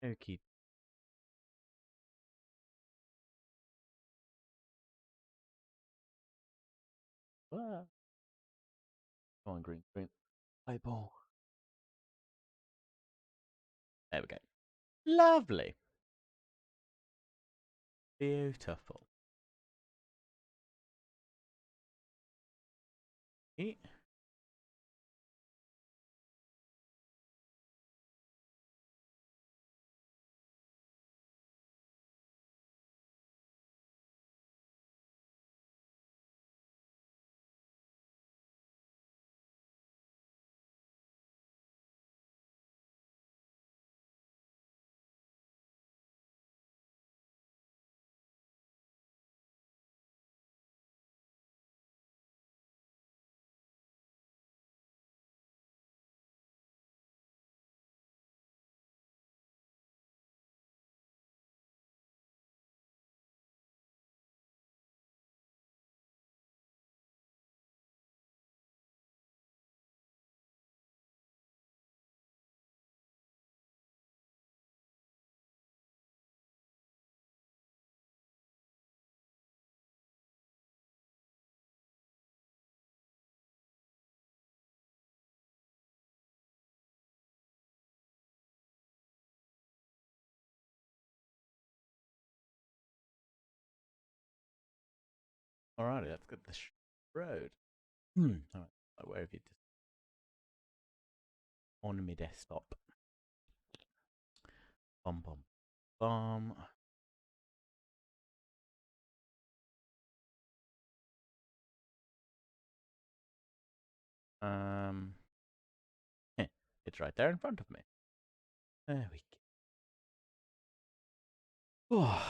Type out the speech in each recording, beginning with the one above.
Okay. Ah. Come on, green screen. Play ball. There we go. Lovely. Beautiful. Eat. Alrighty, let's get this road. Alright, where have you just on my desktop? Bum bum bum. Um, it's right there in front of me. There we go. Oh,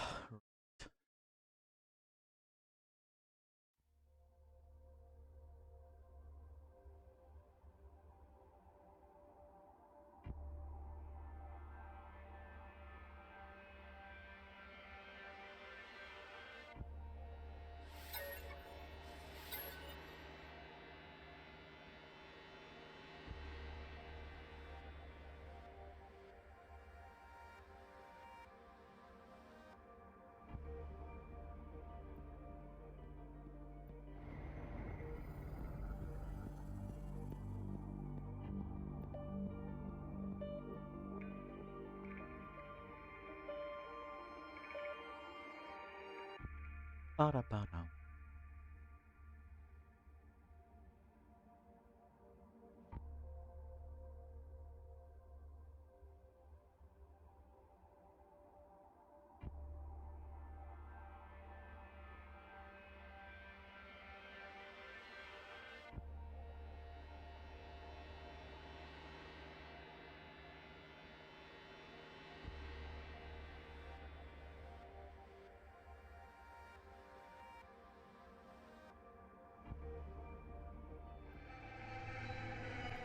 ba-da-ba-da.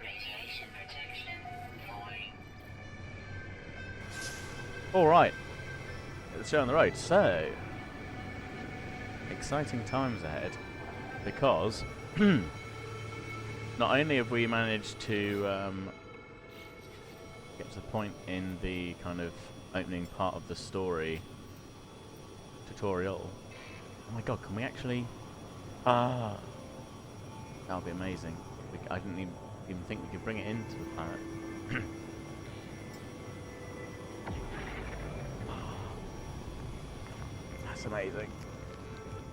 Radiation protection falling. All right, let's show on the road. So, exciting times ahead because not only have we managed to get to the point in the kind of opening part of the story tutorial. Oh my god, can we actually? Ah, that would be amazing. I didn't even think we could bring it into the planet. That's amazing.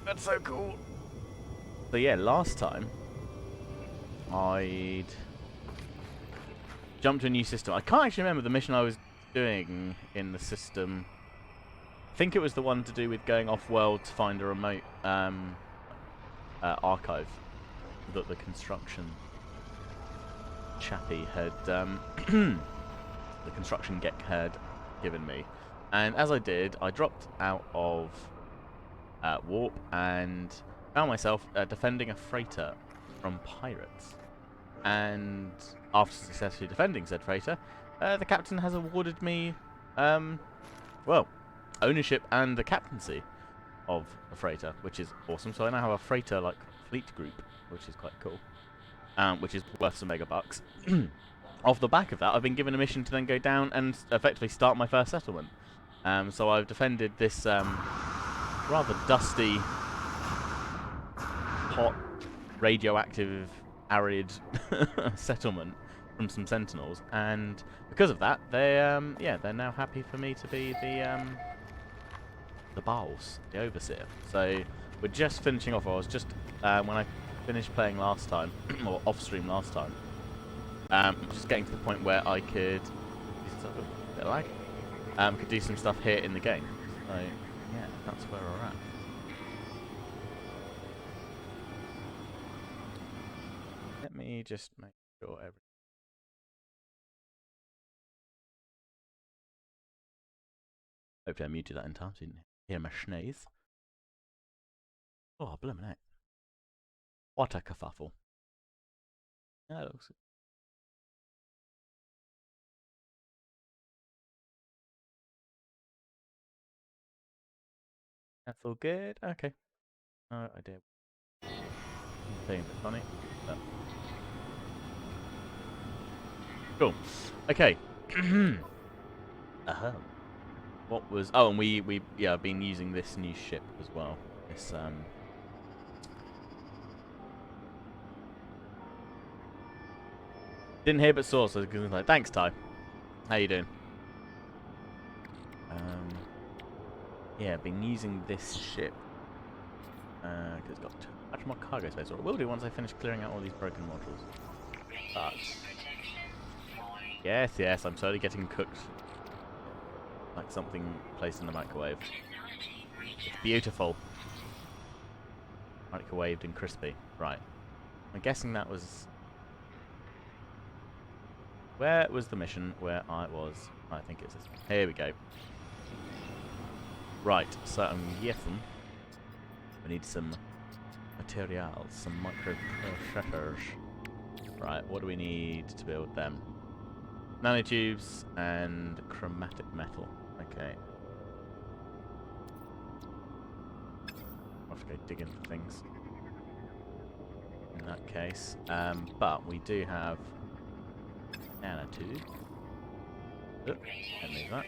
That's so cool. So yeah, last time I'd jumped to a new system. I can't actually remember the mission I was doing in the system. I think it was the one to do with going off-world to find a remote archive that the construction chappie had, the construction geck had given me. And as I did, I dropped out of warp and found myself defending a freighter from pirates. And after successfully defending said freighter, the captain has awarded me, well, ownership and the captaincy of a freighter, which is awesome. So I now have a freighter like fleet group, which is quite cool, which is worth some mega bucks. off the back of that, I've been given a mission to then go down and effectively start my first settlement. So I've defended this rather dusty, hot, radioactive, arid settlement from some sentinels, and because of that, they're now happy for me to be the boss, the overseer. So we're just finishing off. I was just when I finished playing last time, or off stream last time, just getting to the point where I could a bit of lag. Could do some stuff here in the game. So yeah, that's where we're at. Let me just make sure everything. Hopefully I muted that in time so you didn't hear my sneeze. Oh, blimmin' heck. What a kerfuffle. Yeah, it looks good. That's all good. Okay. No idea. Being a bit funny. But... Cool. Okay. What was? Oh, and we have been using this new ship as well. This didn't hear but saw. So I was like, thanks, Ty. How you doing? Yeah, been using this ship because it's got much more cargo space. Or it will do once I finish clearing out all these broken modules. But yes, I'm totally getting cooked. Like something placed in the microwave. It's beautiful. Microwaved and crispy. Right. I'm guessing that was... Where was the mission where I was? I think it's this one. Here we go. Right, so I'm guessing we need some materials, some microprocessors. Right, what do we need to build them? Nanotubes and chromatic metal. Okay. I'll have to go dig into things in that case. But we do have nanotube. Can't move that.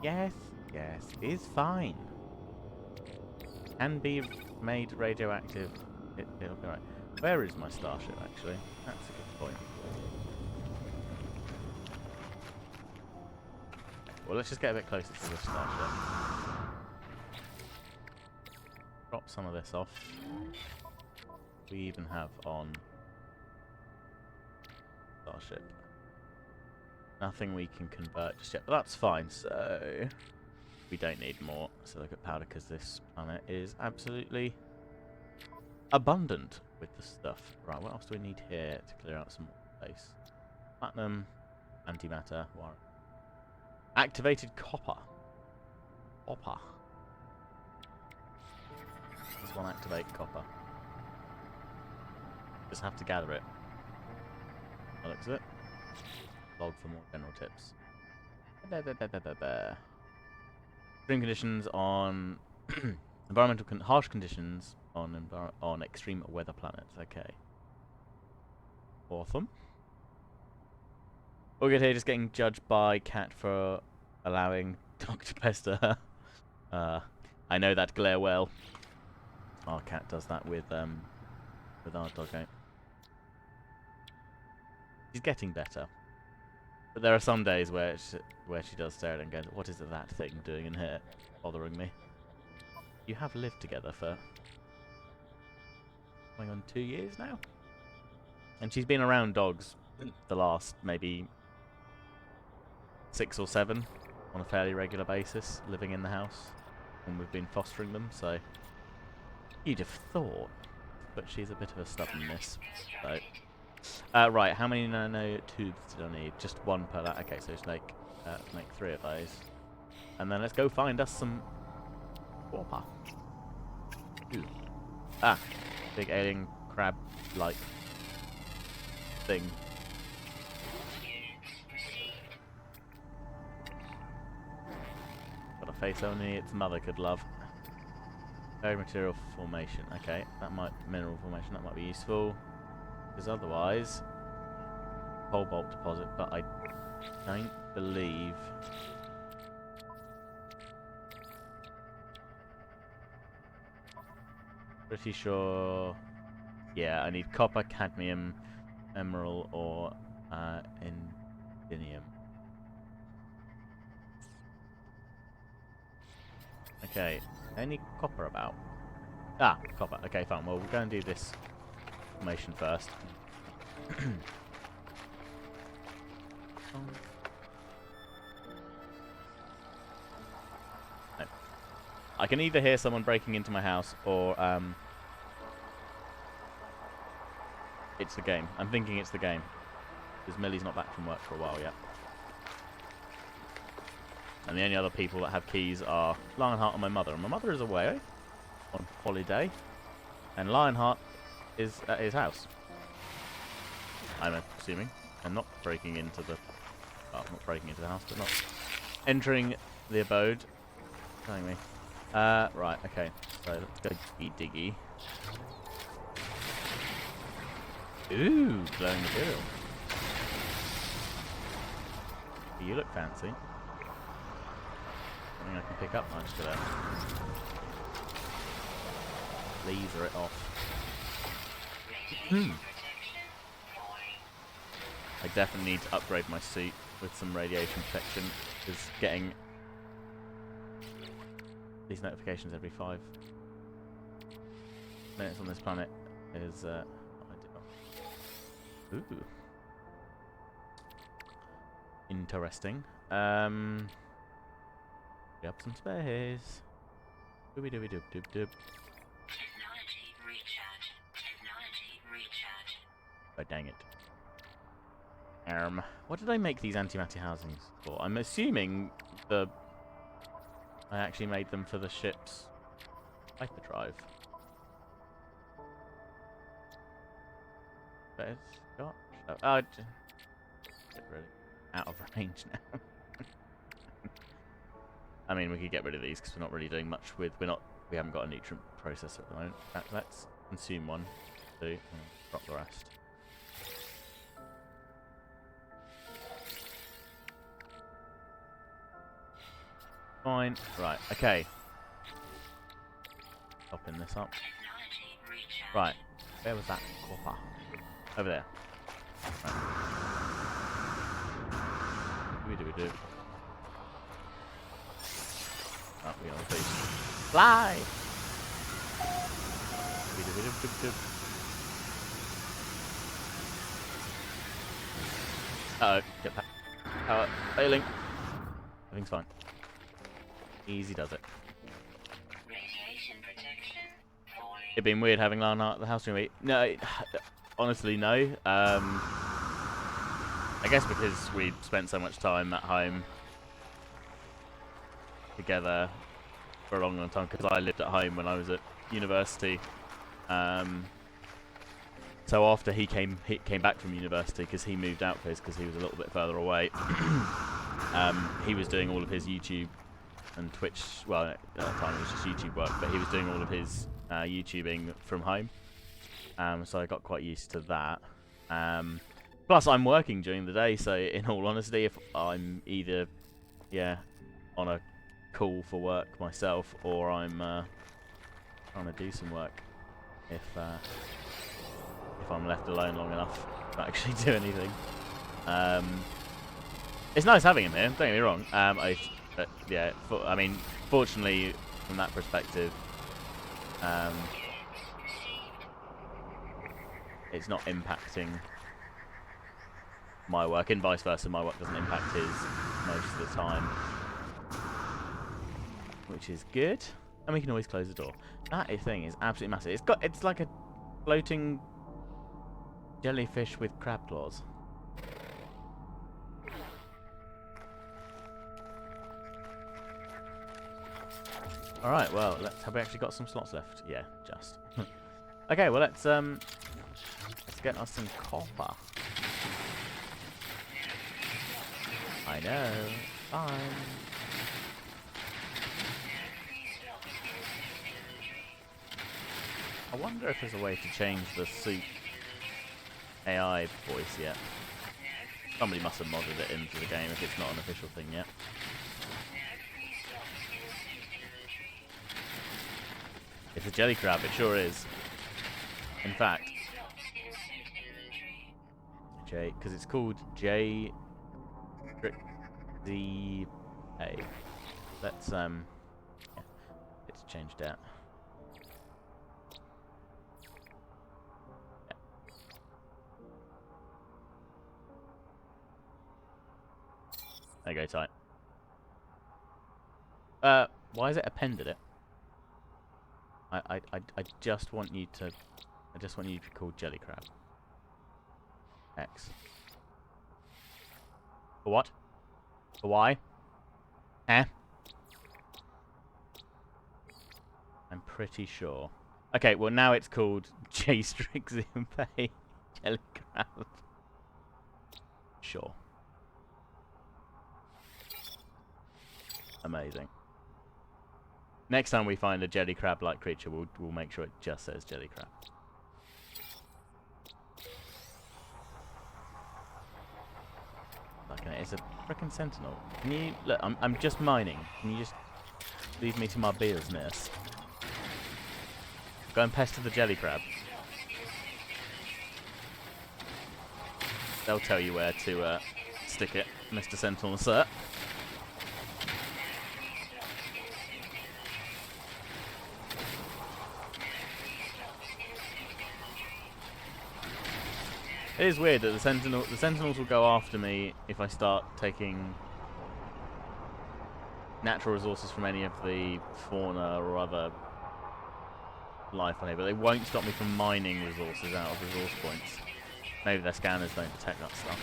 Yes, is fine. Can be made radioactive. It'll be right. Where is my starship, actually? That's a good point. Well, let's just get a bit closer to the starship. Drop some of this off. We even have on starship. Nothing we can convert just yet, but that's fine. So we don't need more silica powder because this planet is absolutely abundant with the stuff. Right, what else do we need here to clear out some more space? Platinum, antimatter, activated copper. Copper. Does one activate copper? Just have to gather it. That looks it. Log for more general tips. Extreme conditions on harsh conditions on extreme weather planets. Okay. Awesome. We're good here, just getting judged by Cat for allowing Dog to pester her. I know that glare well. Our cat does that with our doggo. She's getting better. But there are some days where she does stare at it and go, "What is that thing doing in here, bothering me?" You have lived together for going on 2 years now, and she's been around dogs the last maybe 6 or 7 on a fairly regular basis, living in the house, and we've been fostering them. So you'd have thought, but she's a bit of a stubbornness. So. Right, how many nano tubes did I need? Just one per that. Okay, so just make 3 of those. And then let's go find us some copper. Ooh. Ah, big alien crab-like thing. Got a face only its mother could love. Very material formation. Okay, that might mineral formation. That might be useful. Because otherwise, cobalt deposit, but I don't believe. Pretty sure. Yeah, I need copper, cadmium, emerald, or indium. Okay, any copper about? Ah, copper. Okay, fine. Well, we'll go and do this formation first. No. I can either hear someone breaking into my house or it's the game. I'm thinking it's the game because Millie's not back from work for a while yet. And the only other people that have keys are Lionheart and my mother. And my mother is away on holiday. And Lionheart is at his house. I'm assuming. And not breaking into the... Well, not breaking into the house, but not entering the abode. Telling me. Right, okay. So, let's go diggy. Ooh, glowing material. You look fancy. Something I can pick up. I'm just gonna laser it off. I definitely need to upgrade my suit with some radiation protection, because getting these notifications every 5 minutes on this planet is not ideal. Ooh. Interesting. We have some space. Dooby dooby doob doob doob. Technology recharge. Technology recharge. Oh, dang it. What did I make these antimatter housings for? I'm assuming I actually made them for the ship's hyperdrive. But it's got... Oh, really out of range now. I mean, we could get rid of these because we're not really doing much with... We haven't got a nutrient processor at the moment. In fact, let's consume 1, 2, and drop the rest. Fine. Right, okay. Popping this up. Right. Where was that copper? Over there. Right. Do we do? Oh, we are the beast. Fly! Uh-oh, get back. Failing. Everything's fine. Easy does it. Radiation protection falling. It'd been weird having Lana at the house with me. No, honestly, no. I guess because we spent so much time at home together for a long, long time. Because I lived at home when I was at university. So after he came back from university because he moved out for his because he was a little bit further away. He was doing all of his YouTube and Twitch, well, at the time it was just YouTube work, but he was doing all of his YouTubing from home. So I got quite used to that. Plus, I'm working during the day, so in all honesty, if I'm either, on a call for work myself, or I'm trying to do some work, if I'm left alone long enough to actually do anything. It's nice having him here, don't get me wrong. But yeah, I mean, fortunately, from that perspective, it's not impacting my work, and vice versa. My work doesn't impact his most of the time, which is good. And we can always close the door. That thing is absolutely massive. It's like a floating jellyfish with crab claws. Alright, well, have we actually got some slots left? Yeah, just. Okay, well, let's get us some copper. I know. Fine. I wonder if there's a way to change the suit AI voice yet. Somebody must have modded it into the game if it's not an official thing yet. It's a jelly crab, it sure is. In fact, J, because it's called J. The A. Let's yeah, let's change that. There you go, tight. Why is it appended it? I just want you to, I just want you to be called Jelly Crab. X. For what? For why? Eh? I'm pretty sure. Okay, well now it's called J Strixium Bay Jelly Crab. Sure. Amazing. Next time we find a jelly crab-like creature, we'll make sure it just says jelly crab. Fucking it, it's a frickin' sentinel. Can you look? I'm just mining. Can you just leave me to my business? Go and pester the jelly crab. They'll tell you where to stick it, Mr. Sentinel, sir. It is weird that the sentinels will go after me if I start taking natural resources from any of the fauna or other life on here, but they won't stop me from mining resources out of resource points. Maybe their scanners don't detect that stuff,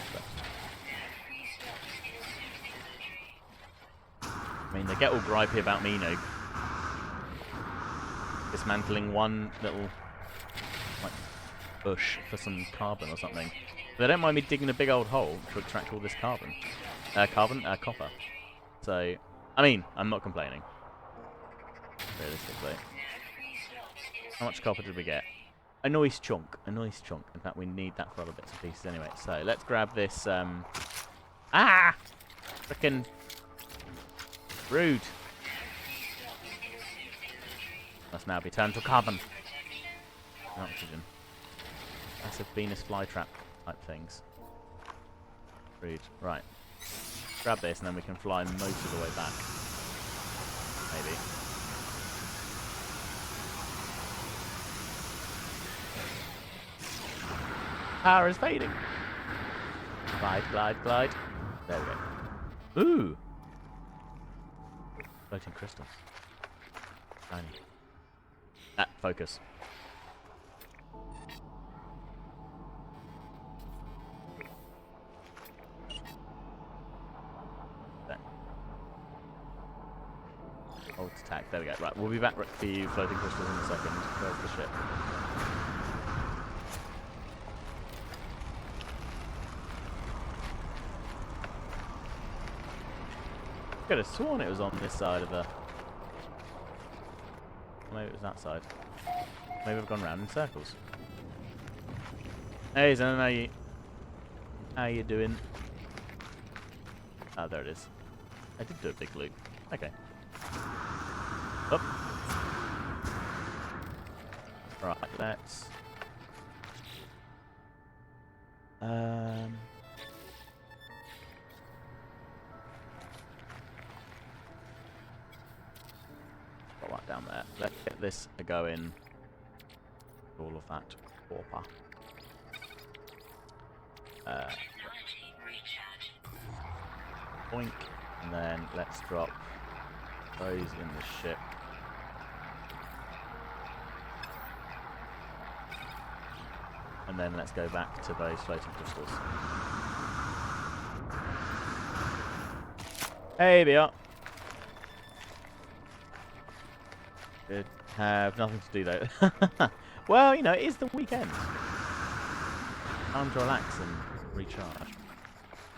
but I mean, they get all gripey about me, you know, dismantling one little bush for some carbon or something. They don't mind me digging a big old hole to extract all this carbon. Copper. So, I mean, I'm not complaining. Realistically. How much copper did we get? A nice chunk. A nice chunk. In fact, we need that for other bits and pieces anyway. So, let's grab this, frickin' rude. Must now be turned to carbon. Oxygen. Massive Venus flytrap type things. Rude. Right. Grab this and then we can fly most of the way back. Maybe. Power is fading. Glide, glide, glide. There we go. Ooh! Floating crystals. Shiny. Ah, focus. Hold attack. There we go. Right, we'll be back for you floating crystals in a second. Where's the ship? Could have sworn it was on this side of the. Maybe it was that side. Maybe I've gone round in circles. Hey, Zan, how you doing? Ah, there it is. I did do a big loop. Okay. Up. Right, let's. Got that down there. Let's get this a go in. All of that copper. Boink, and then let's drop those in the ship. And then let's go back to those floating crystals. Hey, BR. Good. Have nothing to do though. Well, you know, it is the weekend. Time to relax and recharge.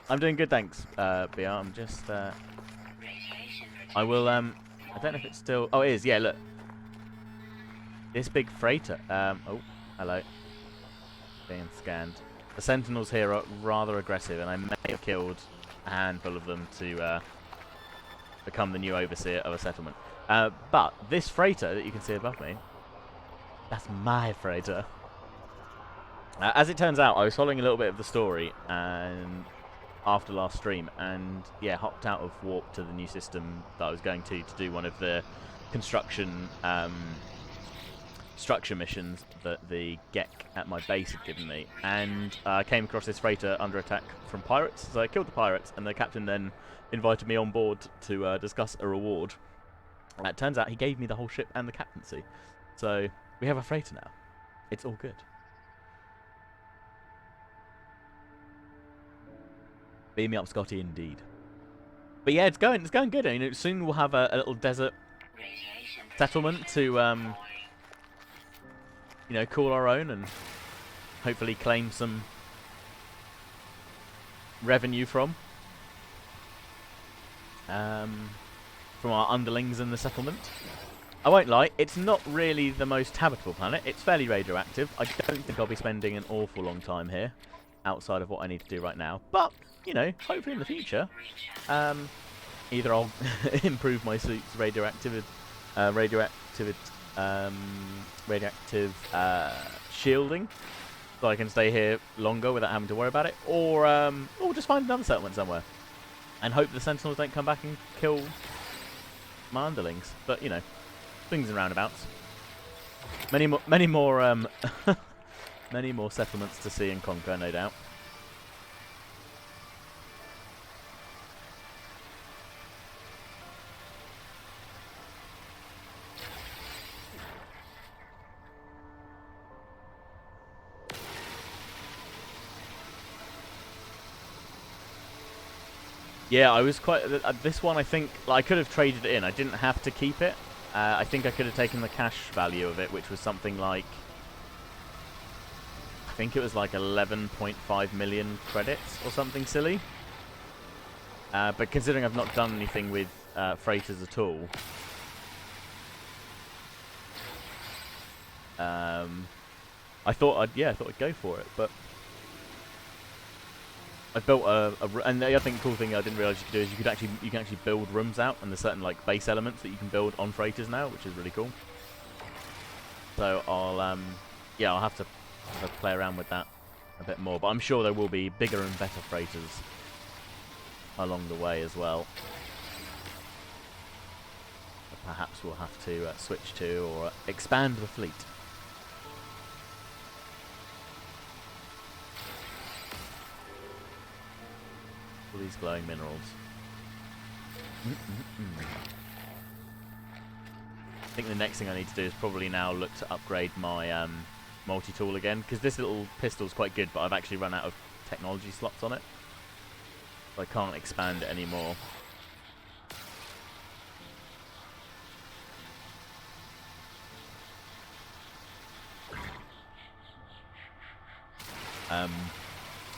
I'm doing good, thanks, BR. I'm just, I will, I don't know if it's still, oh, it is, yeah, look. This big freighter, oh, hello. Being scanned. The Sentinels here are rather aggressive, and I may have killed a handful of them to become the new overseer of a settlement. But this freighter that you can see above me, that's my freighter. As it turns out, I was following a little bit of the story and after last stream, and yeah, hopped out of Warp to the new system that I was going to do one of the construction structure missions that the Gek at my base had given me, and I came across this freighter under attack from pirates, so I killed the pirates, and the captain then invited me on board to discuss a reward. It turns out he gave me the whole ship and the captaincy, so we have a freighter now. It's all good. Beam me up, Scotty, indeed. But yeah, it's going good. You know, soon we'll have a little desert settlement to, you know, call our own and hopefully claim some revenue from our underlings in the settlement. I won't lie, it's not really the most habitable planet. It's fairly radioactive. I don't think I'll be spending an awful long time here, outside of what I need to do right now. But, you know, hopefully in the future, either I'll improve my suit's radioactive shielding, so I can stay here longer without having to worry about it, or just find another settlement somewhere, and hope the Sentinels don't come back and kill my underlings. But you know, swings and roundabouts. Many more, many more settlements to see and conquer, no doubt. Yeah, I was quite... this one, I think... Like, I could have traded it in. I didn't have to keep it. I think I could have taken the cash value of it, which was something like... I think it was like 11.5 million credits or something silly. But considering I've not done anything with freighters at all... I thought I'd go for it, but... I built and the other cool thing I didn't realise you could do is you can actually build rooms out, and there's certain like base elements that you can build on freighters now, which is really cool. So I'll have to play around with that a bit more, but I'm sure there will be bigger and better freighters along the way as well. Perhaps we'll have to switch to or expand the fleet. All these glowing minerals. I think the next thing I need to do is probably now look to upgrade my multi-tool again, because this little pistol's quite good, but I've actually run out of technology slots on it, so I can't expand it anymore.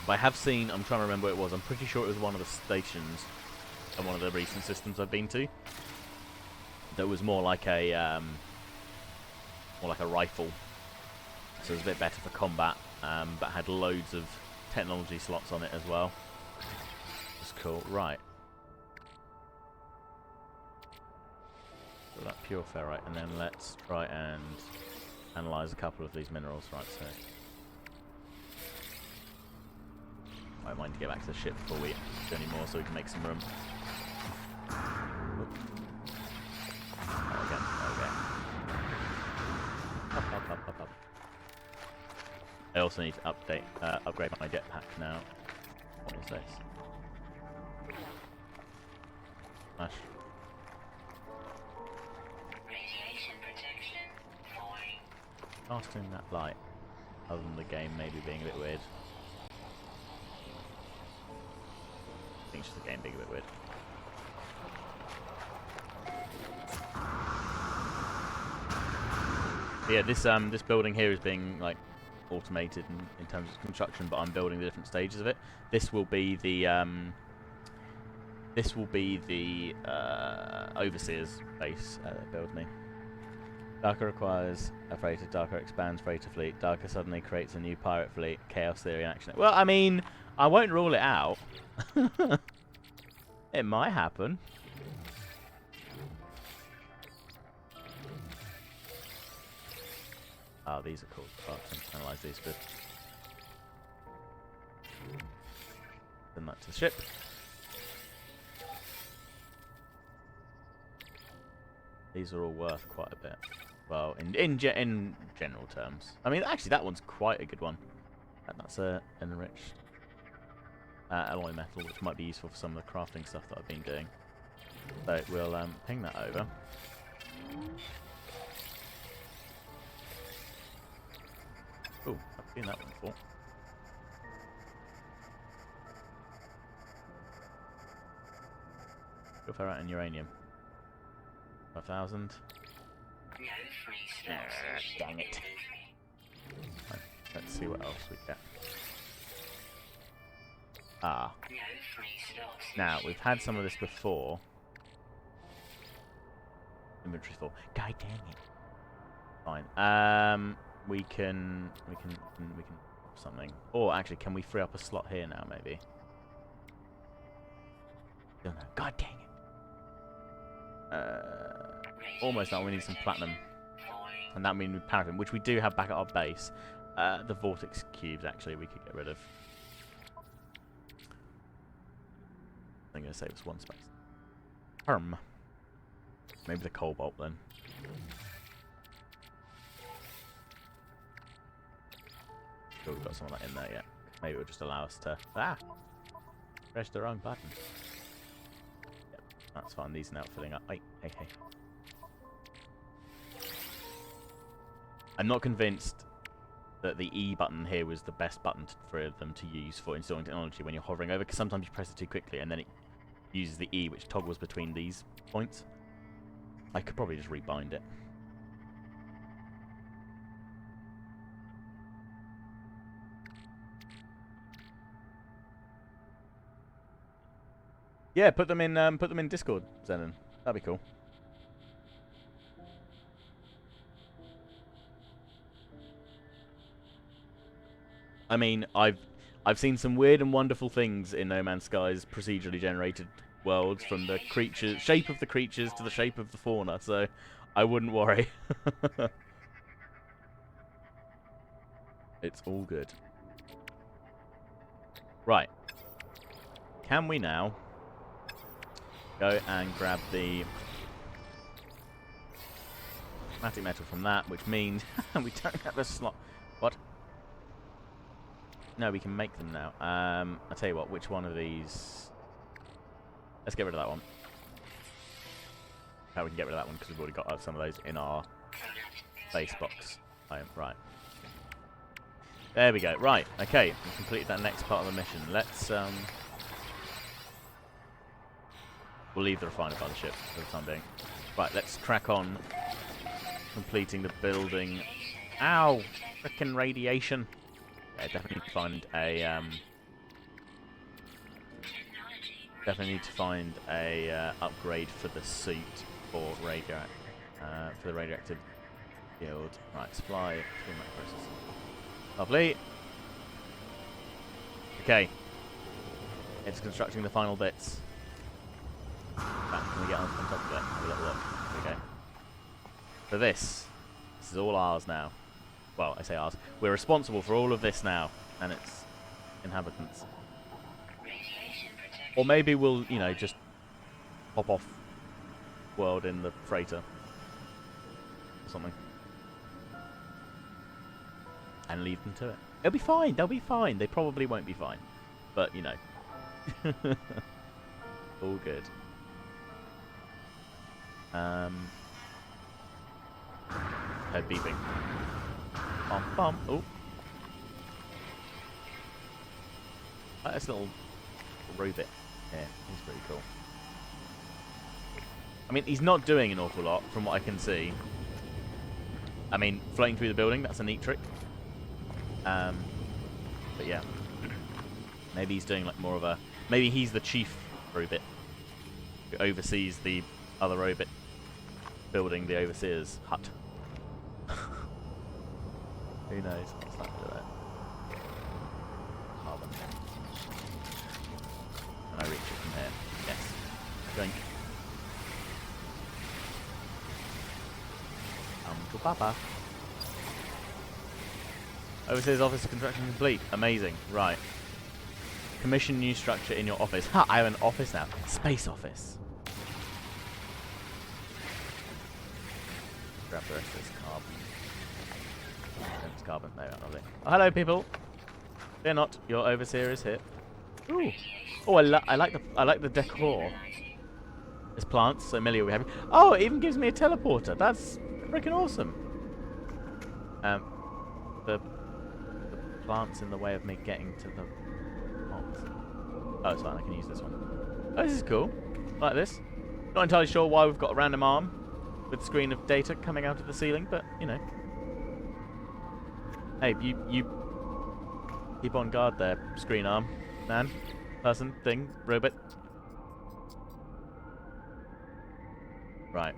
But I have seen, I'm trying to remember what it was, I'm pretty sure it was one of the stations on one of the recent systems I've been to that was more like a rifle, so it was a bit better for combat, but had loads of technology slots on it as well. It's cool. Right. So that pure ferrite, and then let's try and analyze a couple of these minerals. Right, so I don't mind to get back to the ship before we do any more, so we can make some room. Okay. Up. I also need to upgrade my jetpack now. What is this? Smash. Radiation protection falling. Casting that light, other than the game maybe being a bit weird. I think it's just the game being a bit weird. But yeah, this building here is being like automated in terms of construction, but I'm building the different stages of it. This will be the overseer's base build me. Darker requires a freighter, Darker expands freighter fleet, Darker suddenly creates a new pirate fleet, Chaos Theory in action. Well, I mean, I won't rule it out. It might happen. Oh, these are cool. Oh, I can analyze these bit. Send that to the ship. These are all worth quite a bit. Well, in general terms. I mean, actually, that one's quite a good one. That's an enriched alloy metal, which might be useful for some of the crafting stuff that I've been doing. So we'll ping that over. Oh, I've seen that one before. Go for that in uranium. 5,000. Dang it. Right, let's see what else we get. Ah. Now, we've had some of this before. Inventory's full. God dang it. Fine. We can something. Or actually, can we free up a slot here now? Maybe. Don't know. God dang it. Almost now. We need some platinum, and that means paraffin, which we do have back at our base. The vortex cubes, actually, we could get rid of. I'm going to save us one space. Maybe the cobalt then. Sure, we've got some of that in there yet. Maybe it'll just allow us to press the wrong button. Yep, that's fine. These are now filling up. Hey. I'm not convinced that the E button here was the best button for them to use for installing technology when you're hovering over, because sometimes you press it too quickly and then it uses the E, which toggles between these points. I could probably just rebind it. Yeah, put them in Discord, Zenon. That'd be cool. I mean, I've seen some weird and wonderful things in No Man's Sky's procedurally generated worlds, from the creatures, shape of the creatures to the shape of the fauna, so I wouldn't worry. It's all good. Right. Can we now go and grab the matic metal from that, which means we don't have a slot. What? No, we can make them now. I'll tell you what, which one of these... Let's get rid of that one. How we can get rid of that one, because we've already got some of those in our base box. Right. There we go. Right, okay. We've completed that next part of the mission. Let's... We'll leave the refiner by the ship for the time being. Right, let's crack on completing the building. Ow! Frickin' radiation. Yeah, definitely need to find a upgrade for the suit for the radioactive shield. Right, supply process. Lovely. Okay, it's constructing the final bits. Can we get on top of it? Have a little look. There we go. So this is all ours now. Well, I say ours. We're responsible for all of this now, and its inhabitants. Or maybe we'll, you know, just pop off world in the freighter or something, and leave them to it. It'll be fine. They'll be fine. They probably won't be fine, but you know, all good. Head beeping. Bum. Oh. That's a little robot. Yeah, he's pretty cool. I mean, he's not doing an awful lot from what I can see. I mean, floating through the building, that's a neat trick. But yeah. Maybe he's doing like more of a... Maybe he's the chief robot who oversees the other robot building the overseer's hut. Who knows what's that do there? Carbon. Can I reach it from here? Yes. Drink. To Papa. Overseer's office construction complete. Amazing. Right. Commission new structure in your office. Ha! I have an office now. Space office. Grab the rest of this carbon. There's carbon. There we are. Lovely. Oh, hello, people. Fear not. Your overseer is here. Ooh. Oh, I like the decor. There's plants. So Millie will be happy. Oh, it even gives me a teleporter. That's freaking awesome. The plant's in the way of me getting to the pots. Oh, it's fine. I can use this one. Oh, this is cool. I like this. Not entirely sure why we've got a random arm with a screen of data coming out of the ceiling, but you know. Hey, you keep on guard there, screen arm, man, person, thing, robot. Right.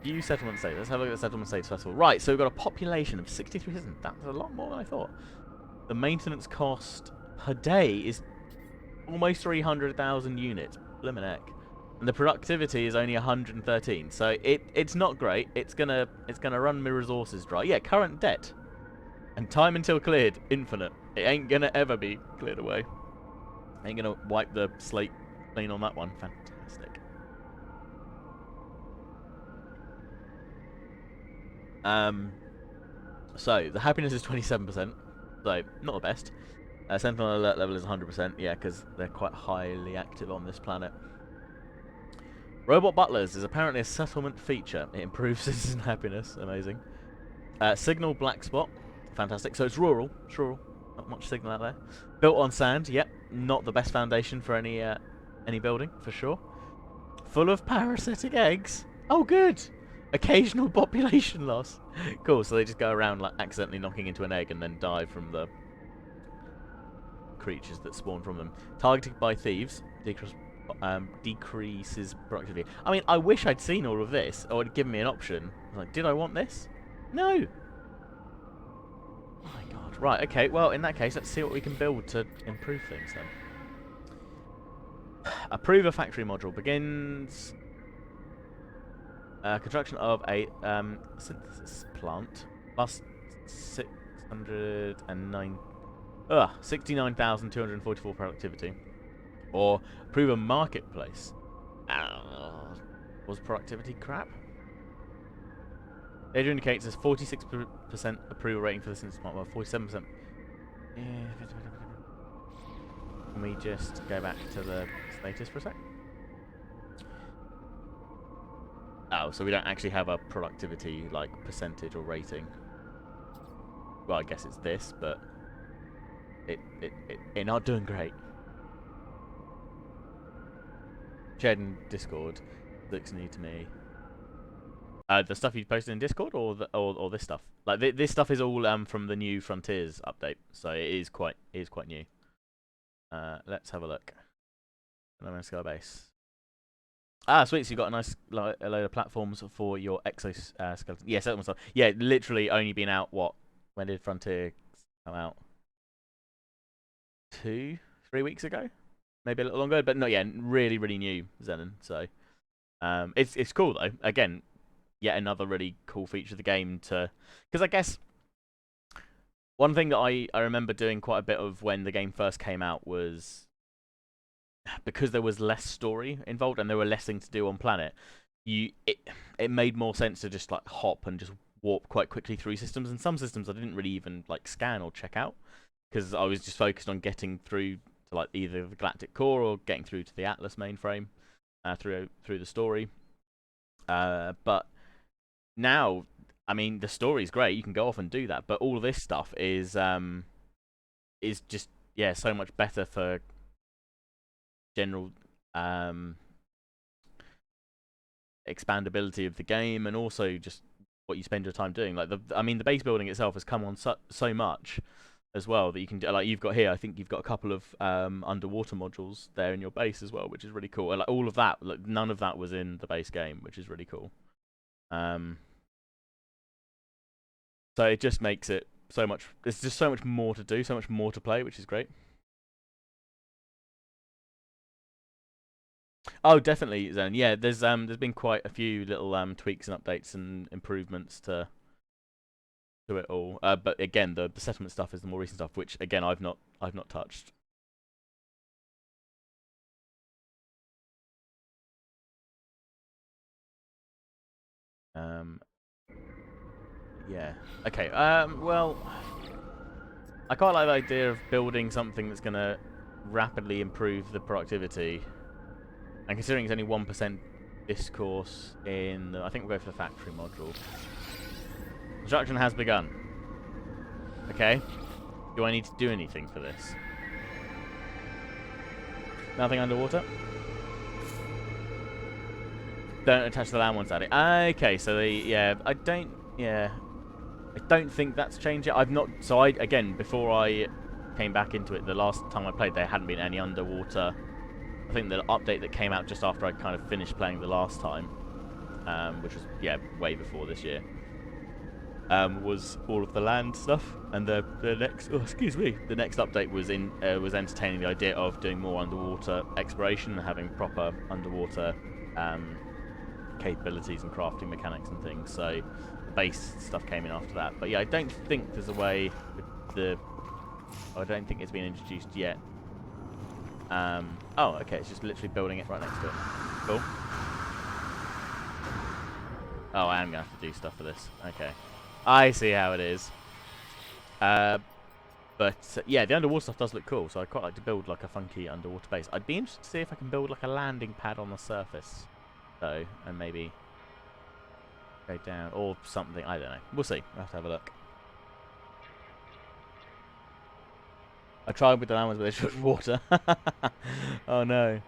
View settlement status. Let's have a look at the settlement status first of all. Right, so we've got a population of 63 citizens. That's a lot more than I thought. The maintenance cost per day is almost 300,000 units. Blimmin' heck. And the productivity is only 113. So it's not great. It's gonna run my resources dry. Yeah, current debt. And time until cleared, infinite. It ain't gonna ever be cleared away. Ain't gonna wipe the slate clean on that one. Fantastic. So the happiness is 27%, so not the best. Sentinel alert level is 100%, yeah, because they're quite highly active on this planet. Robot butlers is apparently a settlement feature. It improves citizen happiness, amazing. Signal black spot, fantastic. So it's rural, not much signal out there. Built on sand, yep, not the best foundation for any building for sure. Full of parasitic eggs. Oh, good. Occasional population loss. Cool, so they just go around like accidentally knocking into an egg and then die from the creatures that spawn from them. Targeted by thieves decreases productivity. I mean, I wish I'd seen all of this, or it'd given me an option. Like, did I want this? No. Oh my god. Right, okay, well, in that case, let's see what we can build to improve things then. Approve a factory module. Begins construction of a synthesis plant plus 69,244 productivity. Or approve a marketplace. Was productivity crap? Data indicates there's 46% approval rating for the synthesis plant. Well, 47%. Can we just go back to the status for a sec? Oh, so we don't actually have a productivity, like, percentage or rating. Well, I guess it's this, but it's not doing great. Shared in Discord looks new to me. The stuff you posted in Discord, or this stuff? Like this stuff is all from the new Frontiers update, so it is quite new. Let's have a look. No Man's Sky base. Ah, sweet. So you got a nice a load of platforms for your exoskeleton. Yeah, settlement stuff. Yeah, literally only been out. What? When did Frontier come out? 2-3 weeks ago, maybe a little longer. But no, yeah, really, really new Zenon. So, it's cool though. Again, yet another really cool feature of the game because I guess one thing that I remember doing quite a bit of when the game first came out was, because there was less story involved and there were less things to do on planet, it made more sense to just like hop and just warp quite quickly through systems. And some systems I didn't really even like scan or check out because I was just focused on getting through to like either the Galactic Core or getting through to the Atlas mainframe through the story. But now, I mean, the story's great. You can go off and do that, but all of this stuff is just, yeah, so much better for general expandability of the game, and also just what you spend your time doing. Like I mean, the base building itself has come on so much as well that you can do. Like you've got here, I think you've got a couple of underwater modules there in your base as well, which is really cool. And like all of that, like none of that was in the base game, which is really cool. So it just makes it so much. There's just so much more to do, so much more to play, which is great. Oh, definitely, Zen. Yeah, there's been quite a few little tweaks and updates and improvements to it all. But again, the settlement stuff is the more recent stuff, which again I've not touched. Um, yeah. Okay. Well, I quite like the idea of building something that's gonna rapidly improve the productivity. And considering it's only 1% discourse in, I think we'll go for the factory module. Construction has begun. Okay. Do I need to do anything for this? Nothing underwater? Don't attach the land once at it. Okay, so I don't think that's changed yet. I've not, so again, before I came back into it, the last time I played, there hadn't been any underwater. I think the update that came out just after I kind of finished playing the last time, which was, way before this year, was all of the land stuff, and the next, the next update was entertaining the idea of doing more underwater exploration and having proper underwater capabilities and crafting mechanics and things. So the base stuff came in after that. But yeah, I don't think there's a way with the. I don't think it's been introduced yet. Oh, okay. It's just literally building it right next to it. Cool. Oh, I am gonna have to do stuff for this. Okay, I see how it is. But yeah, the underwater stuff does look cool. So I'd quite like to build like a funky underwater base. I'd be interested to see if I can build like a landing pad on the surface, though, and maybe go down or something. I don't know. We'll see. We'll have to have a look. I tried with the land ones, but they shot water. Oh no!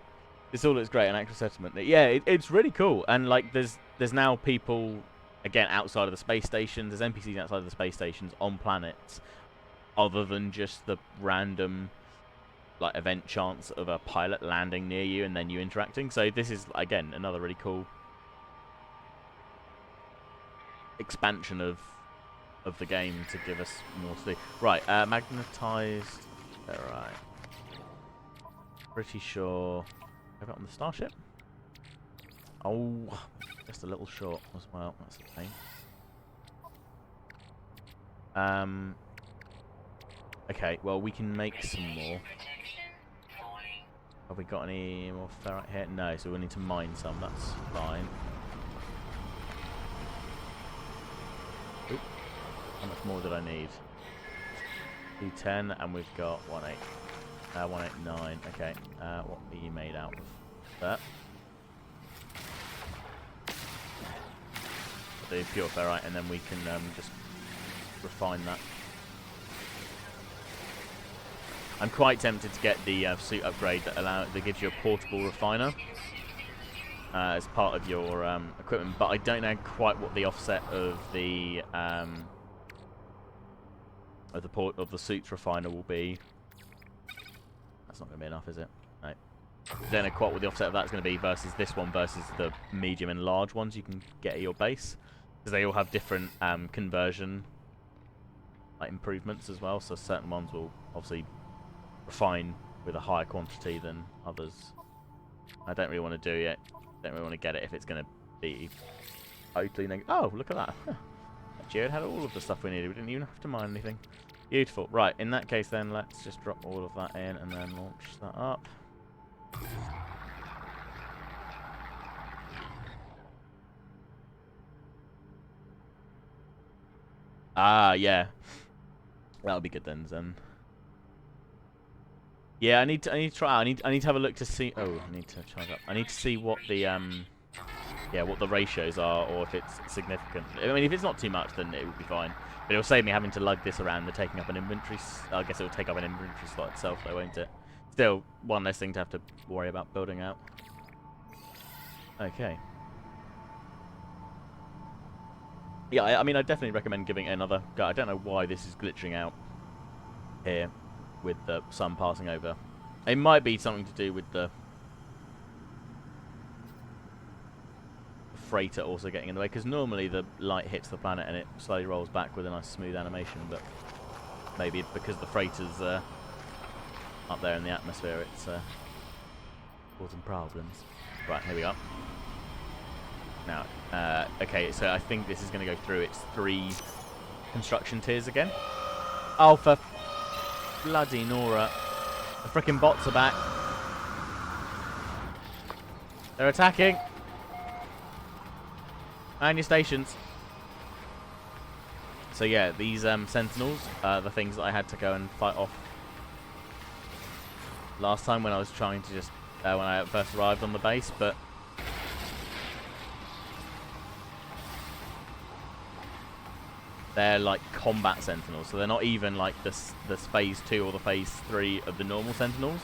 This all looks great. An actual settlement. Yeah, it's really cool. And like, there's now people again outside of the space stations. There's NPCs outside of the space stations on planets, other than just the random like event chance of a pilot landing near you and then you interacting. So this is again another really cool expansion of the game to give us more to do. Right, magnetized. Alright. Pretty sure. Have it on the starship? Oh, just a little short as well. That's a pain. Okay, well we can make some more. Have we got any more ferrite here? No, so we need to mine some. That's fine. Oop. How much more did I need? D10, and we've got 189. Okay, what are you made out of? That. The pure ferrite, and then we can just refine that. I'm quite tempted to get the suit upgrade that gives you a portable refiner as part of your equipment, but I don't know quite what the offset of the suit's refiner will be. That's not going to be enough, is it? No. I don't know quite what the offset of that's going to be versus this one versus the medium and large ones you can get at your base, because they all have different conversion improvements as well. So certain ones will obviously refine with a higher quantity than others. I don't really want to do it. Don't really want to get it if it's going to be totally negative. Oh, look at that. Jared had all of the stuff we needed. We didn't even have to mine anything. Beautiful. Right, in that case then, let's just drop all of that in and then launch that up. Ah, yeah. That'll be good then, Zen. Yeah, I need to try. I need to have a look to see. Oh, I need to charge up. I need to see what the what the ratios are, or if it's significant. I mean, if it's not too much, then it would be fine. But it'll save me having to lug this around and taking up an inventory. I guess it'll take up an inventory slot itself, though, won't it? Still, one less thing to have to worry about building out. Okay. Yeah, I mean, I definitely recommend giving it another go. I don't know why this is glitching out here with the sun passing over. It might be something to do with the freighter also getting in the way, because normally the light hits the planet and it slowly rolls back with a nice smooth animation, but maybe because the freighter's up there in the atmosphere, it's causing problems. Right, here we are. Now, okay, so I think this is going to go through its 3 construction tiers again. Oh, for bloody Nora. The frickin' bots are back. They're attacking. Man your stations. So yeah, these sentinels are the things that I had to go and fight off last time when I was trying to just, when I first arrived on the base, but they're like combat sentinels, so they're not even like this phase 2 or the phase 3 of the normal sentinels.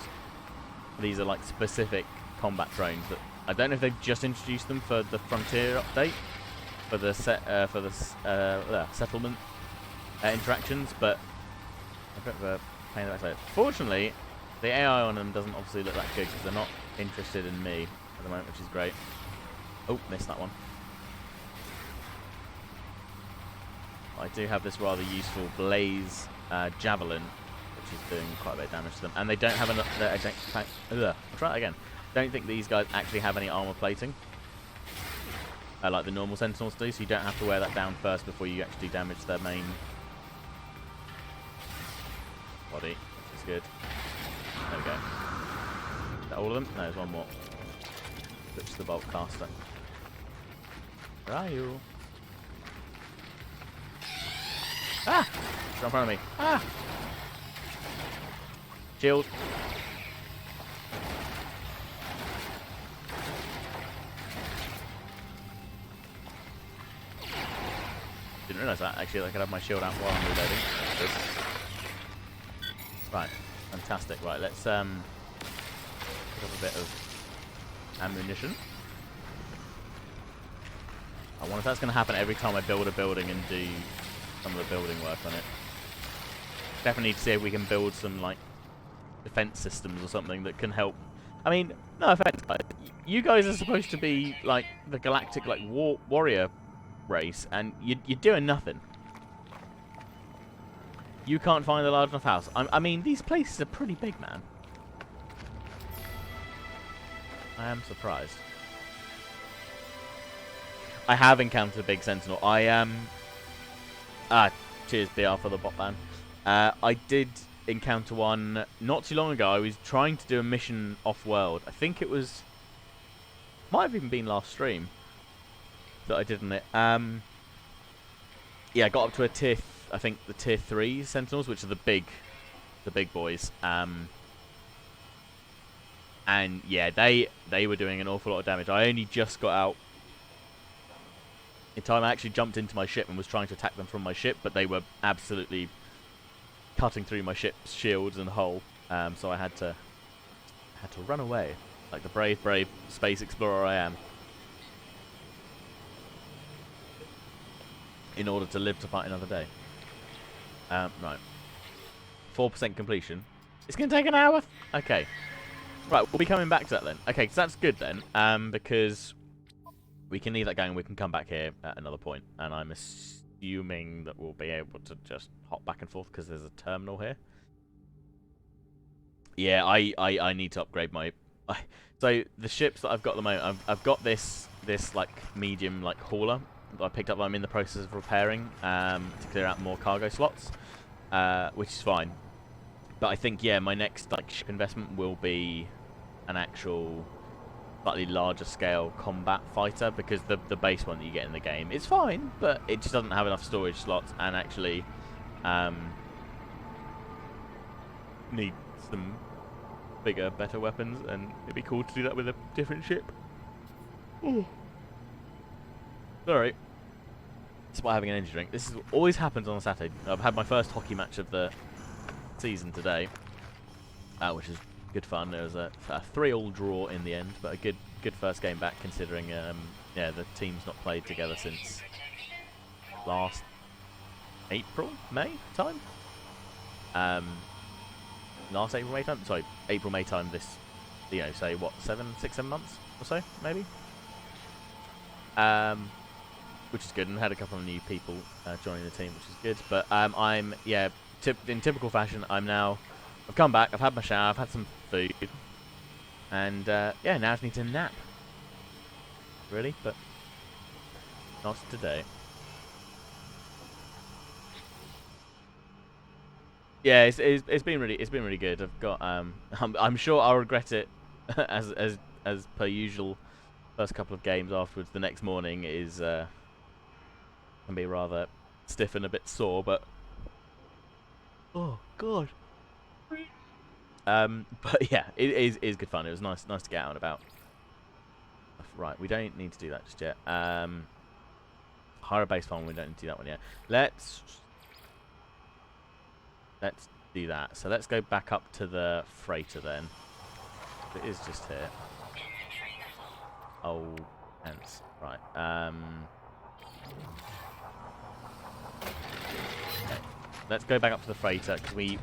These are like specific combat drones that I don't know if they've just introduced them for the Frontier update, for the settlement interactions, but a bit of a pain in the backside. Fortunately, the AI on them doesn't obviously look that good because they're not interested in me at the moment, which is great. Oh, missed that one. I do have this rather useful Blaze Javelin, which is doing quite a bit of damage to them. And they don't have enough... I'll try that again. Don't think these guys actually have any armor plating, like the normal Sentinels do, so you don't have to wear that down first before you actually damage their main body, which is good. There we go. Is that all of them? No, there's one more. Switch to the Bolt Caster. Where are you? Ah! It's in front of me. Ah! Shield. Didn't realise that, actually, I could have my shield out while I'm reloading. Right, fantastic. Right, let's pick up a bit of ammunition. I wonder if that's going to happen every time I build a building and do some of the building work on it. Definitely need to see if we can build some, like, defense systems or something that can help. I mean, no offense, guys. You guys are supposed to be, like, the galactic, like, warrior race, and you're doing nothing. You can't find a large enough house. I mean, these places are pretty big, man. I am surprised. I have encountered a big sentinel. I am... cheers, BR, for the bot ban. I did encounter one not too long ago. I was trying to do a mission off-world. I think it was... might have even been last stream that I did on it. Yeah, I got up to a tier... I think the tier 3 sentinels, which are the big boys. And yeah, they were doing an awful lot of damage. I only just got out in time. I actually jumped into my ship and was trying to attack them from my ship, but they were absolutely cutting through my ship's shields and hull. So I had to run away, like the brave space explorer I am, in order to live to fight another day. Right. 4% completion. It's going to take an hour? Okay. Right, we'll be coming back to that then. Okay, so that's good then, because we can leave that going and we can come back here at another point. And I'm assuming that we'll be able to just hop back and forth because there's a terminal here. Yeah, I need to upgrade my... So, the ships that I've got at the moment, I've got this like, medium, like, hauler that I picked up that I'm in the process of repairing to clear out more cargo slots, which is fine. But I think, yeah, my next like ship investment will be an actual slightly larger scale combat fighter, because the base one that you get in the game is fine, but it just doesn't have enough storage slots and actually need some bigger, better weapons, and it'd be cool to do that with a different ship. Ooh. Sorry. Despite having an energy drink. This always happens on a Saturday. I've had my first hockey match of the season today, which is good fun. There was a 3-3 draw in the end, but a good first game back, considering yeah, the team's not played together since last May time. Last May time. Sorry, May time. This, you know, say what, 6-7 months or so, maybe. which is good, and had a couple of new people joining the team, which is good. But I'm in typical fashion. I've come back. I've had my shower. I've had some food, and yeah, now I just need to nap. Really, but not today. Yeah, it's been really good. I've got I'm sure I'll regret it as per usual. First couple of games afterwards, the next morning is can be rather stiff and a bit sore, but oh god. But yeah, it is good fun. It was nice to get out and about. Right, we don't need to do that just yet. Hire a base farm. We don't need to do that one yet. Let's do that. So let's go back up to the freighter then. It is just here. Oh, hence. Right. Okay. Let's go back up to the freighter because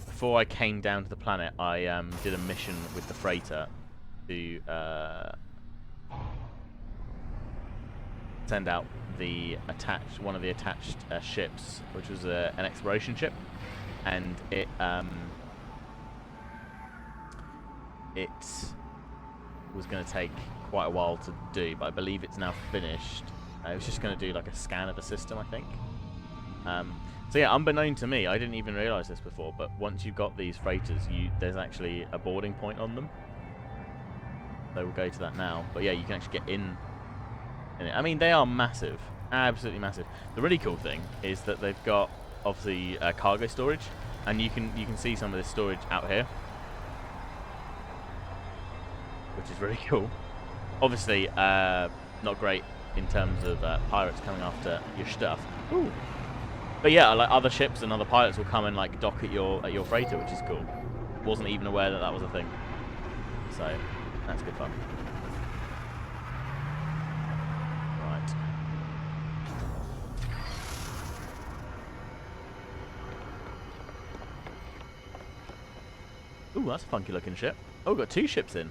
before I came down to the planet, I did a mission with the freighter to send out one of the attached ships, which was an exploration ship, and it was going to take quite a while to do, but I believe it's now finished. It was just going to do like a scan of the system, I think. So yeah, unbeknown to me, I didn't even realise this before, but once you've got these freighters, there's actually a boarding point on them. So we'll go to that now. But yeah, you can actually get in it. I mean, they are massive, absolutely massive. The really cool thing is that they've got obviously cargo storage, and you can see some of this storage out here, which is really cool. Obviously, not great in terms of pirates coming after your stuff. Ooh. But yeah, like other ships and other pilots will come and like dock at your freighter, which is cool. Wasn't even aware that was a thing. So that's good fun. Right. Ooh, that's a funky looking ship. Oh, we've got 2 ships in.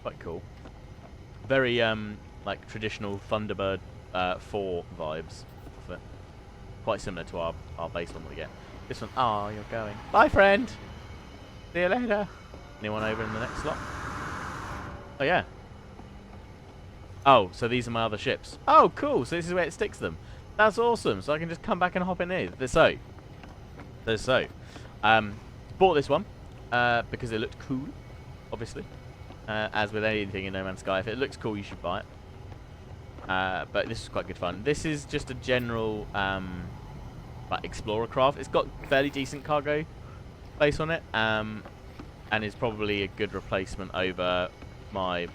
Quite cool. Very like traditional Thunderbird 4 vibes of it. Quite similar to our base one that we get. This one, oh, you're going. Bye, friend. See you later. Anyone over in the next slot? Oh yeah. Oh, so these are my other ships. Oh, cool. So this is where it sticks them. That's awesome. So I can just come back and hop in here. So. Bought this one because it looked cool, obviously. As with anything in No Man's Sky, if it looks cool, you should buy it. But this is quite good fun. This is just a general like explorer craft. It's got fairly decent cargo space on it, and is probably a good replacement over my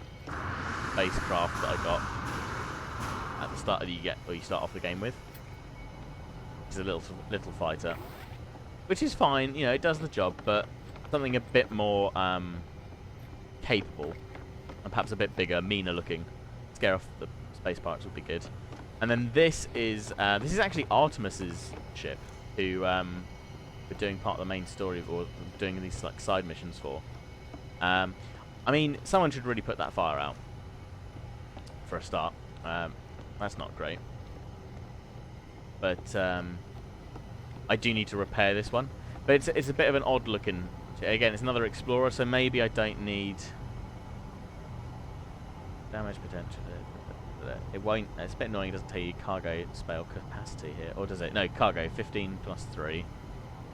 base craft that I got at the start. You start off the game with. It's a little fighter, which is fine. You know, it does the job, but something a bit more capable and perhaps a bit bigger, meaner looking, scare off the space pirates would be good. And then this is actually Artemis's ship, who we're doing part of the main story, or doing these like side missions for. I mean, someone should really put that fire out for a start. That's not great, but I do need to repair this one. But it's a bit of an odd looking. Again, it's another explorer, so maybe I don't need damage potential. It won't. It's a bit annoying. It doesn't tell you cargo spell capacity here, or does it? No, cargo 15 plus 3.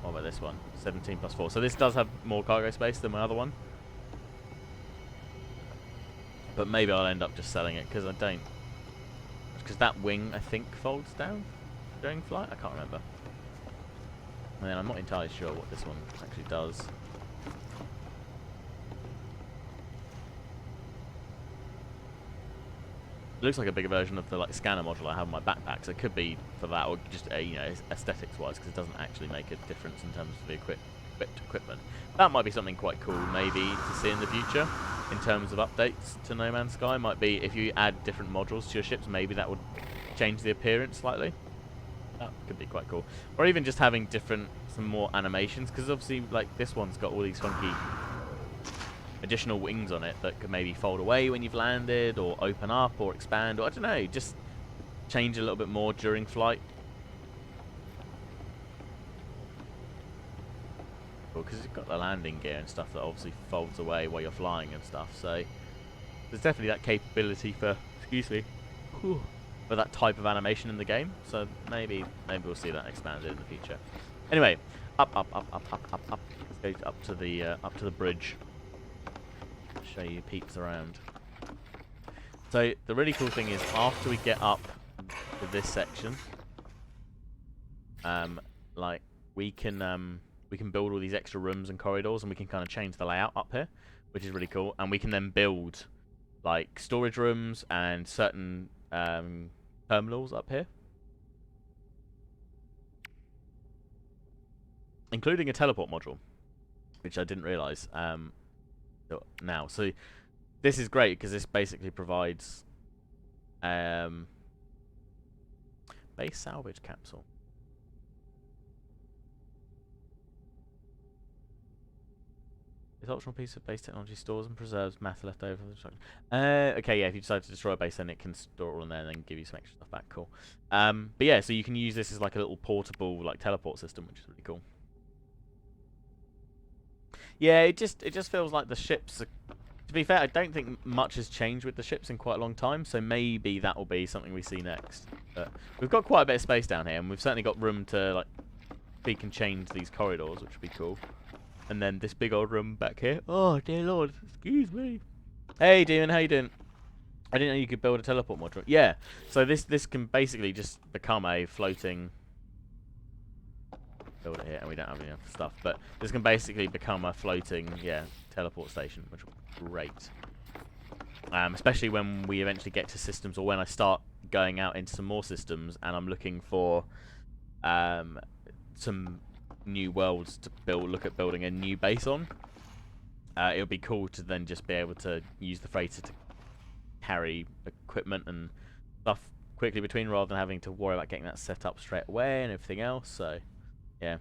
What about this one? 17 plus 4. So this does have more cargo space than my other one. But maybe I'll end up just selling it because I don't. Because that wing, I think, folds down during flight. I can't remember. And then I'm not entirely sure what this one actually does. It looks like a bigger version of the like scanner module I have in my backpack, so it could be for that, or just you know, aesthetics-wise, because it doesn't actually make a difference in terms of the equipment. That might be something quite cool, maybe, to see in the future, in terms of updates to No Man's Sky. Might be if you add different modules to your ships, maybe that would change the appearance slightly. That could be quite cool. Or even just having some more animations, because obviously, like, this one's got all these funky additional wings on it that could maybe fold away when you've landed, or open up, or expand, or I don't know, just change a little bit more during flight. Cool, because you've got the landing gear and stuff that obviously folds away while you're flying and stuff, so there's definitely that capability for, excuse me, for that type of animation in the game, so maybe we'll see that expanded in the future. Anyway, up. Let's go up to the bridge. Show you peeps around. So the really cool thing is after we get up to this section, like we can build all these extra rooms and corridors, and we can kind of change the layout up here, which is really cool. And we can then build like storage rooms and certain terminals up here, including a teleport module, which I didn't realize now. So this is great because this basically provides base salvage capsule. This optional piece of base technology stores and preserves matter left over from the destruction. Okay, yeah, if you decide to destroy a base, then it can store it all in there and then give you some extra stuff back. Cool. But yeah, so you can use this as like a little portable like teleport system, which is really cool. Yeah, it just feels like the ships are, to be fair, I don't think much has changed with the ships in quite a long time, so maybe that will be something we see next. But we've got quite a bit of space down here, and we've certainly got room to like peek and change these corridors, which would be cool. And then this big old room back here. Oh, dear lord. Excuse me. Hey, Demon. How you doing? I didn't know you could build a teleport module. Yeah. So this can basically just become a floating... Build it here, and we don't have enough stuff. But this can basically become a floating, yeah, teleport station, which will be great. Especially when we eventually get to systems, or when I start going out into some more systems, and I'm looking for some new worlds to look at building a new base on. It would be cool to then just be able to use the freighter to carry equipment and stuff quickly between, rather than having to worry about getting that set up straight away and everything else. So, yeah.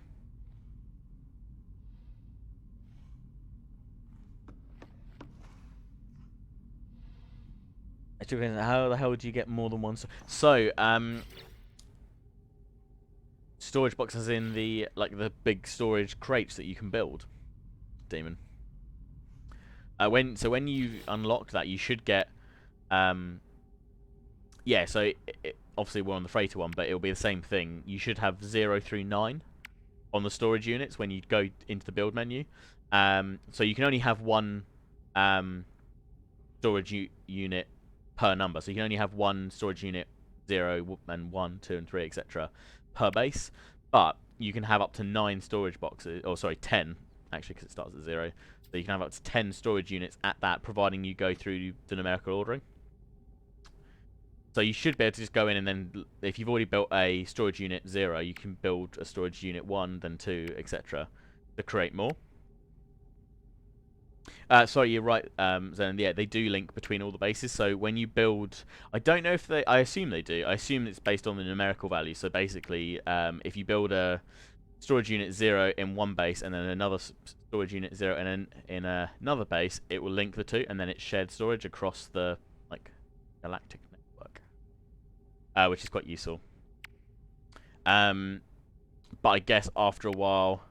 How the hell do you get more than one? So, storage boxes in the big storage crates that you can build, Demon. When you unlock that, you should get yeah. So obviously we're on the freighter one, but it'll be the same thing. You should have 0 through 9 on the storage units when you go into the build menu. So you can only have one storage unit per number. So you can only have one storage unit, 0 and 1, 2, and 3, etc. per base, but you can have up to 9 storage boxes, or sorry, 10 actually, because it starts at 0. So you can have up to 10 storage units at that, providing you go through the numerical ordering. So you should be able to just go in, and then if you've already built a storage unit 0, you can build a storage unit 1, then 2, etc. to create more. Sorry, you're right, Zen. Yeah, they do link between all the bases. So when you build, I don't know if they, I assume they do. I assume it's based on the numerical value. So basically, if you build a storage unit 0 in one base, and then another storage unit 0 and in another base, it will link the two, and then it's shared storage across the galactic network, which is quite useful. But I guess after a while.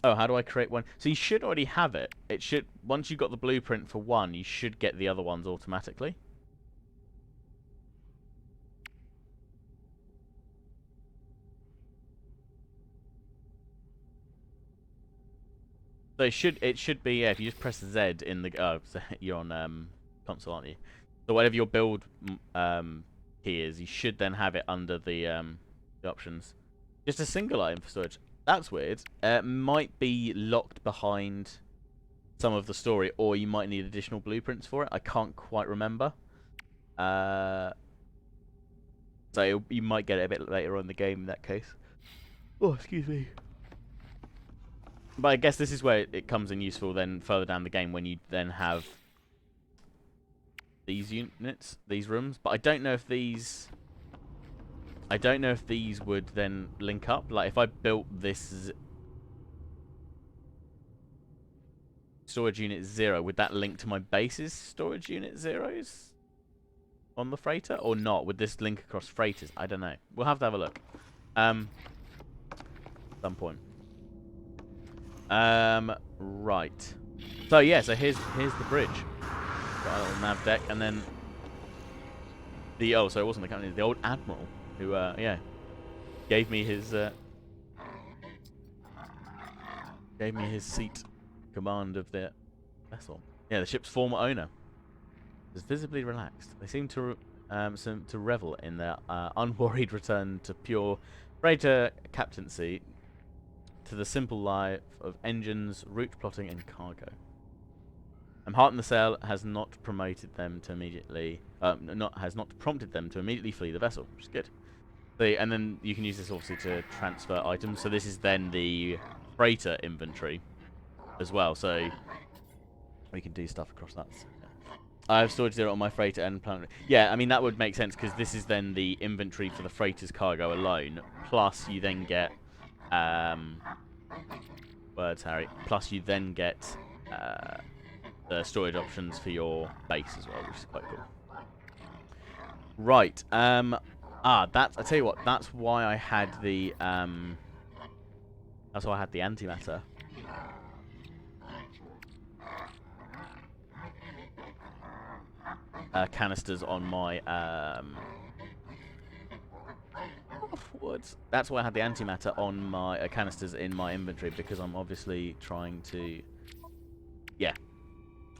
Oh, how do I create one? So you should already have it. It should, once you've got the blueprint for one, you should get the other ones automatically. So it should be, yeah, if you just press Z in the so you're on console, aren't you? So whatever your build key is, you should then have it under the options. Just a single item for storage. That's weird. Might be locked behind some of the story, or you might need additional blueprints for it. I can't quite remember. So you might get it a bit later on in the game in that case. Oh, excuse me. But I guess this is where it comes in useful then further down the game, when you then have these units, these rooms. But I don't know if these I don't know if these would then link up. Like, if I built this storage unit 0, would that link to my base's storage unit 0s on the freighter, or not? Would this link across freighters? I don't know. We'll have to have a look. At some point. Right. So yeah, so here's the bridge. Got a little nav deck, and then so it wasn't the captain, the old admiral who yeah, gave me his seat command of the vessel. Yeah, the ship's former owner is visibly relaxed. They seem to revel in their unworried return to pure freighter captaincy, to the simple life of engines, route plotting, and cargo. Heart in the Sail has not promoted them to immediately, has not prompted them to immediately flee the vessel, which is good. And then you can use this obviously to transfer items. So this is then the freighter inventory as well. So we can do stuff across that. I have storage 0 on my freighter and planet. Yeah, I mean that would make sense because this is then the inventory for the freighter's cargo alone. Plus you then get, words Harry. Plus you then get the storage options for your base as well, which is quite cool. Right. I tell you what. That's why I had the antimatter. Canisters on my That's why I had the antimatter on my canisters in my inventory, because I'm obviously trying to,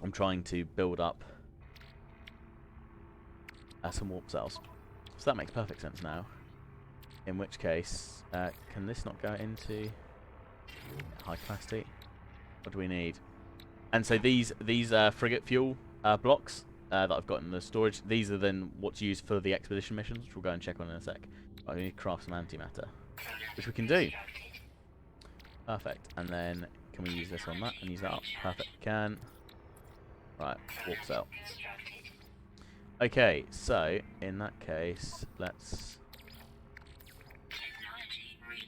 I'm trying to build up some warp cells. So that makes perfect sense now. In which case, can this not go into high capacity? What do we need? And so these frigate fuel blocks that I've got in the storage, these are then what's used for the expedition missions, which we'll go and check on in a sec. Right, we need to craft some antimatter, which we can do. Perfect. And then can we use this on that and use that up? Perfect. We can. Right, warp cell. Okay, so in that case, let's.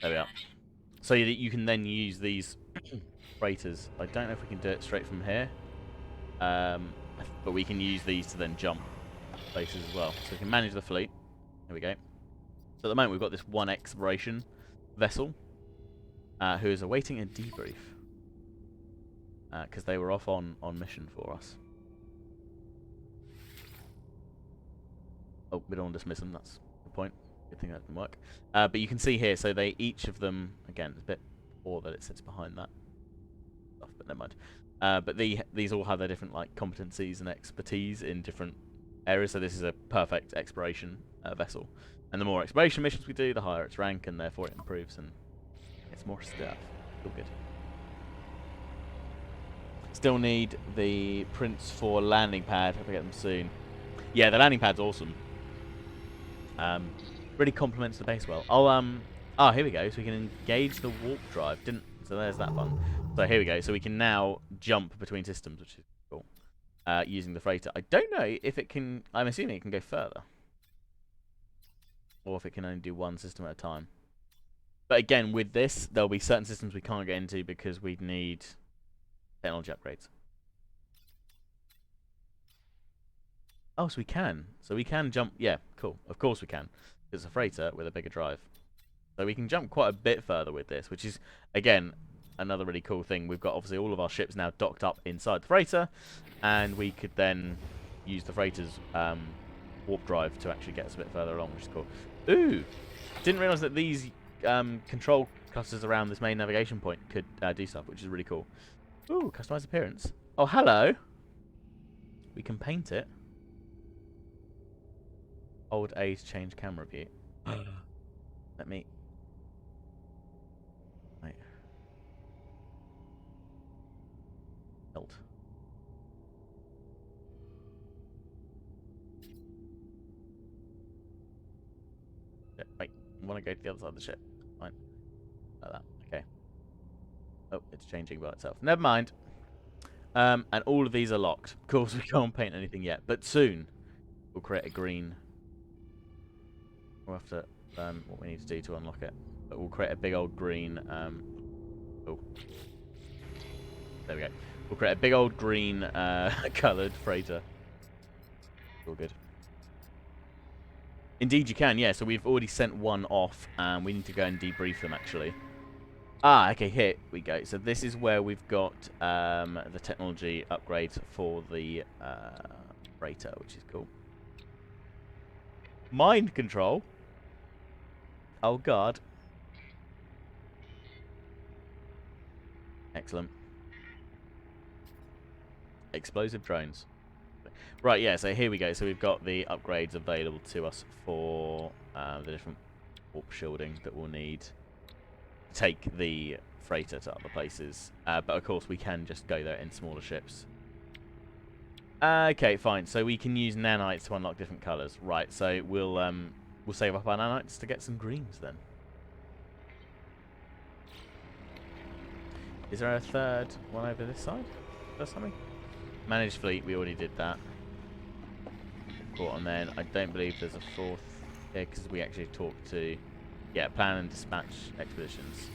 There we are. So that you can then use these freighters. I don't know if we can do it straight from here, but we can use these to then jump places as well. So we can manage the fleet. Here we go. So at the moment we've got this one exploration vessel who is awaiting a debrief because they were off on mission for us. Oh, we don't want to dismiss them. That's the point. Good thing that didn't work. But you can see here, so they each of them, again, it's a bit poor that it sits behind that stuff, but never mind. But these all have their different like competencies and expertise in different areas. So this is a perfect exploration vessel. And the more exploration missions we do, the higher its rank, and therefore it improves and it's more stuff. All good. Still need the prints for landing pad. Hope I get them soon. Yeah, the landing pad's awesome. Really complements the base well. Oh, here we go. So we can engage the warp drive. So there's that one. So here we go. So we can now jump between systems, which is cool. Using the freighter. I don't know if it can. I'm assuming it can go further, or if it can only do one system at a time. But again, with this, there'll be certain systems we can't get into because we'd need technology upgrades. Oh, so we can. So we can jump. Yeah, cool. Of course we can. It's a freighter with a bigger drive. So we can jump quite a bit further with this, which is, again, another really cool thing. We've got, obviously, all of our ships now docked up inside the freighter, and we could then use the freighter's warp drive to actually get us a bit further along, which is cool. Ooh! Didn't realise that these control clusters around this main navigation point could do stuff, which is really cool. Ooh, customize appearance. Oh, hello! We can paint it. Old age change camera view. Let me. Wait. Alt. Wait, I want to go to the other side of the ship. Fine. Like that. Okay. Oh, it's changing by itself. Never mind. And all of these are locked. Of course, we can't paint anything yet, but soon we'll create a green. We'll have to what we need to do to unlock it. But we'll create a big old green. Oh, there we go. We'll create a big old green coloured freighter. All good. Indeed, you can. Yeah. So we've already sent one off, and we need to go and debrief them actually. Ah, okay. Here we go. So this is where we've got the technology upgrades for the freighter, which is cool. Mind control. Oh god. Excellent. Explosive drones. Right, yeah, so here we go. So we've got the upgrades available to us for the different warp shielding that we'll need to take the freighter to other places. But of course we can just go there in smaller ships. Okay, fine. So we can use nanites to unlock different colours. Right, so we'll save up our nanites to get some greens then. Is there a third one over this side? Or something? Managed fleet, we already did that. And then I don't believe there's a fourth here because we actually talked to, yeah, plan and dispatch expeditions.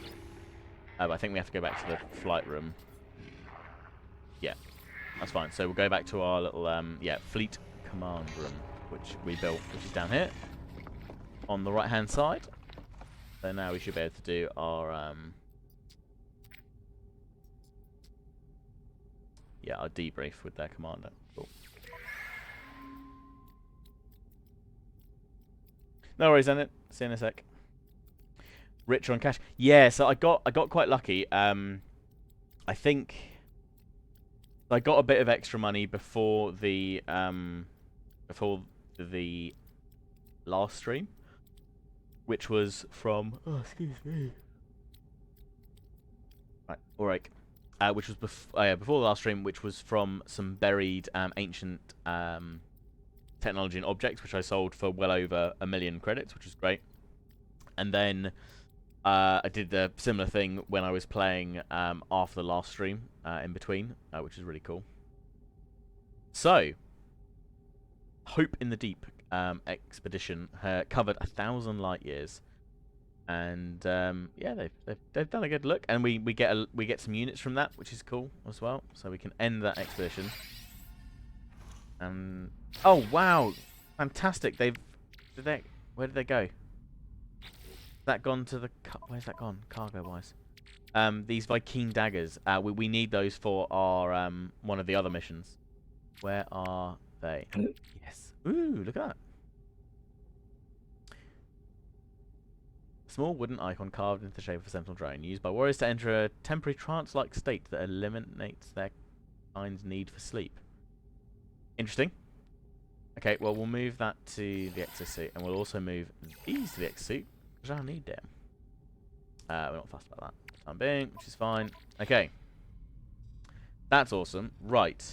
But I think we have to go back to the flight room. Yeah, that's fine. So we'll go back to our little, yeah, fleet command room, which we built, which is down here on the right-hand side. So now we should be able to do our, yeah, our debrief with their commander. Cool. No worries, Zenit. See you in a sec. Rich on cash. Yeah, so I got quite lucky. I think I got a bit of extra money before the last stream, which was from excuse me. Right, Auric. Which was before the last stream, which was from some buried ancient technology and objects, which I sold for well over 1 million credits, which was great. And then I did the similar thing when I was playing after the last stream, in between, which is really cool. So, Hope in the Deep expedition covered 1,000 light years, and yeah, they've done a good look, and we get some units from that, which is cool as well. So we can end that expedition. Oh wow, fantastic! Where did they go? That gone to the where's that gone? Cargo wise, these Viking daggers. We need those for our one of the other missions. Where are they? Yes. Ooh, look at that. Small wooden icon carved into the shape of a sentinel drone, used by warriors to enter a temporary trance-like state that eliminates their kind's need for sleep. Interesting. Okay, well, we'll move that to the exosuit, and we'll also move these to the exosuit, because I need them. We're not fussed about that for the time being, which is fine. Okay. That's awesome. Right.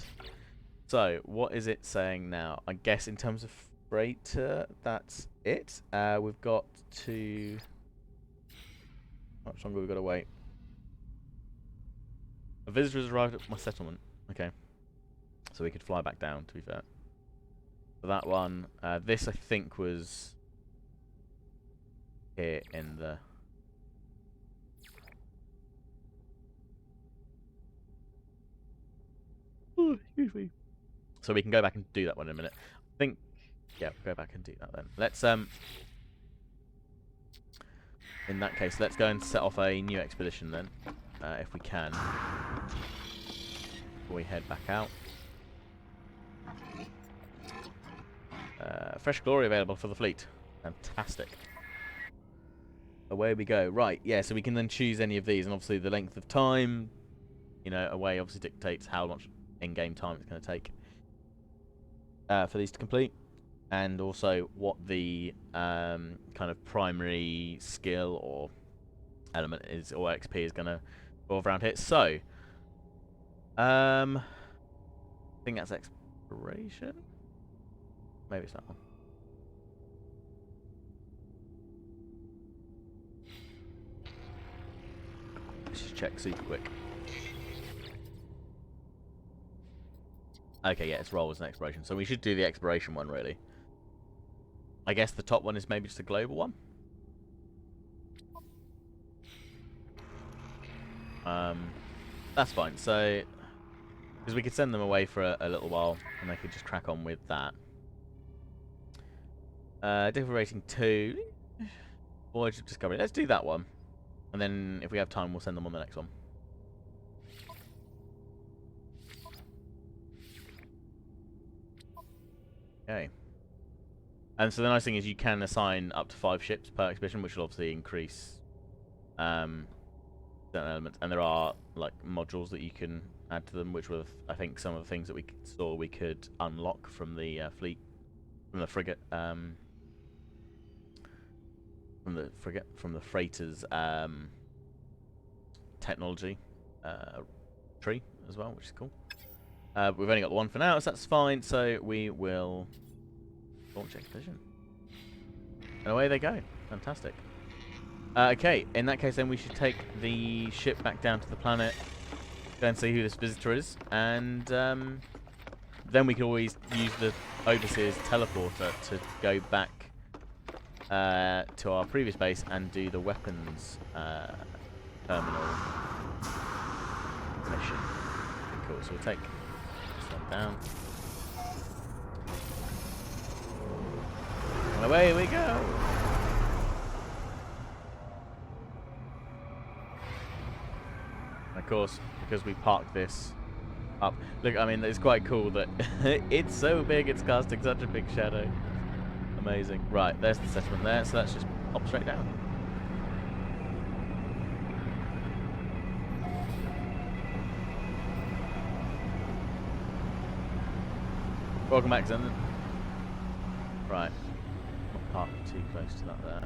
So, what is it saying now? I guess in terms of freighter, that's it. We've got to... How much longer we've got to wait? A visitor has arrived at my settlement. Okay. So we could fly back down, to be fair. So that one, this I think was here in the... Oh, excuse me. So we can go back and do that one in a minute. I think, yeah, we'll go back and do that then. Let's, in that case, let's go and set off a new expedition then, if we can, before we head back out. Fresh glory available for the fleet. Fantastic. Away we go. Right, yeah, so we can then choose any of these, and obviously the length of time, you know, away obviously dictates how much in-game time it's going to take for these to complete, and also what the kind of primary skill or element is, or XP is going to revolve around here. So, I think that's exploration. Maybe it's that one. Let's just check super quick. Okay, yeah, it's roll as an exploration, so we should do the exploration one, really. I guess the top one is maybe just a global one. That's fine. So, because we could send them away for a little while, and they could just crack on with that. Difficulty rating 2. Voyage of Discovery. Let's do that one. And then, if we have time, we'll send them on the next one. Okay. And so the nice thing is you can assign up to 5 ships per expedition, which will obviously increase certain elements. And there are like modules that you can add to them, which were, I think, some of the things that we saw we could unlock from the frigate, from the freighter's technology tree as well, which is cool. We've only got the one for now, so that's fine. So we will launch expedition. And away they go. Fantastic. Okay, in that case then we should take the ship back down to the planet, go and see who this visitor is, and then we can always use the Overseer's teleporter to go back to our previous base and do the weapons terminal mission. Cool, so we'll take this one down. And away we go! And of course, because we parked this up. Look, I mean, it's quite cool that it's so big, it's casting such a big shadow. Amazing. Right, there's the settlement there, so let's just hop straight down. Welcome back, Zen. Right. Not parked too close to that there.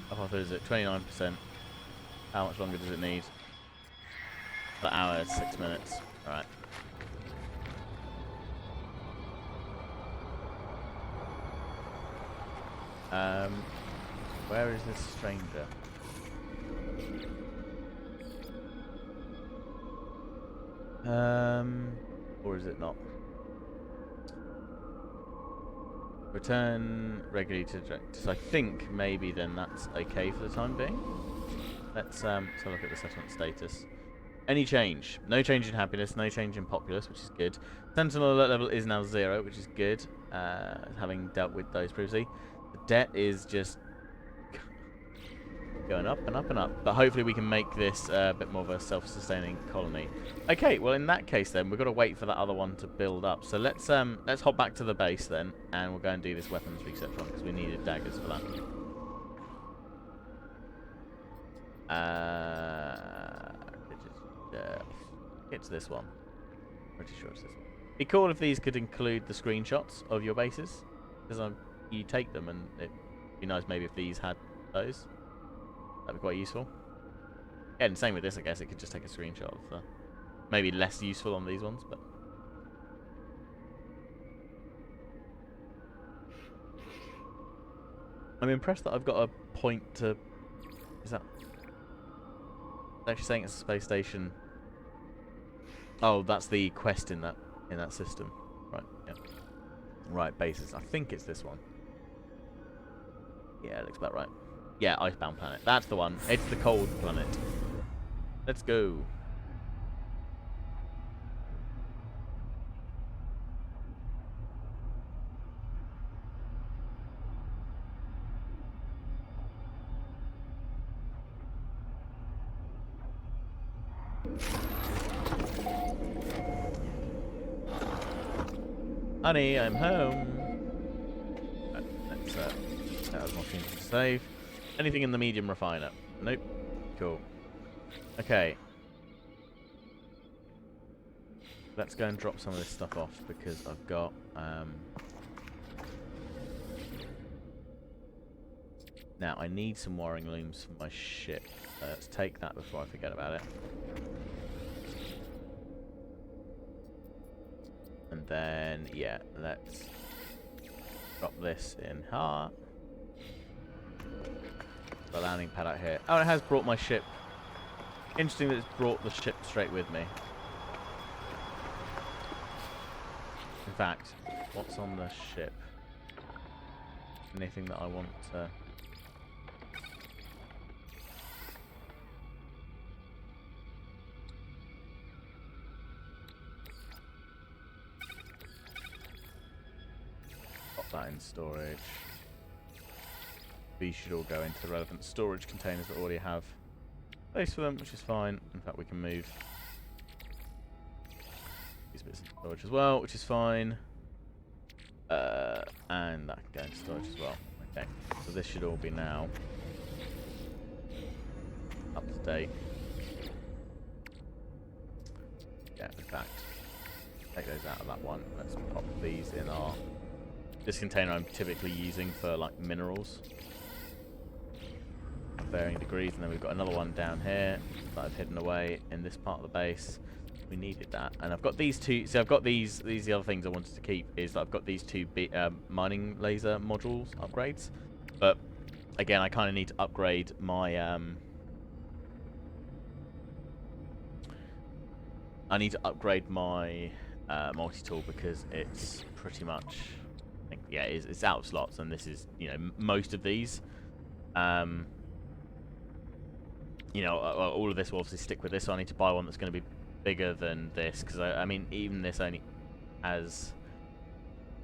How far through is it? 29%. How much longer does it need? An hour, 6 minutes. Alright. Where is this stranger? Or is it not? Return regularly to directors. I think maybe then that's okay for the time being. Let's have a look at the settlement status. Any change? No change in happiness, no change in populace, which is good. Sentinel alert level is now 0, which is good, having dealt with those previously. The debt is just going up and up and up, but hopefully we can make this a bit more of a self-sustaining colony. Okay, well in that case then, we've got to wait for that other one to build up. So let's hop back to the base then, and we'll go and do this weapons research one, because we needed daggers for that. It's this one. Pretty sure it's this one. It'd be cool if these could include the screenshots of your bases, because you take them, and it'd be nice maybe if these had those. That'd be quite useful. Yeah, and same with this, I guess. It could just take a screenshot of the... Maybe less useful on these ones, but... I'm impressed that I've got a point to... Is that... It's actually saying it's a space station. Oh, that's the quest in that system. Right, yeah. Right, bases. I think it's this one. Yeah, it looks about right. Yeah, Icebound Planet. That's the one. It's the cold planet. Let's go. Honey, I'm home. Let's that was more things to save. Anything in the medium refiner? Nope. Cool. Okay. Let's go and drop some of this stuff off because I've got now I need some wiring looms for my ship. Let's take that before I forget about it. And then yeah, let's drop this in heart. The landing pad out here. Oh, it has brought my ship. Interesting that it's brought the ship straight with me. In fact, what's on the ship? Anything that I want to... Pop that in storage. These should all go into the relevant storage containers that already have space for them, which is fine. In fact, we can move these bits into storage as well, which is fine. And that can go into storage as well. Okay, so this should all be now up to date. Yeah, in fact, take those out of that one. Let's pop these in our... This container I'm typically using for like minerals. Varying degrees, and then we've got another one down here that I've hidden away in this part of the base. We needed that, and I've got these two. So I've got these. These are the other things I wanted to keep. Is that I've got these two mining laser modules upgrades, but again, I kind of need to upgrade my. I need to upgrade my multi-tool because it's pretty much. I think, yeah, it's out of slots, and this is most of these. All of this will obviously stick with this, so I need to buy one that's going to be bigger than this, because I mean, even this only has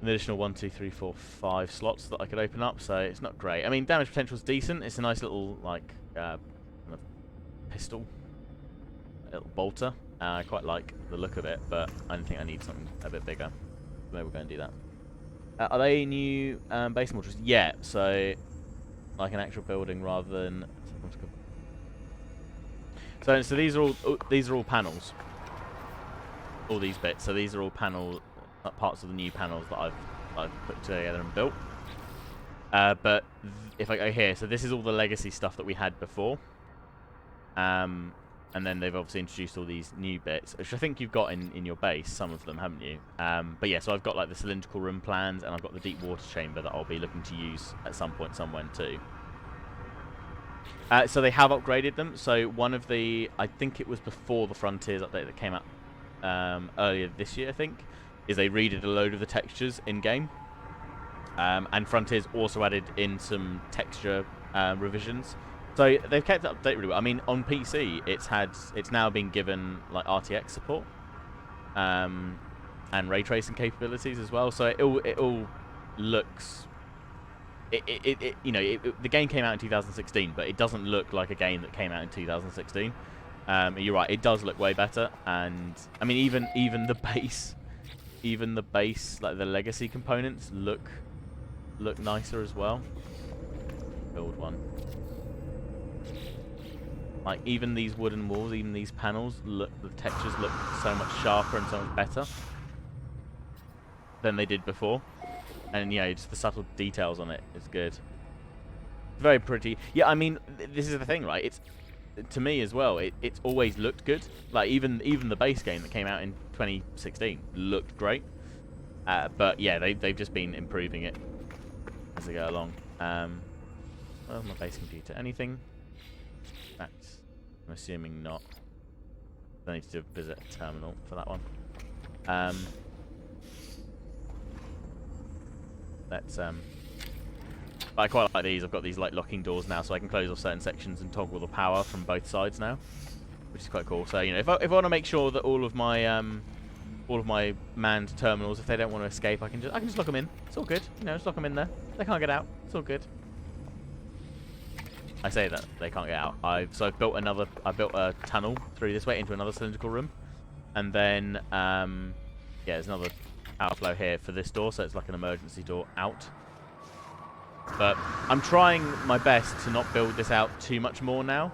an additional 1, 2, 3, 4, 5 slots that I could open up, so it's not great. I mean, damage potential is decent. It's a nice little, like, kind of pistol, a little bolter. I quite like the look of it, but I think I need something a bit bigger. Maybe we're going to do that. Are they new base modules? Yeah, so like an actual building rather than... So these are all panels. All these bits. So these are all parts of the new panels that I've put together and built. But if I go here, so this is all the legacy stuff that we had before. And then they've obviously introduced all these new bits, which I think you've got in your base, some of them, haven't you? But yeah, so I've got like the cylindrical room plans, and I've got the deep water chamber that I'll be looking to use at some point somewhere too. So they have upgraded them. So one of the, I think it was before the Frontiers update that came out earlier this year, I think, is they redid a load of the textures in-game. And Frontiers also added in some texture revisions. So they've kept it updated really well. I mean, on PC, it's now been given like RTX support and ray tracing capabilities as well. So it all looks. The game came out in 2016, but it doesn't look like a game that came out in 2016. You're right, it does look way better, and I mean even the base, like the legacy components look nicer as well. Build one. Like even these wooden walls, even these panels, the textures look so much sharper and so much better than they did before. And yeah, just the subtle details on it is good. Very pretty. Yeah, I mean, this is the thing, right? It's to me as well. It's always looked good. Like even the base game that came out in 2016 looked great. But yeah, they've just been improving it as they go along. Where's my base computer? Anything? That's, I'm assuming not. I need to visit a terminal for that one. But I quite like these. I've got these like locking doors now, so I can close off certain sections and toggle the power from both sides now, which is quite cool. So if I want to make sure that all of my manned terminals, if they don't want to escape, I can just lock them in. It's all good. Just lock them in there. They can't get out. It's all good. I say that they can't get out. I've built a tunnel through this way into another cylindrical room, and then there's another outflow here for this door, so it's like an emergency door out. But I'm trying my best to not build this out too much more now,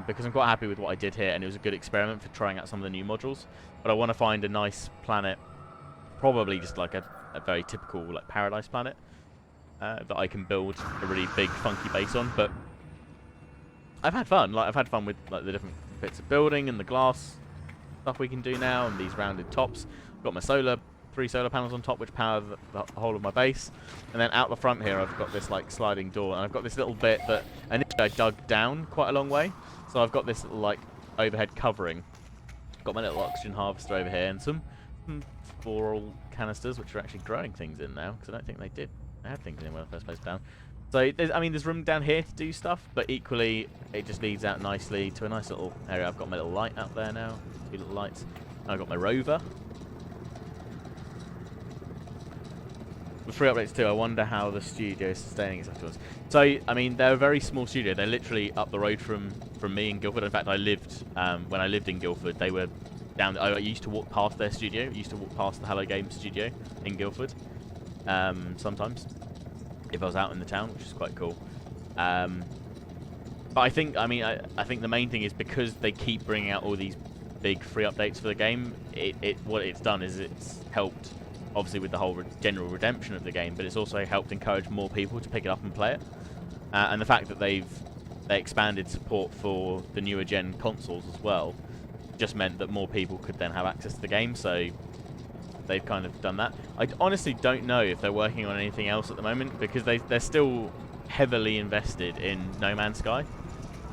because I'm quite happy with what I did here, and it was a good experiment for trying out some of the new modules. But I want to find a nice planet, probably just like a very typical like paradise planet, that I can build a really big funky base on. But I've had fun. Like I've had fun with like the different bits of building and the glass stuff we can do now, and these rounded tops. I've got my solar 3 solar panels on top, which power the whole of my base. And then out the front here, I've got this like sliding door, and I've got this little bit that initially I dug down quite a long way. So I've got this little like overhead covering. Got my little oxygen harvester over here, and some floral canisters, which are actually growing things in now, because I don't think they did. They had things in when I first placed down. So, there's room down here to do stuff, but equally, it just leads out nicely to a nice little area. I've got my little light out there now, 2 little lights. And I've got my rover. With 3 updates too, I wonder how the studio is sustaining its afterwards. So, I mean, they're a very small studio. They're literally up the road from me in Guildford. In fact, I lived, when I lived in Guildford, they were down. I used to walk past their studio. I used to walk past the Hello Games studio in Guildford, sometimes, if I was out in the town, which is quite cool. But I think, I think the main thing is because they keep bringing out all these big free updates for the game, what it's done is it's helped, obviously, with the whole general redemption of the game, but it's also helped encourage more people to pick it up and play it. And the fact that they expanded support for the newer gen consoles as well just meant that more people could then have access to the game, so they've kind of done that. I honestly don't know if they're working on anything else at the moment, because they're still heavily invested in No Man's Sky.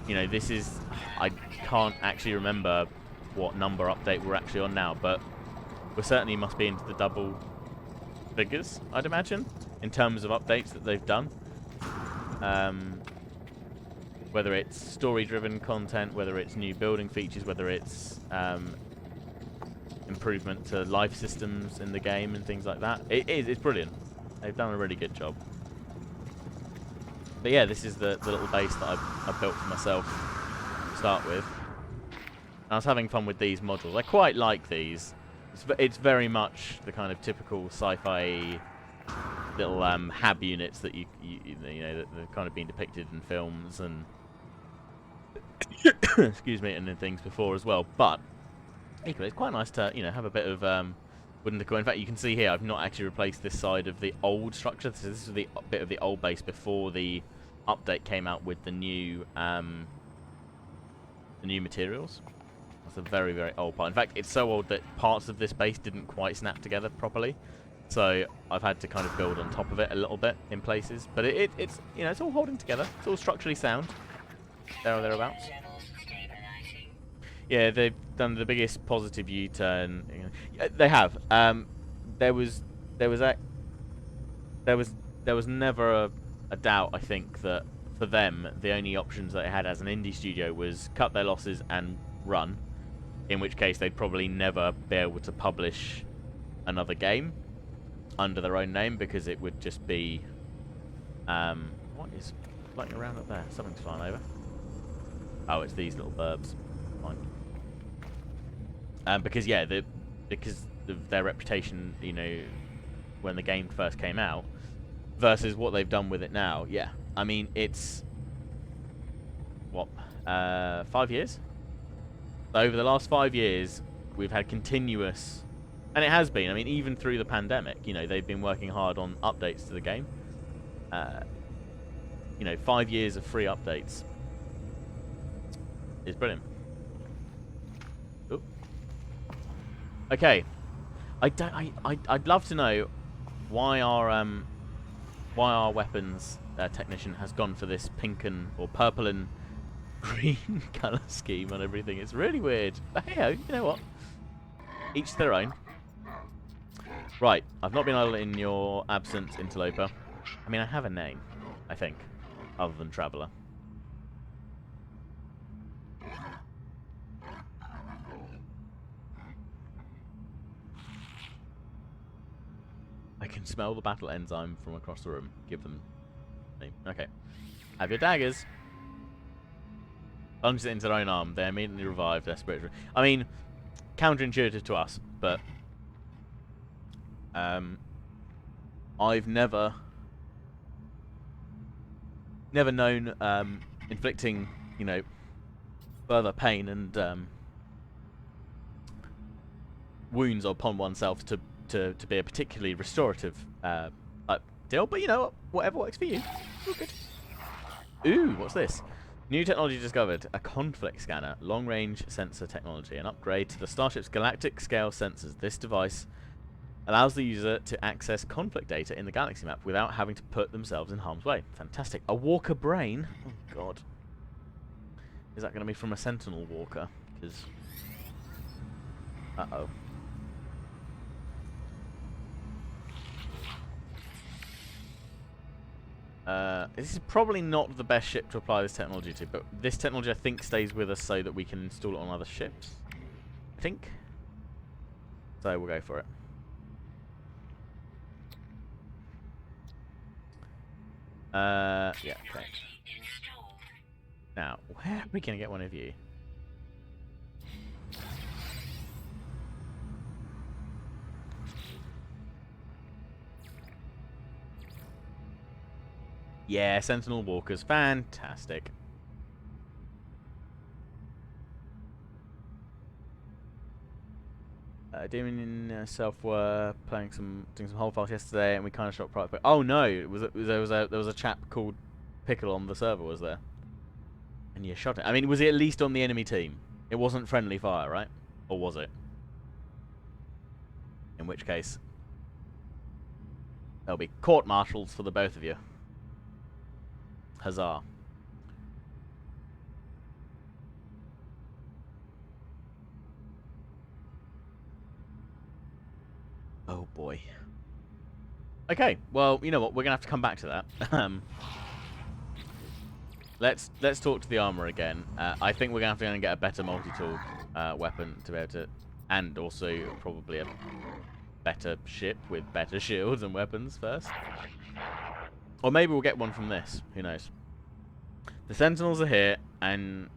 You know, this is... I can't actually remember what number update we're actually on now, but we certainly must be into the double figures, I'd imagine, in terms of updates that they've done. Whether it's story-driven content, whether it's new building features, whether it's improvement to life systems in the game and things like that. It's brilliant. They've done a really good job. But yeah, this is the little base that I built for myself to start with. And I was having fun with these modules. I quite like these. It's very much the kind of typical sci-fi little hab units that you know that have kind of been depicted in films and excuse me, and in things before as well. But equally, it's quite nice to have a bit of wooden decor. In fact, you can see here I've not actually replaced this side of the old structure. So this is the bit of the old base before the update came out with the new materials. That's a very, very old part. In fact, it's so old that parts of this base didn't quite snap together properly. So I've had to kind of build on top of it a little bit in places. But it's it's all holding together. It's all structurally sound. There or thereabouts. Yeah, they've done the biggest positive U-turn. Yeah, they have. There was never a doubt, I think, that for them the only options that they had as an indie studio was cut their losses and run. In which case they'd probably never be able to publish another game under their own name, because it would just be what is floating around up there? Something's flying over. Oh, it's these little burbs. Fine. Because yeah, because of their reputation, when the game first came out, versus what they've done with it now. Yeah, I mean, it's what 5 years. So over the last 5 years, we've had continuous, and it has been. I mean, even through the pandemic, they've been working hard on updates to the game. 5 years of free updates is brilliant. Ooh. Okay, I'd love to know why our weapons technician has gone for this pink or purple and green colour scheme on everything. It's really weird. But hey, you know what? Each their own. Right, I've not been idle in your absence, interloper. I mean, I have a name, I think, other than Traveller. I can smell the battle enzyme from across the room. Give them me. Okay. Have your daggers. Plunge it into their own arm. They immediately revive their spiritual. I mean, counterintuitive to us, but I've never known inflicting, further pain and wounds upon oneself to be a particularly restorative deal. But whatever works for you. All good. Ooh, what's this? New technology discovered. A conflict scanner. Long-range sensor technology. An upgrade to the Starship's galactic scale sensors. This device Allows the user to access conflict data in the galaxy map without having to put themselves in harm's way. Fantastic. A walker brain? Oh, God. Is that going to be from a sentinel walker? Because... Uh-oh. This is probably not the best ship to apply this technology to, but this technology I think stays with us so that we can install it on other ships. I think. So we'll go for it. Yeah, okay. Now, where are we going to get one of you? Yeah, Sentinel Walkers. Fantastic. Demon and self were doing some whole files yesterday, and we kind of shot private. But oh no, there was a chap called Pickle on the server, was there? And you shot it. I mean, was it at least on the enemy team? It wasn't friendly fire, right? Or was it? In which case, there'll be court-martials for the both of you. Huzzah. Oh boy. Okay, well, you know what? We're gonna have to come back to that. Let's talk to the armor again. I think we're gonna have to go and get a better multi-tool weapon to be able to, and also probably a better ship with better shields and weapons first. Or maybe we'll get one from this. Who knows? The Sentinels are here, and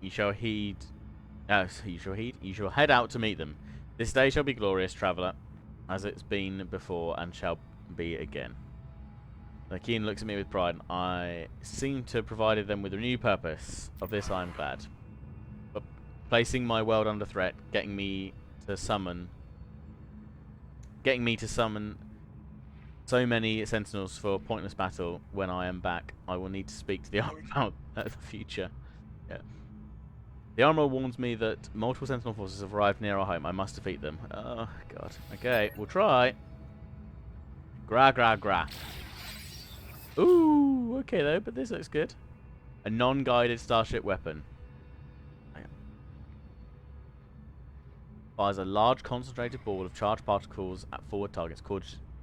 you shall heed. You shall head out to meet them. This day shall be glorious, traveller, as it's been before and shall be again. The Keen looks at me with pride. I seem to have provided them with a new purpose. Of this I am glad. But placing my world under threat, getting me to summon so many sentinels for pointless battle. When I am back, I will need to speak to the armor about the future. Yeah. The armor warns me that multiple sentinel forces have arrived near our home. I must defeat them. Oh, God. Okay, we'll try. Gra, gra, gra. Ooh, okay, though, but this looks good. A non-guided starship weapon. Fires a large concentrated ball of charged particles at forward targets,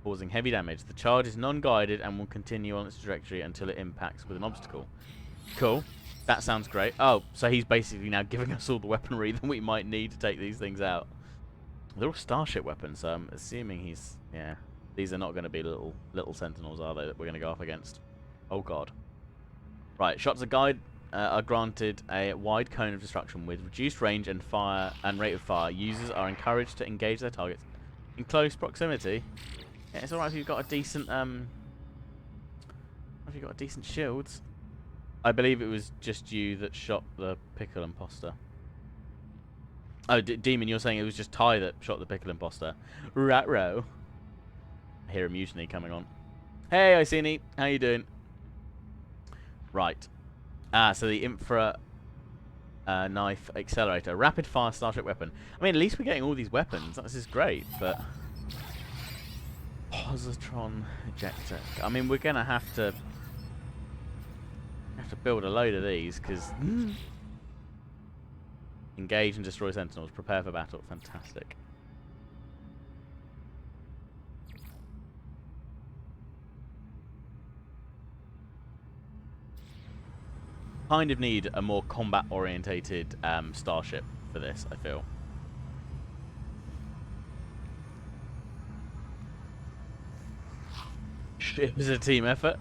causing heavy damage. The charge is non-guided and will continue on its trajectory until it impacts with an obstacle. Cool. That sounds great. Oh, so he's basically now giving us all the weaponry that we might need to take these things out. They're all starship weapons, so I'm assuming he's... Yeah. These are not going to be little sentinels, are they, that we're going to go up against? Oh, God. Right, shots are granted a wide cone of destruction with reduced range and rate of fire. Users are encouraged to engage their targets in close proximity. Yeah, it's alright if you've got a decent shields. I believe it was just you that shot the Pickle imposter. Oh, Demon, you're saying it was just Ty that shot the Pickle imposter. Rat-row. I hear a mutiny coming on. Hey, Iceni. How you doing? Right. So the Infra knife accelerator. Rapid fire starship weapon. I mean, at least we're getting all these weapons. This is great, but... Positron ejector. I mean, we're going to have to build a load of these, because... Engage and destroy sentinels. Prepare for battle. Fantastic. Kind of need a more combat-orientated starship for this, I feel. It was a team effort.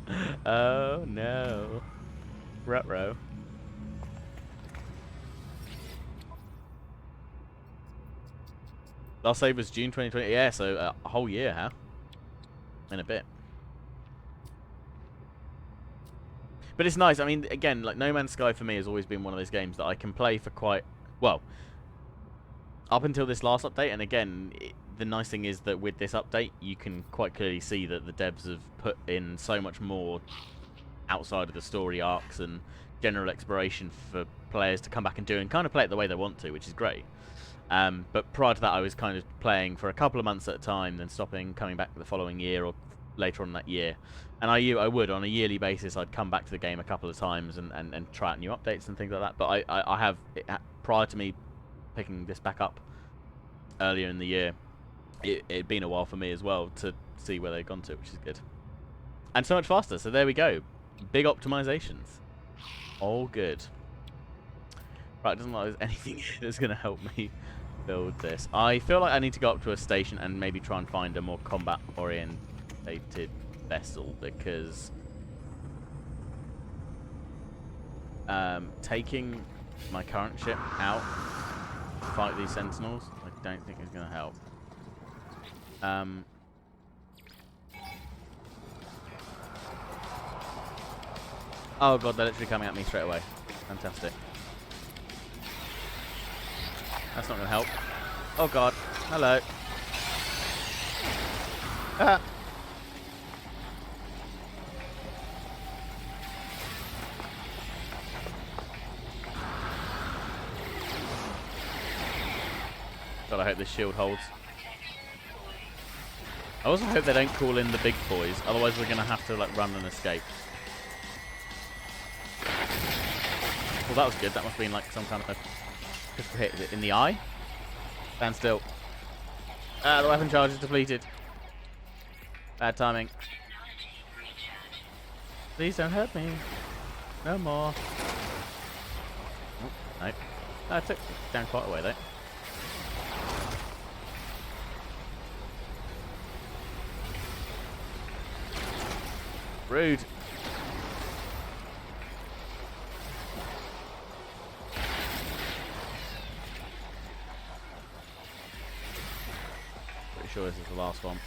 Oh no. Ruh-roh. Last save was June 2020. Yeah, so a whole year, huh? In a bit. But it's nice. I mean, again, like No Man's Sky for me has always been one of those games that I can play for quite... Well, up until this last update. And again, the nice thing is that with this update, you can quite clearly see that the devs have put in so much more outside of the story arcs and general exploration for players to come back and do and kind of play it the way they want to, which is great. But prior to that, I was kind of playing for a couple of months at a time, then stopping, coming back the following year or later on that year. And I would, on a yearly basis, I'd come back to the game a couple of times and try out new updates and things like that. But I have, prior to me picking this back up earlier in the year, it'd been a while for me as well to see where they'd gone to, which is good. And so much faster, so there we go. Big optimizations. All good. Right, it doesn't look like there's anything that's going to help me build this. I feel like I need to go up to a station and maybe try and find a more combat-orientated vessel, because taking my current ship out to fight these sentinels, I don't think is going to help. Oh god, they're literally coming at me straight away. Fantastic. That's not going to help. Oh god. Hello. Ah. God, I hope this shield holds. I also hope they don't call in the big boys, otherwise we're going to have to like run and escape. Well, that was good. That must have been like some kind of critical hit. Is it in the eye? Stand still. Ah, the weapon charge is depleted. Bad timing. Please don't hurt me. No more. Oh, no. I took down quite a way though. Rude. Pretty sure this is the last one.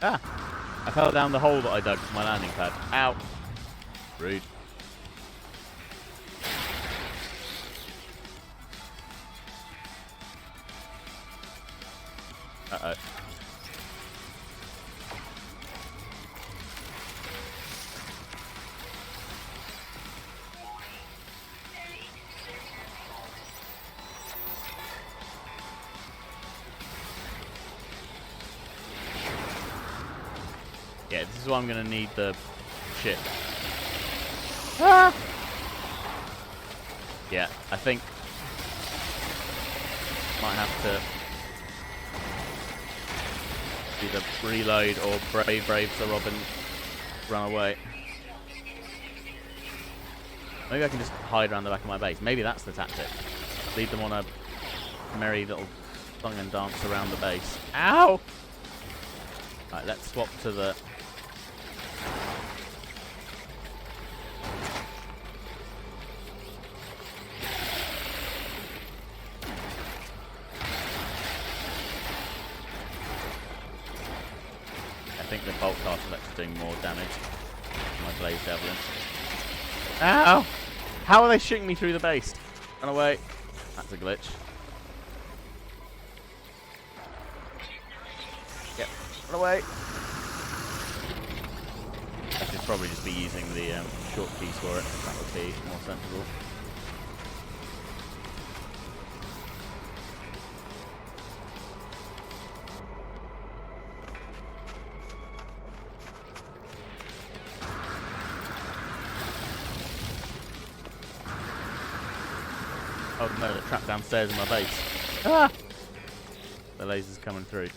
Ah! I fell down the hole that I dug for my landing pad. Ow! Rude. Uh-oh. Yeah, this is why I'm going to need the ship. Ah! Yeah, I think might have to either reload or brave so Robin run away. Maybe I can just hide around the back of my base. Maybe that's the tactic. Leave them on a merry little song and dance around the base. Ow! Right, let's swap to the... I think the bolt caster is doing more damage than my blaze javelin. Ow! How are they shooting me through the base? Run away. That's a glitch. Yep. Run away. I should probably just be using the short keys for it. That would be more sensible. Oh no, they're trapped downstairs in my base. Ah! The laser's coming through.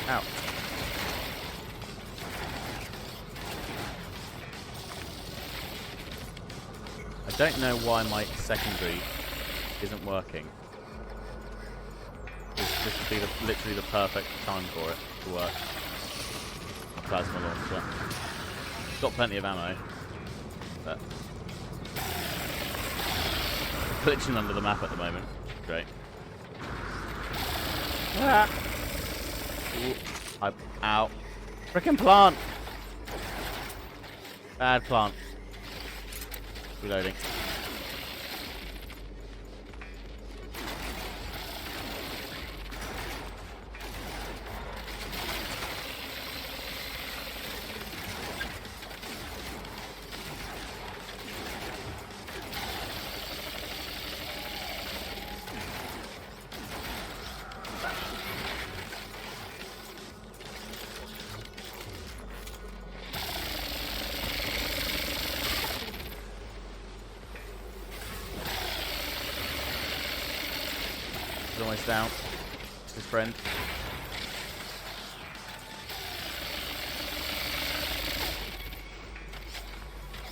Ow. I don't know why my secondary isn't working. This would be literally the perfect time for it to work. A plasma launcher. It's got plenty of ammo, but glitching under the map at the moment. Great. Ah! Ooh, ow. Frickin' plant! Bad plant. Reloading. He's almost down. It's his friend.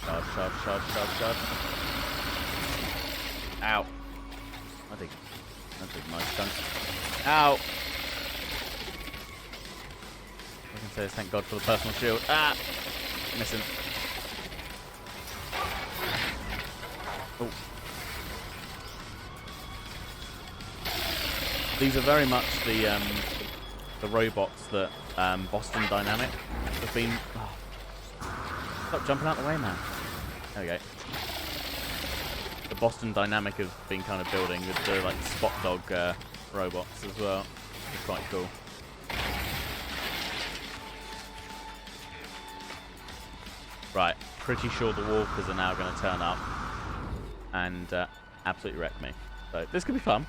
Charge, charge, charge, charge, charge. Ow. That's a nice chunk. Ow! I can say is thank God for the personal shield. Ah! Missing. Oh. These are very much the robots that Boston Dynamic have been. Oh. Stop jumping out the way, man. There we go. The Boston Dynamic have been kind of building with the like Spot Dog robots as well. It's quite cool. Right, pretty sure the walkers are now going to turn up and absolutely wreck me. So this could be fun.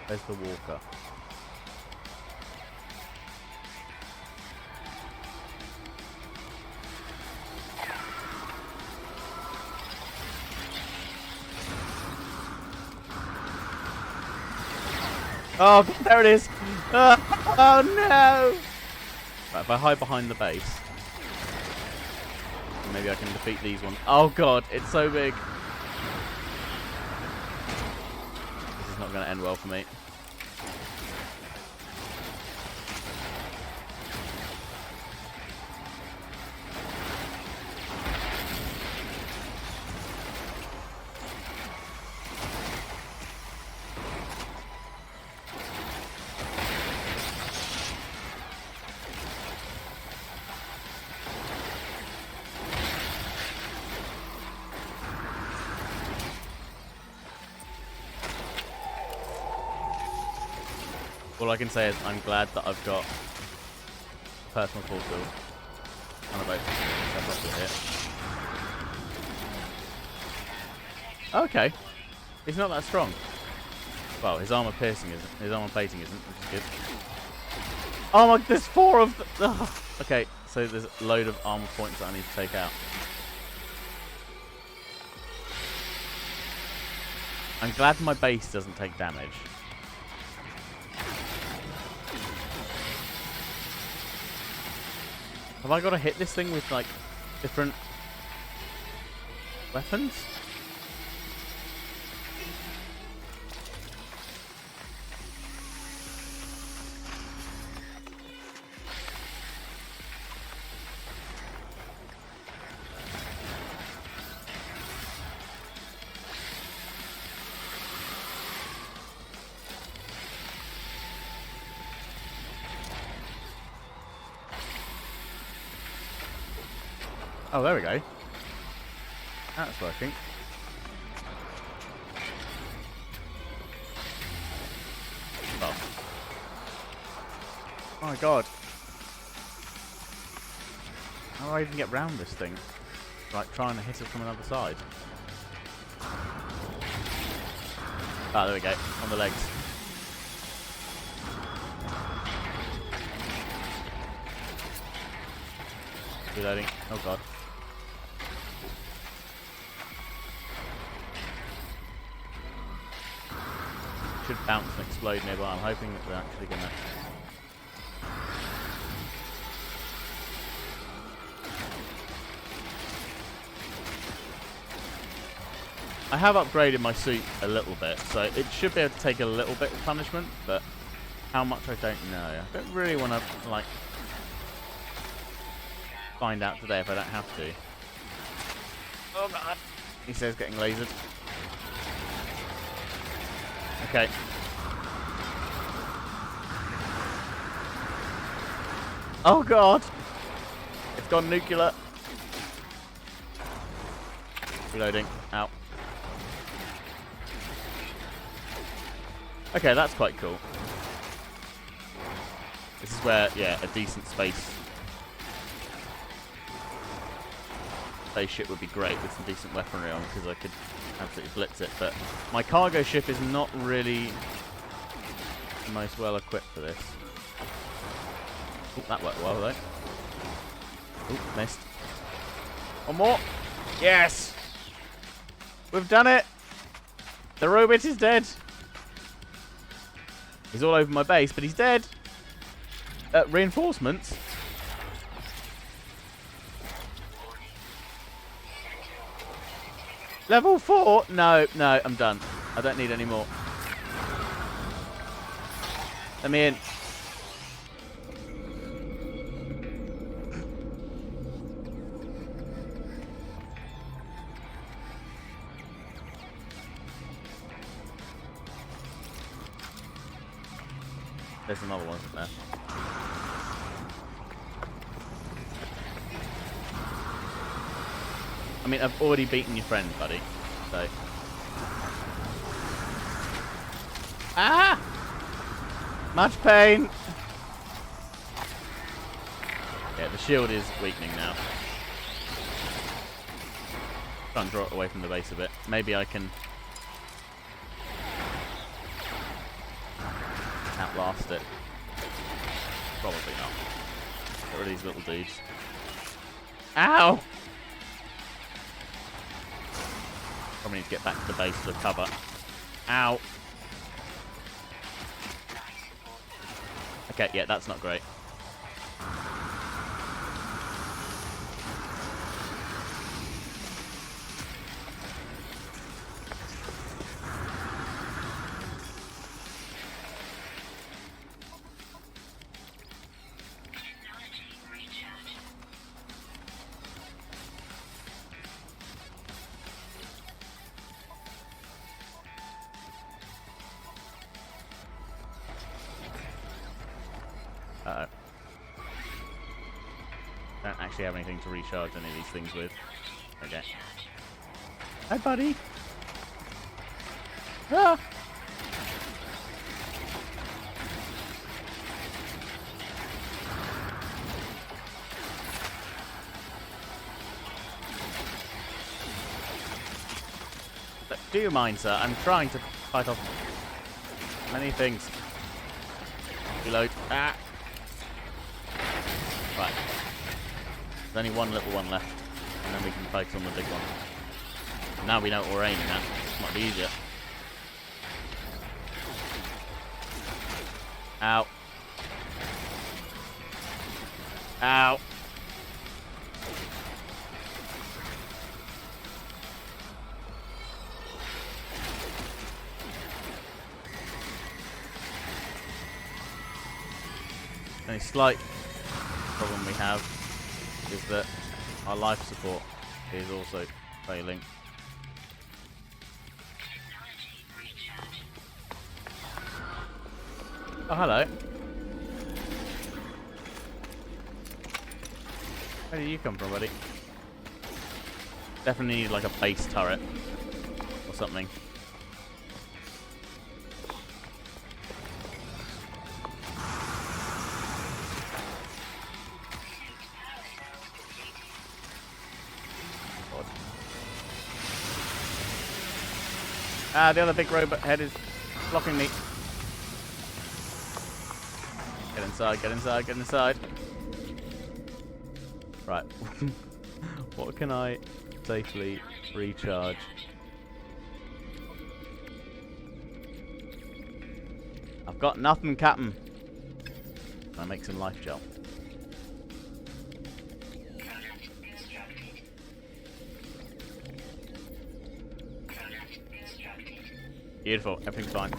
There's the walker. Oh, there it is! Oh no! Right, if I hide behind the base, maybe I can defeat these ones. Oh god, it's so big! This is not going to end well for me. All I can say is I'm glad that I've got personal force field. I'm about to step off it here. Okay. He's not that strong. Well, his armor piercing isn't. His armor plating isn't, which is good. Oh my, there's 4 of them. Oh. Okay, so there's a load of armor points that I need to take out. I'm glad my base doesn't take damage. Have I got to hit this thing with, like, different weapons? Oh, there we go. That's working. Oh. Oh my god. How do I even get round this thing? Like trying to hit it from another side. Ah, there we go. On the legs. Reloading. Oh god. Should bounce and explode nearby. I'm hoping that we're actually gonna. I have upgraded my suit a little bit, so it should be able to take a little bit of punishment, but how much I don't know. I don't really want to like find out today if I don't have to. Oh god. He says getting lasered. Okay. Oh god! It's gone nuclear. Reloading. Out. Okay, that's quite cool. This is where, yeah, a decent spaceship would be great with some decent weaponry on, because I could absolutely blitz it. But my cargo ship is not really the most well equipped for this. Ooh, that worked well though. Ooh, missed. One more. Yes! We've done it! The robot is dead! He's all over my base, but he's dead! Reinforcements? Level 4? No, no, I'm done. I don't need any more. Let me in. There's another one, isn't there? I mean, I've already beaten your friend, buddy. So. Ah! Much pain! Yeah, the shield is weakening now. Try and draw it away from the base a bit. Maybe I can outlast it. Probably not. What are these little dudes? Ow! Probably need to get back to the base for cover. Ow! Okay, yeah, that's not great. Uh-oh. Don't actually have anything to recharge any of these things with. Okay. Hi, buddy. Ah! But do you mind, sir? I'm trying to fight off many things. Reload. Ah! Right. There's only one little one left, and then we can focus on the big one. Now we know what we're aiming at. It might be easier. Ow. Ow. The only slight problem we have is that our life support is also failing. Oh, hello. Where did you come from, buddy? Definitely need like a base turret or something. Ah, the other big robot head is blocking me. Get inside, get inside, get inside. Right. What can I safely recharge? I've got nothing, Captain. Can I make some life gel? Beautiful, everything's fine.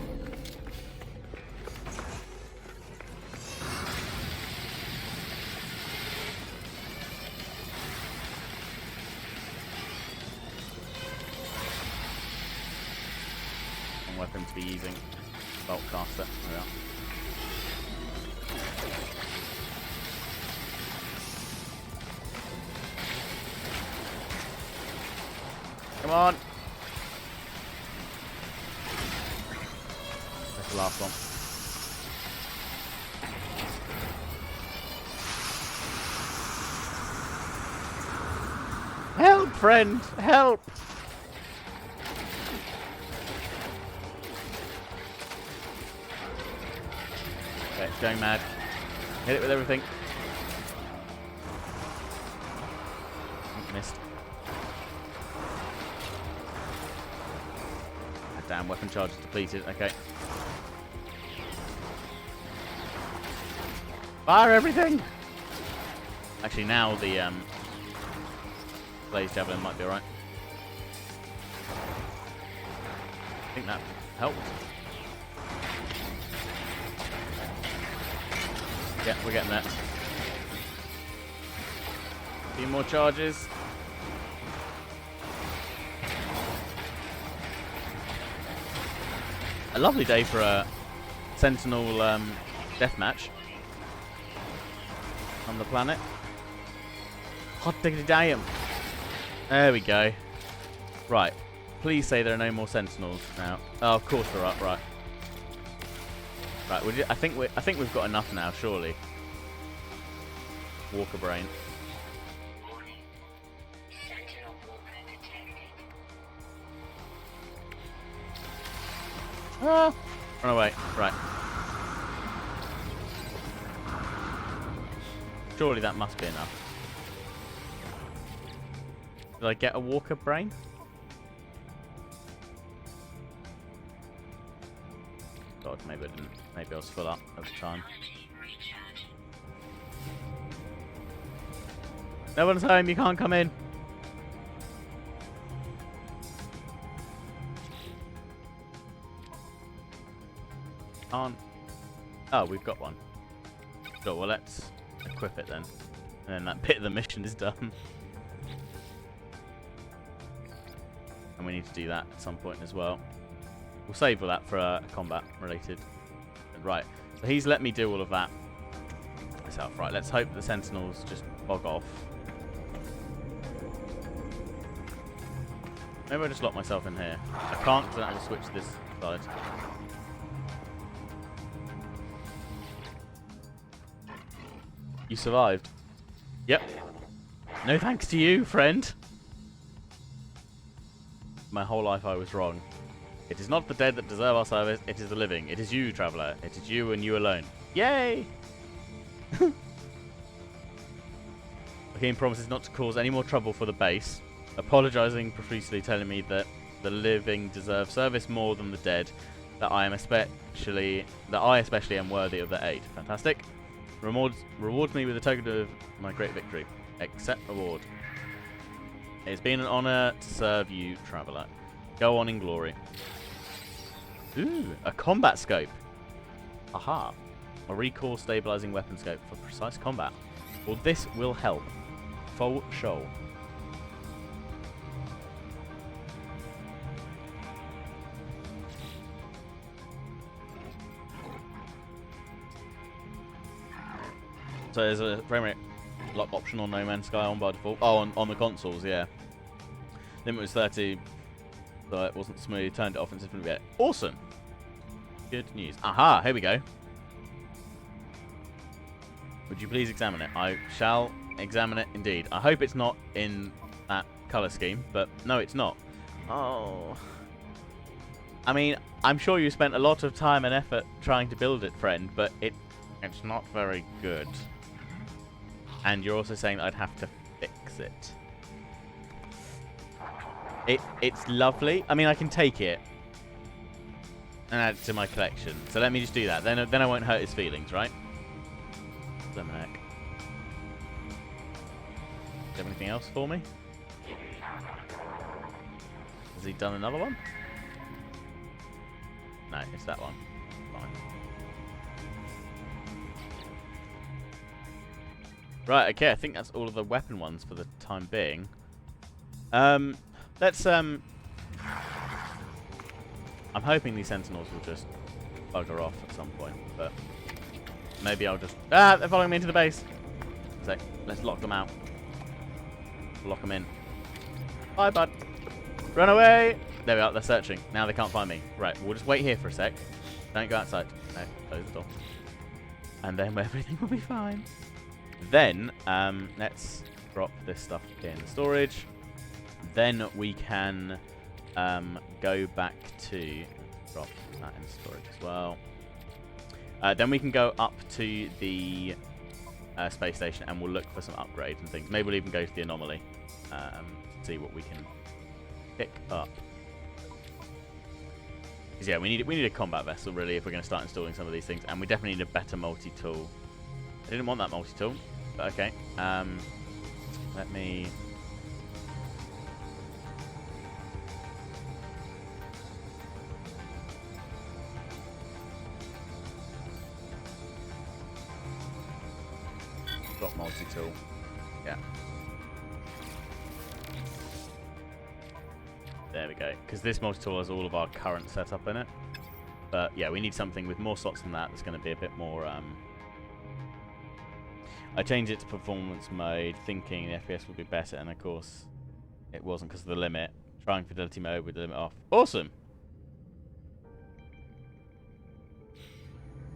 weapon to be using. Bolt caster. There we are. Come on! That's the last one. Help, friend! Help! Okay, it's going mad. Hit it with everything. Missed. Ah, damn, weapon charge is depleted. Okay. Fire everything! Actually, now the Blaze Javelin might be alright. I think that helped. Yeah, we're getting that. A few more charges. A lovely day for a Sentinel deathmatch on the planet. Hot diggity damn. There we go. Right. Please say there are no more Sentinels now. Oh, of course we're up. Right. Right. I think we've got enough now. Surely. Walker brain. Warning. Sentinel walker detected. Ah! Run away. Right. Surely that must be enough. Did I get a walker brain? God, maybe I didn't. Maybe I was full up at the time. No one's home, you can't come in. Can't. Oh, we've got one. Sure, well let's equip it then. And then that bit of the mission is done. And we need to do that at some point as well. We'll save all that for combat related. Right, so he's let me do all of that myself. Right, let's hope the Sentinels just bog off. Maybe I'll just lock myself in here. I can't because I don't have to switch to this side. You survived. Yep. No thanks to you, friend. My whole life I was wrong. It is not the dead that deserve our service, it is the living. It is you, traveller. It is you and you alone. Yay! The king promises not to cause any more trouble for the base, apologising profusely, telling me that the living deserve service more than the dead, that I especially am worthy of their aid. Fantastic. Rewards me with a token of my great victory. Accept reward. It's been an honour to serve you, traveller. Go on in glory. Ooh, a combat scope. Aha. A recoil stabilising weapon scope for precise combat. Well, this will help. For sure. So there's a frame rate lock option on No Man's Sky on by default. Oh, on the consoles, yeah. Limit was 30, so it wasn't smooth. Turned it off and system bit. Awesome. Good news. Aha, here we go. Would you please examine it? I shall examine it indeed. I hope it's not in that colour scheme, but no, it's not. Oh. I mean, I'm sure you spent a lot of time and effort trying to build it, friend, but it's not very good. And you're also saying that I'd have to fix it. It's lovely. I mean, I can take it and add it to my collection. So let me just do that. Then I won't hurt his feelings, right? Lemon egg. Do you have anything else for me? Has he done another one? No, it's that one. Fine. Right, okay, I think that's all of the weapon ones for the time being. Let's I'm hoping these sentinels will just bugger off at some point, but maybe I'll just... Ah, they're following me into the base. So, let's lock them out. Lock them in. Bye, bud. Run away! There we are, they're searching. Now they can't find me. Right, we'll just wait here for a sec. Don't go outside. No, close the door. And then everything will be fine. Then, let's drop this stuff in storage. Then we can go back to... Drop that in storage as well. Then we can go up to the space station and we'll look for some upgrades and things. Maybe we'll even go to the anomaly. See what we can pick up. Because yeah, we need a combat vessel really if we're going to start installing some of these things, and we definitely need a better multi-tool. I didn't want that multi-tool, but okay. Let me. Drop multi-tool. Yeah. There we go. Because this multi-tool has all of our current setup in it. But yeah, we need something with more slots than that that's going to be a bit more... I changed it to performance mode, thinking the FPS would be better, and of course it wasn't because of the limit. Trying fidelity mode with the limit off. Awesome!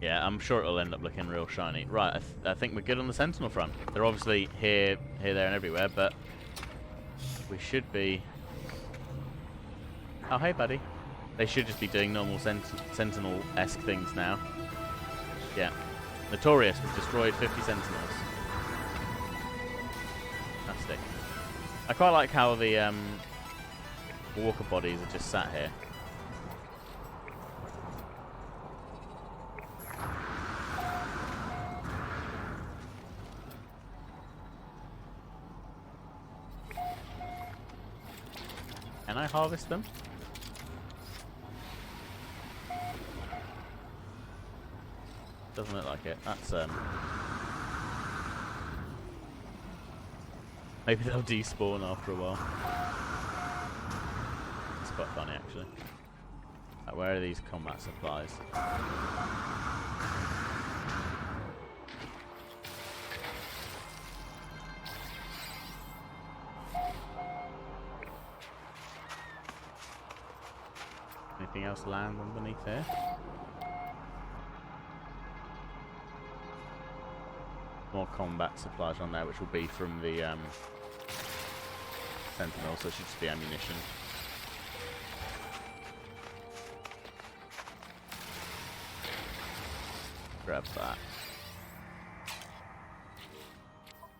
Yeah, I'm sure it'll end up looking real shiny. Right, I think we're good on the Sentinel front. They're obviously here, there, and everywhere, but we should be... Oh, hey, buddy. They should just be doing normal Sentinel-esque things now. Yeah. Notorious, we've destroyed 50 Sentinels. Fantastic. I quite like how the walker bodies are just sat here. Can I harvest them? Doesn't look like it. That's maybe they'll despawn after a while. It's quite funny actually. Where are these combat supplies? Anything else land underneath here? More combat supplies on there, which will be from the Sentinel, so it should just be ammunition. Grab that.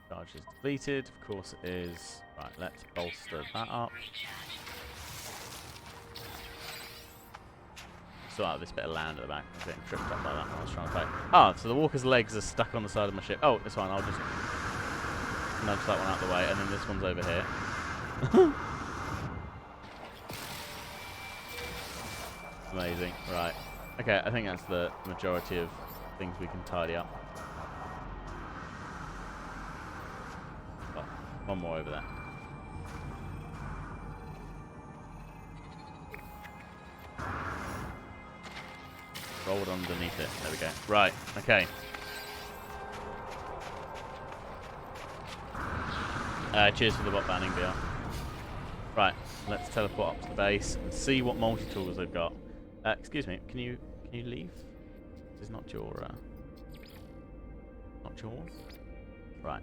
Charge is depleted, of course it is. Right, let's bolster that up. Sort out this bit of land at the back. I was getting tripped up by that when I was trying to play. Ah, so the walker's legs are stuck on the side of my ship. Oh, it's fine. I'll just nudge that one out the way, and then this one's over here. Amazing. Right. Okay, I think that's the majority of things we can tidy up. Oh, one more over there. Rolled underneath it. There we go. Right. Okay. Cheers for the bot banning, BR. Right. Let's teleport up to the base and see what multi-tools they've got. Excuse me. Can you leave? This is not your. Not yours. Right.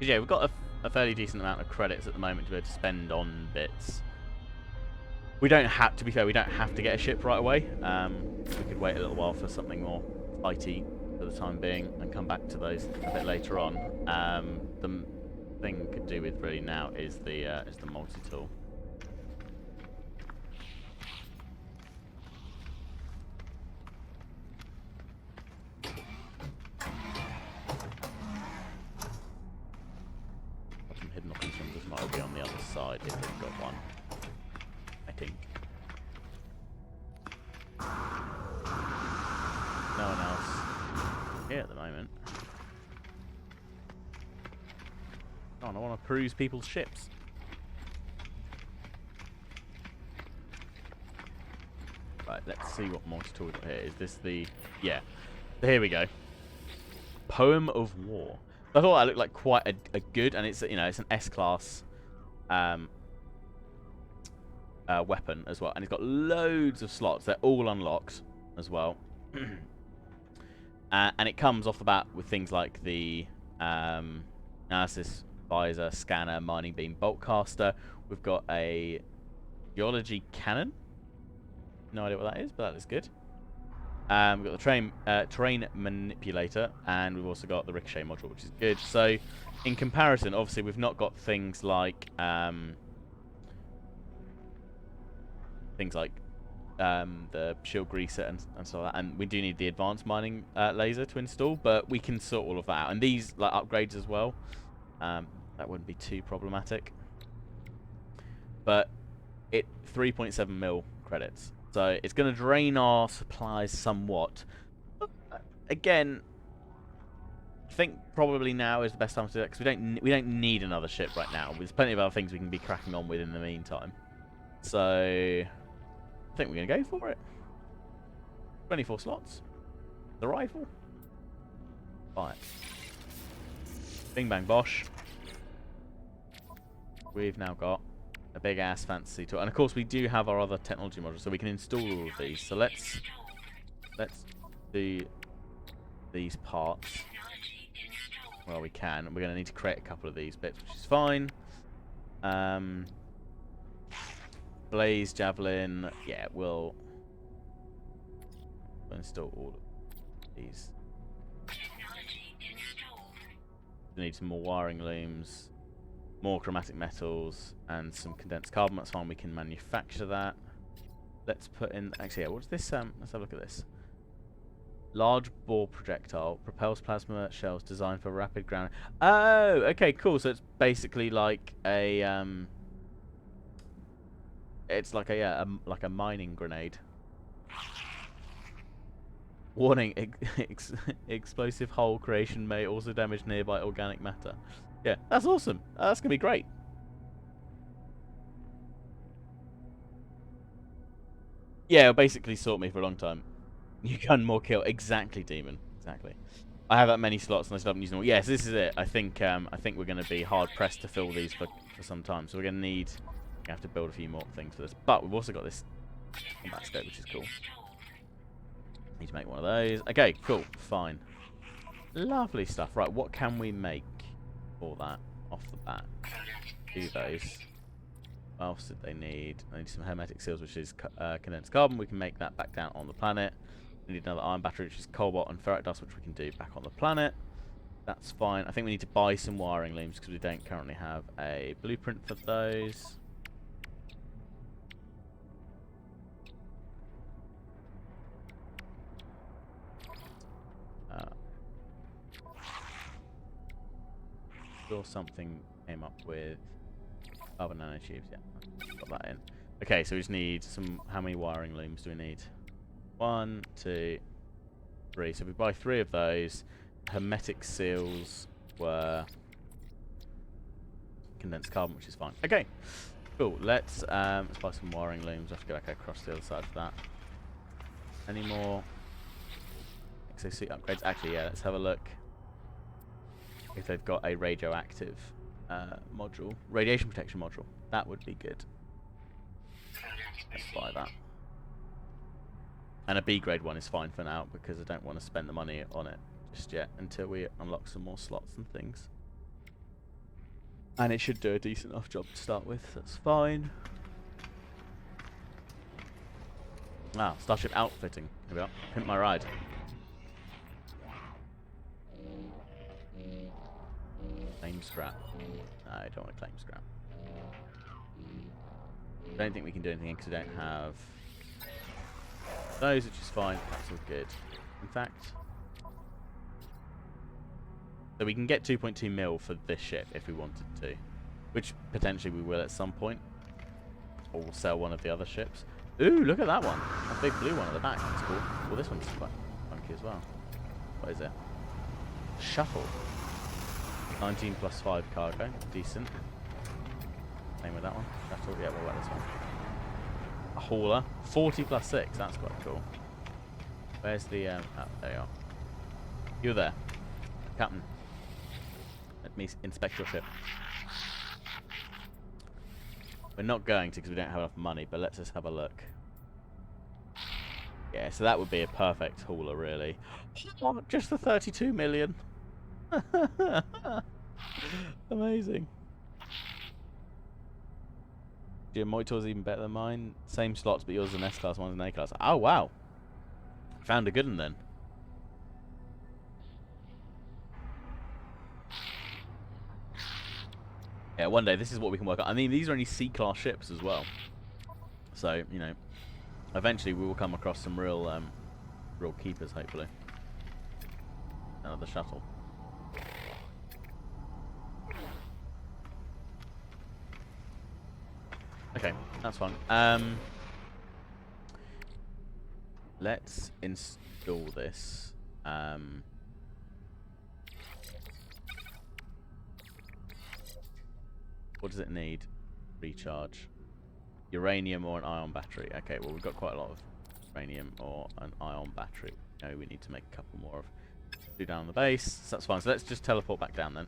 Yeah, we've got a fairly decent amount of credits at the moment to be able to spend on bits. We don't have, to be fair, we don't have to get a ship right away. We could wait a little while for something more fighty for the time being and come back to those a bit later on. The thing we could do with really now is the multi-tool. Hidden options might be on the other side if they've got one. I think. No one else here at the moment. on, I want to peruse people's ships. Right, let's see what multi-tool we got here. Is this the... Yeah. Here we go. Poem of War. I thought that looked like quite a good, and it's, you know, it's an S-class weapon as well. And it's got loads of slots. They're all unlocked as well. And it comes off the bat with things like the analysis visor, scanner, mining beam, bolt caster. We've got a geology cannon. No idea what that is, but that is good. We've got the terrain manipulator, and we've also got the ricochet module, which is good. So, in comparison, obviously, we've not got things like the shield greaser and stuff like that. And we do need the advanced mining laser to install, but we can sort all of that out. And these like upgrades as well. That wouldn't be too problematic. But 3.7 mil credits. So it's going to drain our supplies somewhat. Again, I think probably now is the best time to do that, because we don't need another ship right now. There's plenty of other things we can be cracking on with in the meantime. So I think we're going to go for it. 24 slots. The rifle. Fire. Bing bang bosh. We've now got a big ass fantasy tool, and of course we do have our other technology modules, so we can install all of these. So let's do these parts well we can. We're going to need to create a couple of these bits, which is fine. Blaze javelin, yeah, we'll install all of these. We need some more wiring looms, more chromatic metals, and some condensed carbon. That's fine, we can manufacture that. Let's put in, actually, yeah, what's this? Let's have a look at this. Large bore projectile, propels plasma shells designed for rapid ground. Oh, okay, cool. So it's basically like a, it's like a mining grenade. Warning, explosive hull creation may also damage nearby organic matter. Yeah, that's awesome. That's going to be great. Yeah, it'll basically sort me for a long time. You can more kill. Exactly, Demon. Exactly. I have that many slots and I still haven't used them all. Yes, this is it. I think we're going to be hard-pressed to fill these for some time. So we're going to have to build a few more things for this. But we've also got this combat scope, which is cool. Need to make one of those. Okay, cool. Fine. Lovely stuff. Right, what can we make for that off the bat? Do those. What else did they need? I need some hermetic seals, which is condensed carbon. We can make that back down on the planet. We need another iron battery, which is cobalt and ferrite dust, which we can do back on the planet. That's fine. I think we need to buy some wiring looms because we don't currently have a blueprint for those. Sure, something came up with carbon nanotubes. Yeah, got that in. Okay, so we just need some. How many wiring looms do we need? 1, 2, 3. So if we buy 3 of those, hermetic seals were condensed carbon, which is fine. Okay, cool. Let's buy some wiring looms. I have to go back across the other side for that. Any more exosuit upgrades? Actually, yeah. Let's have a look if they've got a radioactive module, radiation protection module. That would be good. Let's buy that. And a B grade one is fine for now because I don't want to spend the money on it just yet until we unlock some more slots and things. And it should do a decent enough job to start with. That's fine. Ah, Starship outfitting. Here we are. Pimp my ride. Claim scrap. No, I don't want to claim scrap. I don't think we can do anything because we don't have those, which is fine. That's all good. In fact, so we can get 2.2 mil for this ship if we wanted to, which potentially we will at some point. Or we'll sell one of the other ships. Ooh, look at that one. A big blue one at the back. That's cool. Well, this one's quite funky as well. What is it? Shuttle. 19 plus 5 cargo. Decent. Same with that one. That's all. Yeah, what about this one? A hauler. 40 plus 6. That's quite cool. Where's the... oh, there you are. You're there. Captain. Let me inspect your ship. We're not going to because we don't have enough money, but let's just have a look. Yeah, so that would be a perfect hauler, really. Oh, just the 32 million. Amazing. Your Moitor's even better than mine. Same slots, but yours is an S-class, mine's an A-class. Oh, wow. Found a good one, then. Yeah, one day, this is what we can work on. I mean, these are only C-class ships as well. So, you know, eventually we will come across some real, real keepers, hopefully. Another shuttle. Okay, that's fine. Let's install this. What does it need? Recharge. Uranium or an ion battery. Okay, well, we've got quite a lot of uranium or an ion battery. No, we need to make a couple more of two down on the base. So that's fine. So let's just teleport back down then.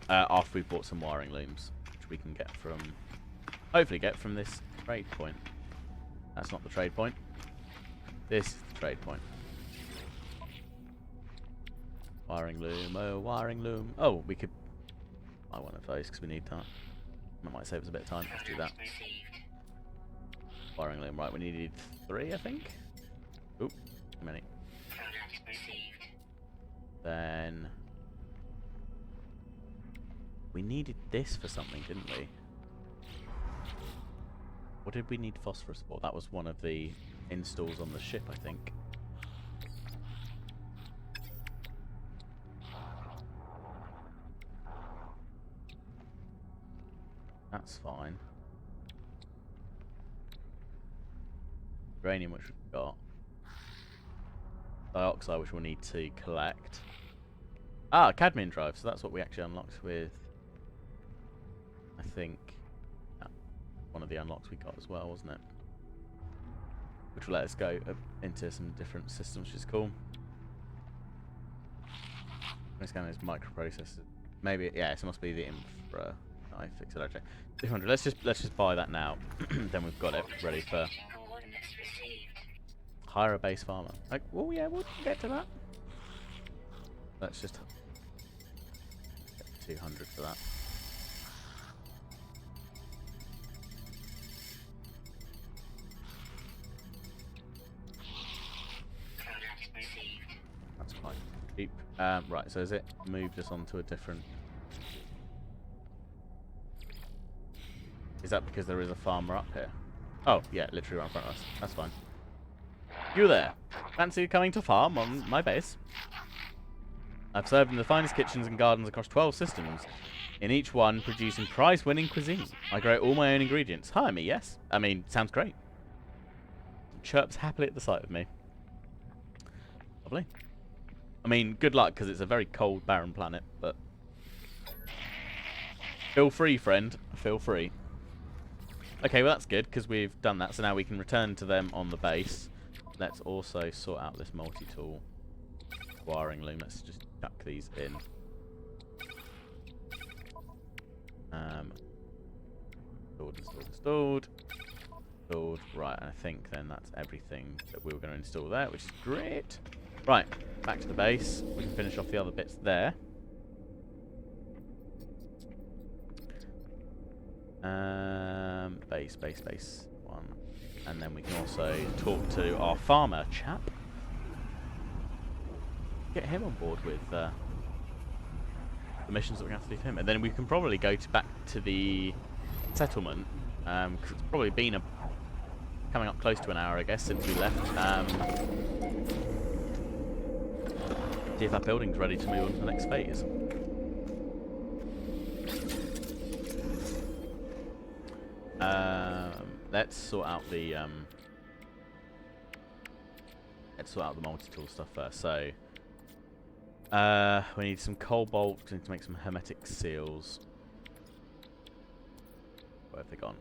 After we've bought some wiring looms, which we can get from... hopefully get from this trade point. That's not the trade point. This is the trade point. Wiring loom, oh, wiring loom. Oh, we could buy one of those because we need that. That might save us a bit of time. Let's do that. Wiring loom, right, we needed 3, I think. Oop, too many. Then... we needed this for something, didn't we? What did we need phosphorus for? That was one of the installs on the ship, I think. That's fine. Uranium, which we've got. Dioxide, which we'll need to collect. Ah, cadmium drive. So that's what we actually unlocked with, I think, one of the unlocks we got as well, wasn't it? Which will let us go into some different systems, which is cool. Let's scan those microprocessors. Maybe, yeah, it must be the infra. I fix it. Okay, 200. Let's just buy that now. Then we've got it ready for hire a base farmer. Like, well, yeah, we'll get to that. Let's just get 200 for that. That's quite cheap. Right, so has it moved us onto a different... is that because there is a farmer up here? Oh, yeah, literally right in front of us. That's fine. You there. Fancy coming to farm on my base? I've served in the finest kitchens and gardens across 12 systems, in each one producing prize-winning cuisine. I grow all my own ingredients. Hire me, yes? I mean, sounds great. Chirps happily at the sight of me. Lovely. I mean, good luck, because it's a very cold, barren planet, but... feel free, friend. Feel free. Okay, well that's good, because we've done that, so now we can return to them on the base. Let's also sort out this multi-tool wiring loom. Let's just chuck these in. Installed. Right, I think then that's everything that we were going to install there, which is great. Right, back to the base. We can finish off the other bits there. Base. One. And then we can also talk to our farmer chap. Get him on board with the missions that we're going to have to do for him. And then we can probably go back to the settlement. Because it's probably been coming up close to an hour, I guess, since we left. See if that building's ready to move on to the next phase. Let's sort out the multi-tool stuff first. So We need some cobalt. We need to make some hermetic seals. Where have they gone?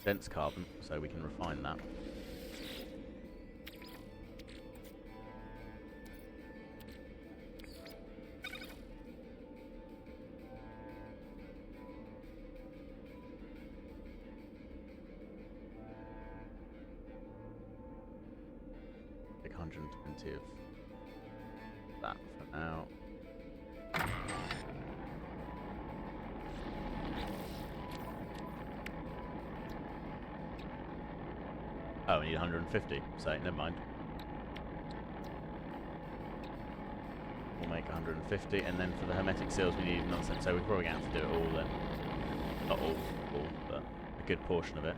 Dense carbon, so we can refine that. Take 120 of that for now. Oh, we need 150, so never mind. We'll make 150, and then for the hermetic seals we need nonsense, so we're probably going to have to do it all then. Not all, but a good portion of it.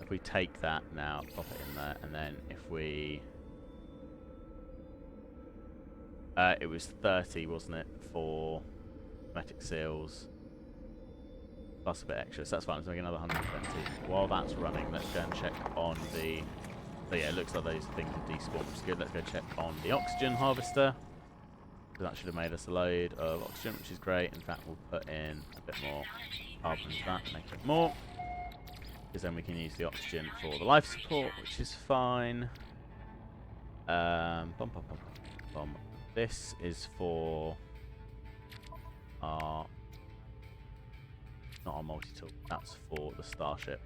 If we take that now, pop it in there, and then if we... it was 30, wasn't it, for hermetic seals? Plus a bit extra, so that's fine. Let's make another 120. While that's running, let's go and check on the... So yeah, it looks like those things have despawned, which is good. Let's go check on the oxygen harvester. So that should have made us a load of oxygen, which is great. In fact, we'll put in a bit more carbon to that, make it more. Because then we can use the oxygen for the life support, which is fine. This is for our... Not our multi-tool, that's for the starship.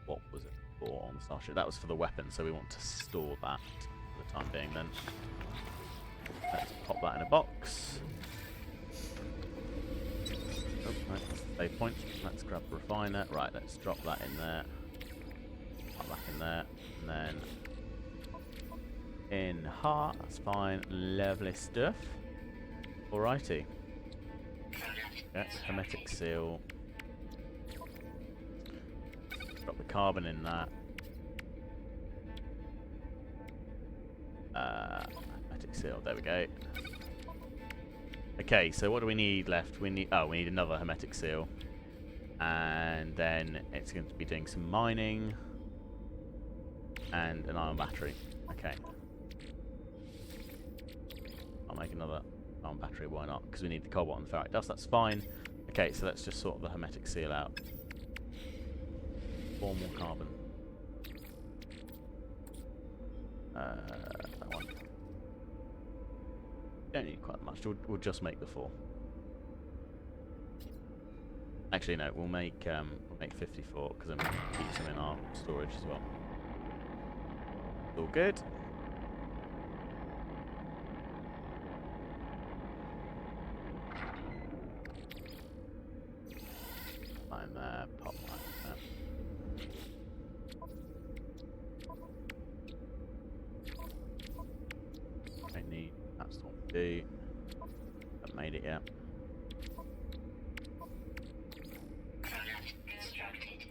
What was it for on the starship? That was for the weapon, so we want to store that for the time being then. Let's pop that in a box. Oh, no, that's a save point. Let's grab the refiner. Right, let's drop that in there. Pop that in there. And then in heart, that's fine. Lovely stuff. Alrighty. Yeah, hermetic seal. Drop the carbon in that. Hermetic seal, there we go. Okay, so what do we need left? We need another hermetic seal. And then it's going to be doing some mining. And an ion battery. Okay. I'll make another ion battery, why not? Because we need the cobalt and ferrite dust, that's fine. Okay, so let's just sort the hermetic seal out. 4 more carbon. That one. Don't need quite much, we'll just make the 4. Actually no, we'll make 54, because then we can keep some in our storage as well. All good. I'm pop like that. I need that's what we do. Haven't made it yet. Product constructed.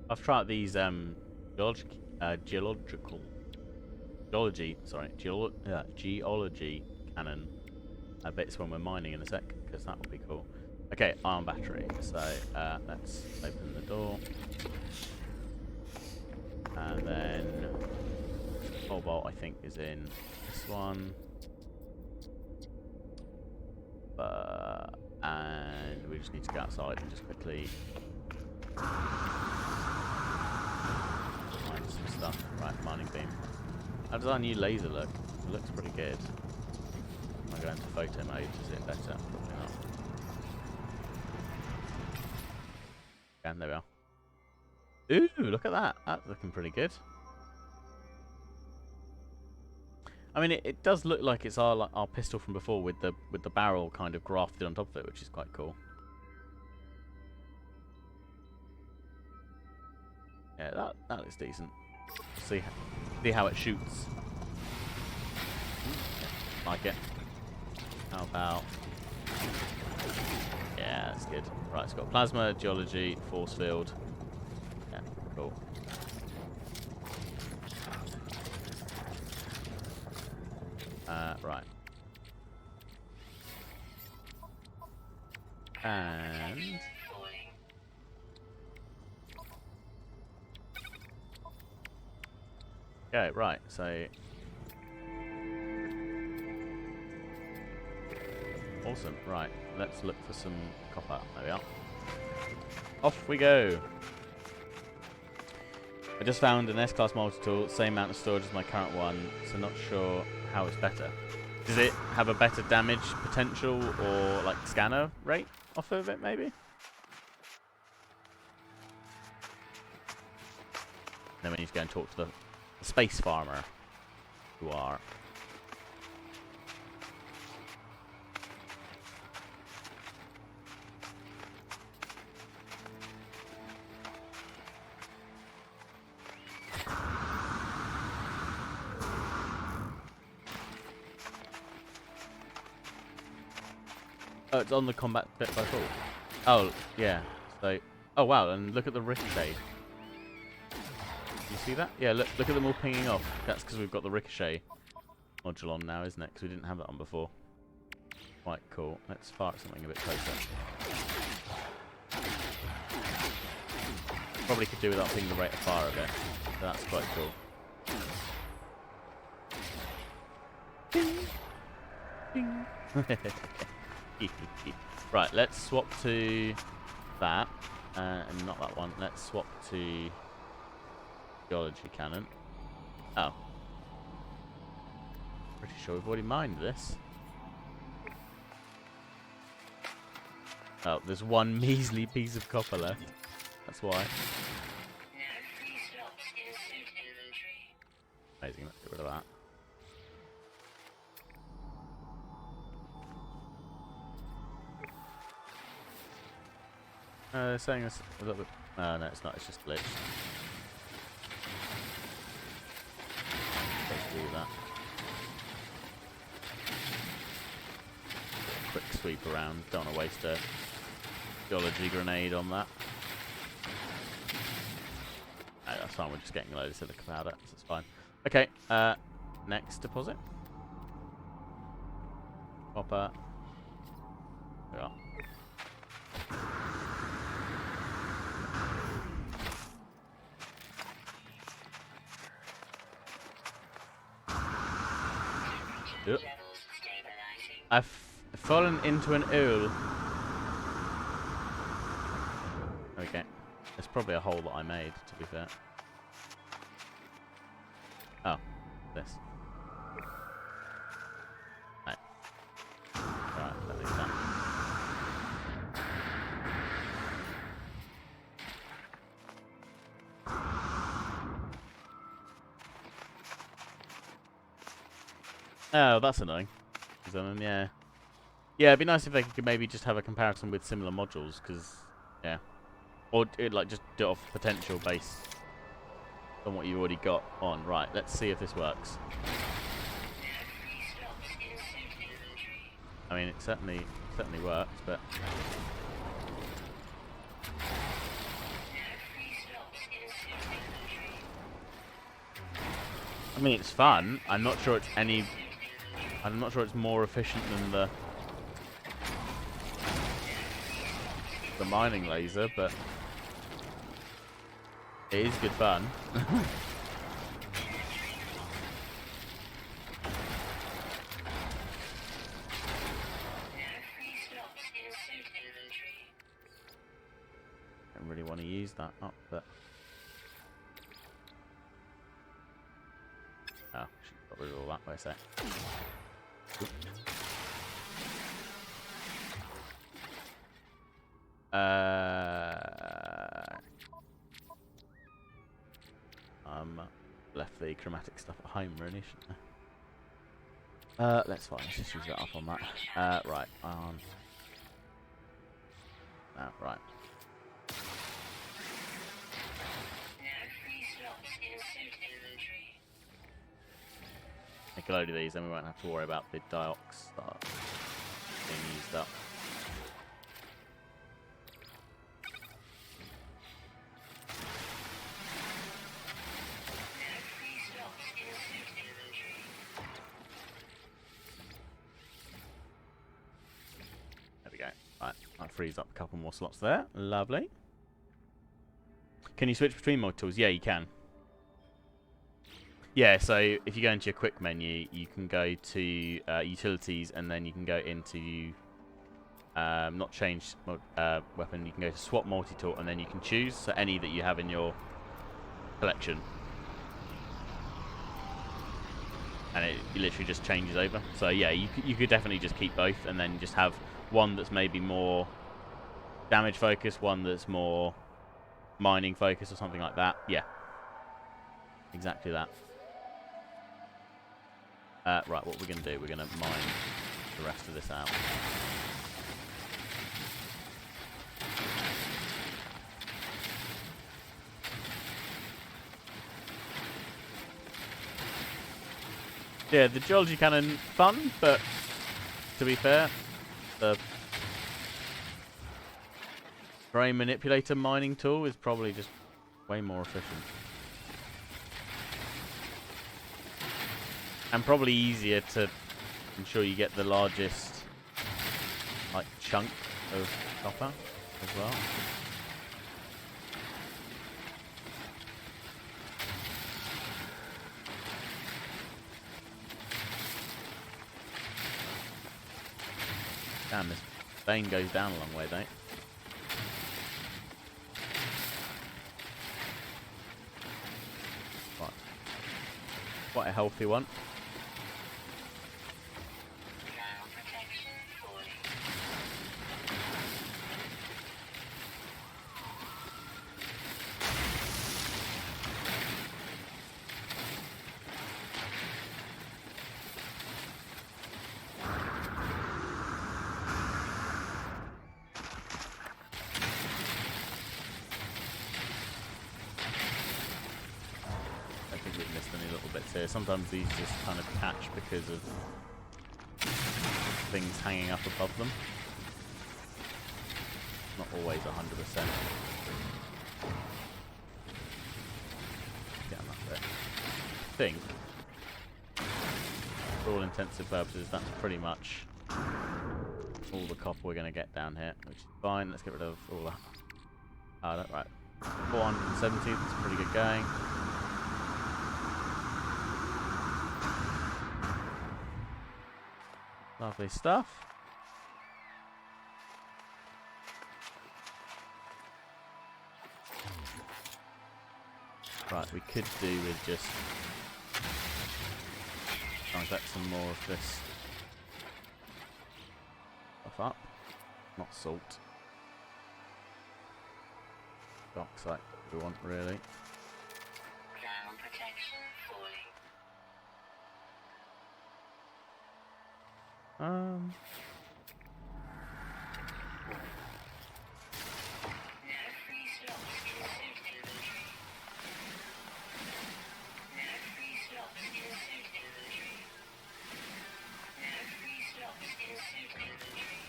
I've tried these geology cannon bits when we're mining in a sec, because that would be cool. Okay, ion battery. So let's open the door, and then cobalt I think is in this one, and we just need to go outside and just quickly mine some stuff. Right, mining beam. How does our new laser look? It looks pretty good. Am I going to photo mode? Is it better? Probably not. And there we are. Ooh, look at that. That's looking pretty good. I mean, it does look like it's our pistol from before with the barrel kind of grafted on top of it, which is quite cool. Yeah, that looks decent. See how it shoots. Yeah, like it. How about... Yeah, that's good. Right, it's got plasma, geology, force field. Yeah, cool. Right. And Falling. okay, right. So awesome. Right, let's look for some copper. There we are. Off we go. I just found an S-Class multi-tool, same amount of storage as my current one, so not sure how it's better. Does it have a better damage potential or like scanner rate off of it maybe? Then we need to go and talk to the space farmer who are... Oh, it's on the combat bit by default. Oh, yeah. So, oh wow, and look at the ricochet. You see that? Yeah, look at them all pinging off. That's because we've got the ricochet module on now, isn't it? Because we didn't have that on before. Quite cool. Let's fire at something a bit closer. Probably could do without pinging the rate of fire a bit. So that's quite cool. Ding. Ding. Right, let's swap to that. And not that one. Let's swap to geology cannon. Oh. Pretty sure we've already mined this. Oh, there's one measly piece of copper left. That's why. Amazing, let's get rid of that. Saying this a little bit... No, it's not, it's just glitched. Let's do that. Quick sweep around, don't want to waste a geology grenade on that. No, that's fine, we're just getting a load of silica powder, so it's fine. Okay, next deposit. Copper. There we are. Yep. I've fallen into an owl. Okay. There's probably a hole that I made, to be fair. Oh. This. Right. Alright, that makes sense. Oh, that's annoying. Yeah. Yeah, it'd be nice if they could maybe just have a comparison with similar modules, because, yeah. Or, like, just do it off potential based on what you already got on. Right, let's see if this works. I mean, it certainly works, but... I mean, it's fun. I'm not sure it's more efficient than the mining laser, but it is good fun. Don't really want to use that up, but oh, should have got rid of all that. Wait a sec. Oop. Left the chromatic stuff at home, really, shouldn't I? Let's fine. Let's just use that up on that. Right. Right. Make a load of these, then we won't have to worry about the diox start being used up. frees up a couple more slots there. Lovely. Can you switch between multi-tools? Yeah, you can. Yeah, so if you go into your quick menu, you can go to utilities, and then you can go into not change weapon. You can go to swap multi-tool, and then you can choose so any that you have in your collection, and it literally just changes over. So yeah, you could definitely just keep both, and then just have one that's maybe more damage focused, one that's more mining focused, or something like that. Yeah, exactly that. Right, what we're going to do, we're going to mine the rest of this out. Yeah, the geology cannon, fun, but to be fair, the brain manipulator mining tool is probably just way more efficient. And probably easier to ensure you get the largest, like, chunk of copper as well. Damn, this vein goes down a long way, though. Right. Quite a healthy one. Here. Sometimes these just kind of catch because of things hanging up above them. Not always 100%. Get on that bit. I think, for all intents and purposes, that's pretty much all the copper we're going to get down here, which is fine. Let's get rid of all that. Oh, right. 470, that's pretty good going. Lovely stuff. Right, we could do with just trying to get some more of this stuff up. Not salt. Oxide we want, really. Ground protection falling. No free slots consumed inventory. No free slots consumed inventory. No free slots consumed inventory.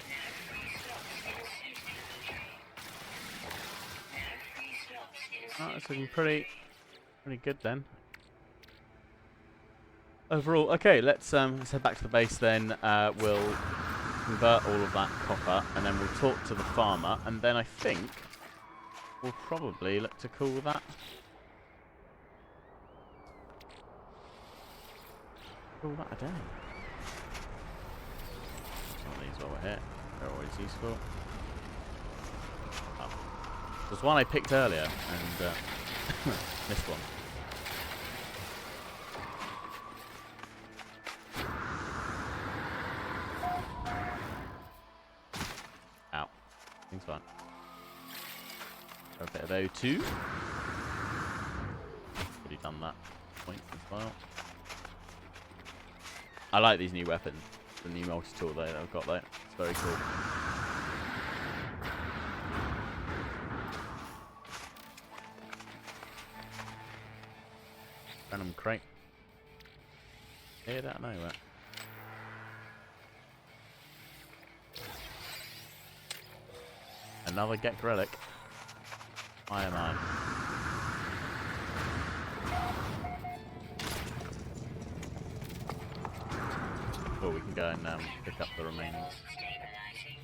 No free slots consumed inventory. No free slots consumed. Oh, it's looking pretty good then. Overall, okay, let's head back to the base then. We'll convert all of that copper, and then we'll talk to the farmer, and then I think we'll probably look to call that. Call that a day. Some of these while we're here. They're always useful. Oh. There's one I picked earlier, and missed one. Thing's fine. A bit of O2. Already done that point as well. I like these new weapons. The new multi-tool that I've got there. It's very cool. Random crate. Here, that nowhere. Another Gek relic. I am I. Oh. we can go and pick up the remaining. Stabilizing.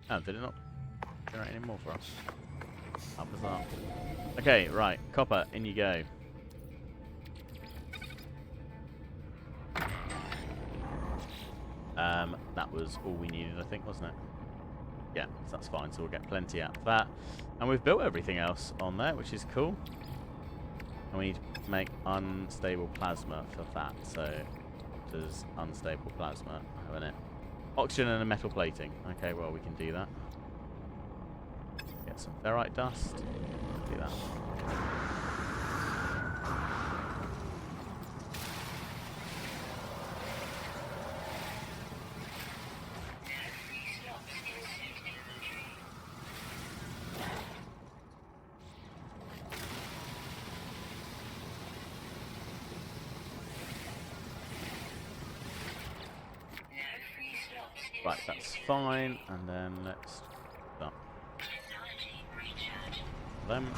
Oh, did it not generate any more for us? How bizarre. Okay, right. Copper, in you go. That was all we needed, I think, wasn't it? Yeah, so that's fine. So we'll get plenty out of that. And we've built everything else on there, which is cool. And we need to make unstable plasma for that. So, there's unstable plasma, haven't it? Oxygen and a metal plating. Okay, well, we can do that. Get some ferrite dust. Do that. Right, that's fine. And then let's start them.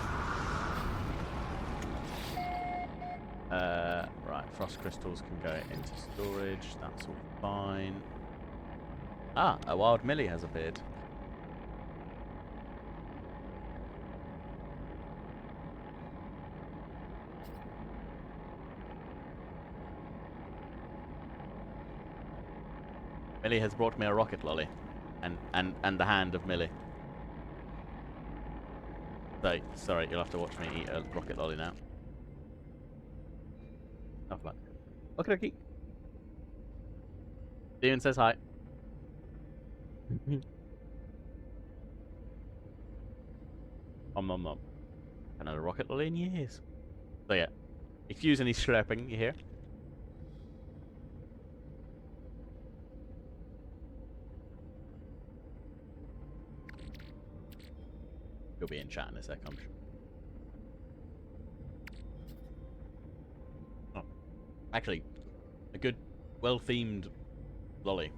Right, frost crystals can go into storage. That's all fine. Ah, a wild Millie has appeared. Millie has brought me a rocket lolly, and the hand of Millie. So, sorry, you'll have to watch me eat a rocket lolly now. Have fun. Okay, okay. Steven says hi. Nom. Haven't had a rocket lolly in years. So yeah, excuse any slurping you hear. You'll be in chat in a sec, I'm sure. Oh. Actually, a good, well-themed lolly.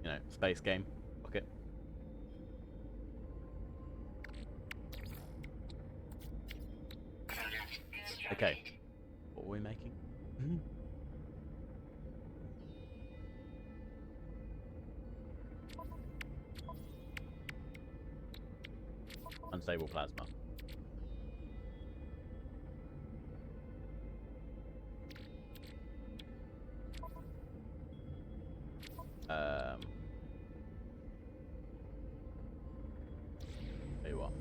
You know, space game. Rocket. Okay. What are we making? Unstable plasma. Tell you what.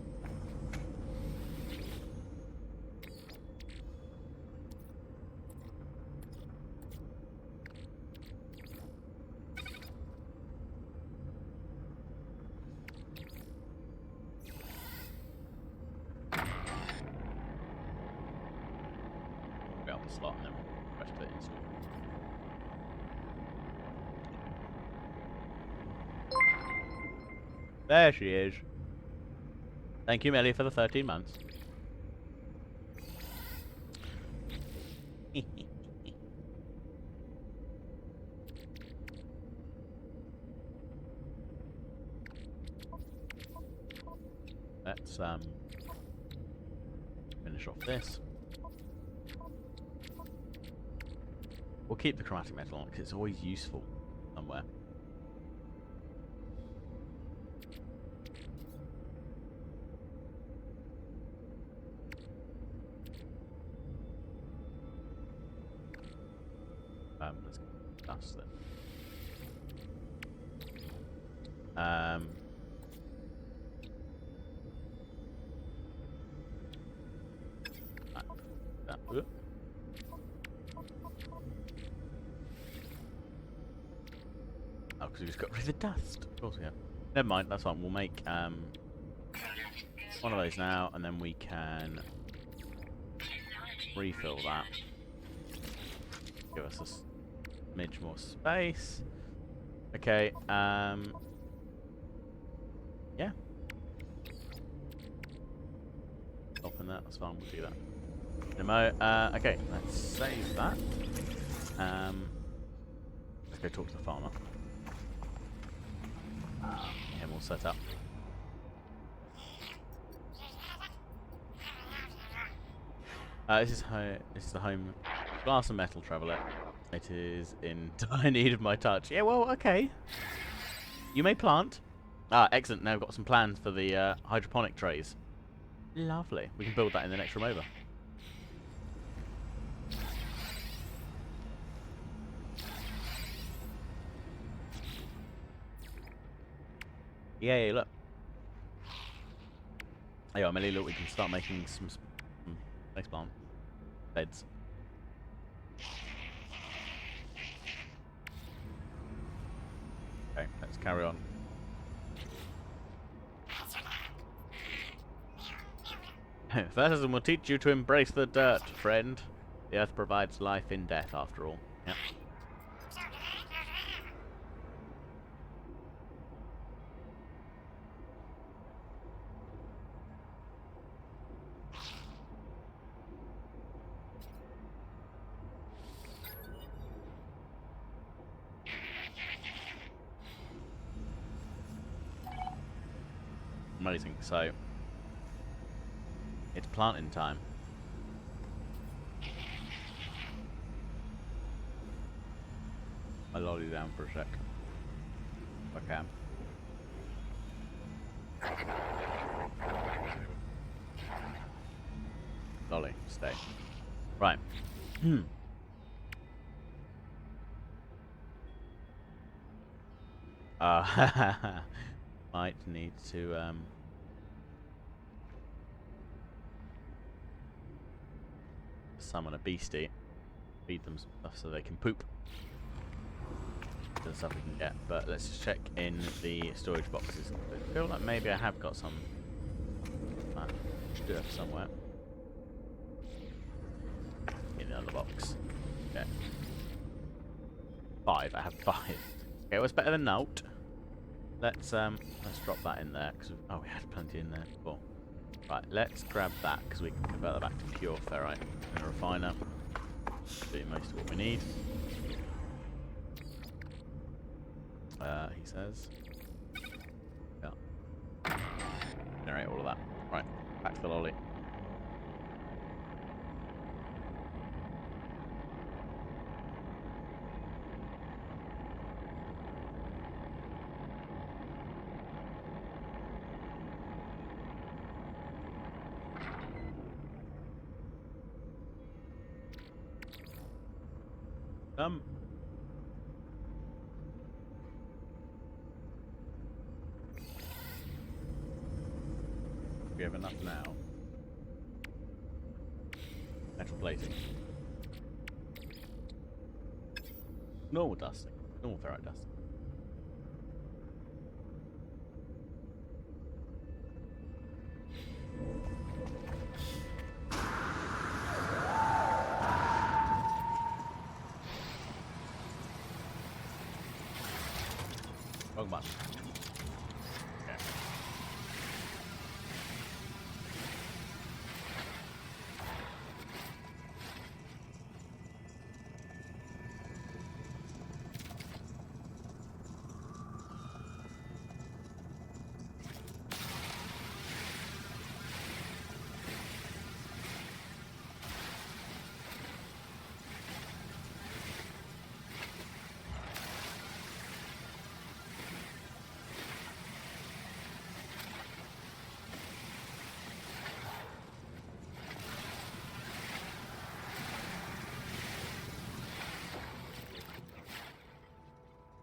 Go out the slot and then press it install. There she is. Thank you, Melly, for the 13 months. Let's finish off this. We'll keep the chromatic metal on because it's always useful somewhere. Let's get dust then. Oh, because we just got rid of the dust. Of course we have. Never mind, that's fine. We'll make one of those now, and then we can refill that. Give us a smidge more space. Okay, yeah. Open that, that's fine, we'll do that. Demo, okay, let's save that. Let's go talk to the farmer. Get him all set up. This is the home Glass and metal, traveller. It is in dire need of my touch. Yeah, well, okay. You may plant. Ah, excellent. Now we've got some plans for the hydroponic trays. Lovely. We can build that in the next room over. Yay, look. Hey, Amelie, look, we can start making some space plant beds. Okay, let's carry on. Fertilism will teach you to embrace the dirt, friend. The earth provides life in death, after all. Yep. Amazing. So, it's planting time. I'll load you down for a sec. If I can. Lolly, stay. Right. Might need to summon a beastie, feed them stuff so they can poop. The stuff we can get, but let's just check in the storage boxes. I feel like maybe I have got some stuff somewhere. In the other box. Okay. 5. I have 5. Okay, what's better than note? Let's drop that in there because we had plenty in there before. Right, let's grab that because we can convert that back to pure ferrite in a refiner. Do most of what we need. He says. Yeah. Generate all of that. Right, back to the lolly. We have enough now. Metal plating. Normal dusting. Normal ferrite dusting. Wrong button. Okay.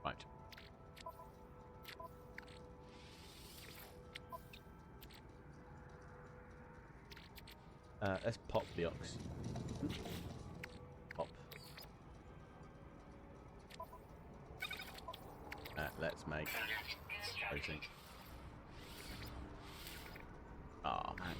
Right. Let's pop the ox. Pop. Let's make coating. Oh man.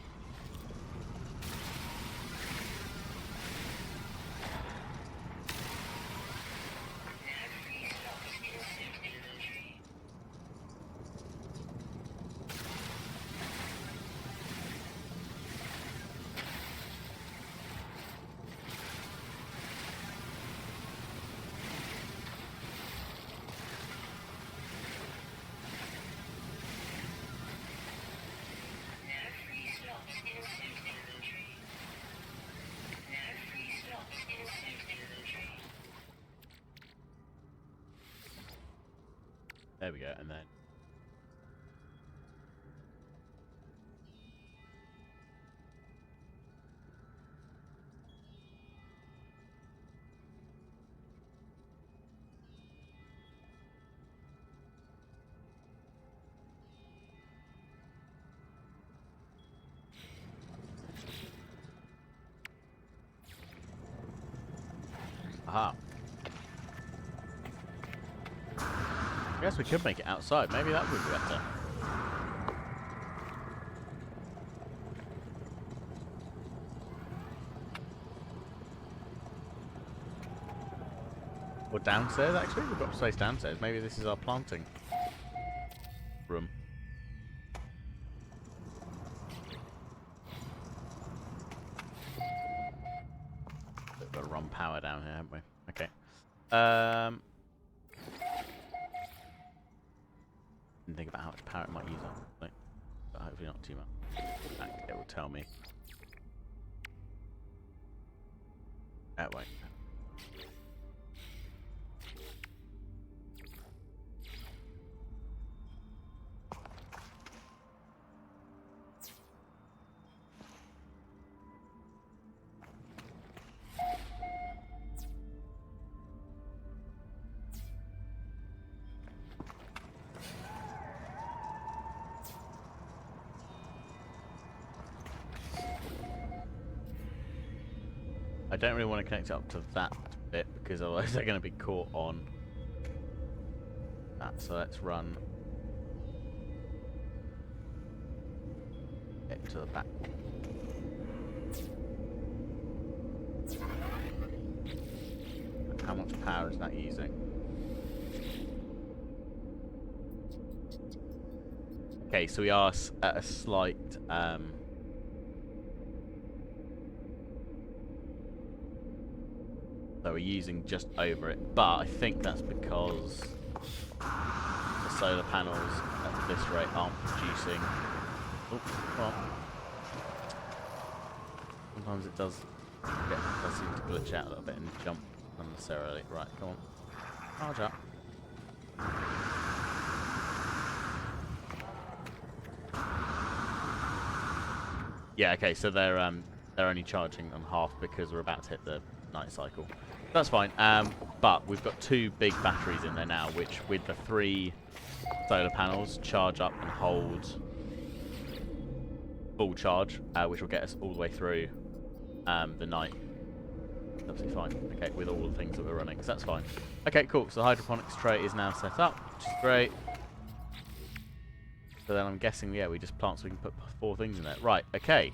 There we go, and then... Aha. I guess we could make it outside. Maybe that would be better. Or downstairs, actually? We've got space downstairs. Maybe this is our planting room. We've got to run power down here, haven't we? Okay. Didn't think about how much power it might use up, but hopefully not too much. In fact, it will tell me. Oh, wait. I don't really want to connect it up to that bit because otherwise they're going to be caught on that. So let's run it to the back. How much power is that using? Okay, so we are at a slight so we're using just over it, but I think that's because the solar panels at this rate aren't producing. Oh, come on. Sometimes it does seem to glitch out a little bit and jump unnecessarily. Right, come on. Charge up. Yeah, okay, so they're only charging on half because we're about to hit the night cycle. That's fine. But we've got 2 big batteries in there now, which with the 3 solar panels charge up and hold full charge, which will get us all the way through the night. That's absolutely fine. Okay, with all the things that we're running, so that's fine. Okay, cool. So the hydroponics tray is now set up, which is great. So then I'm guessing, yeah, we just plant so we can put 4 things in there. Right, okay.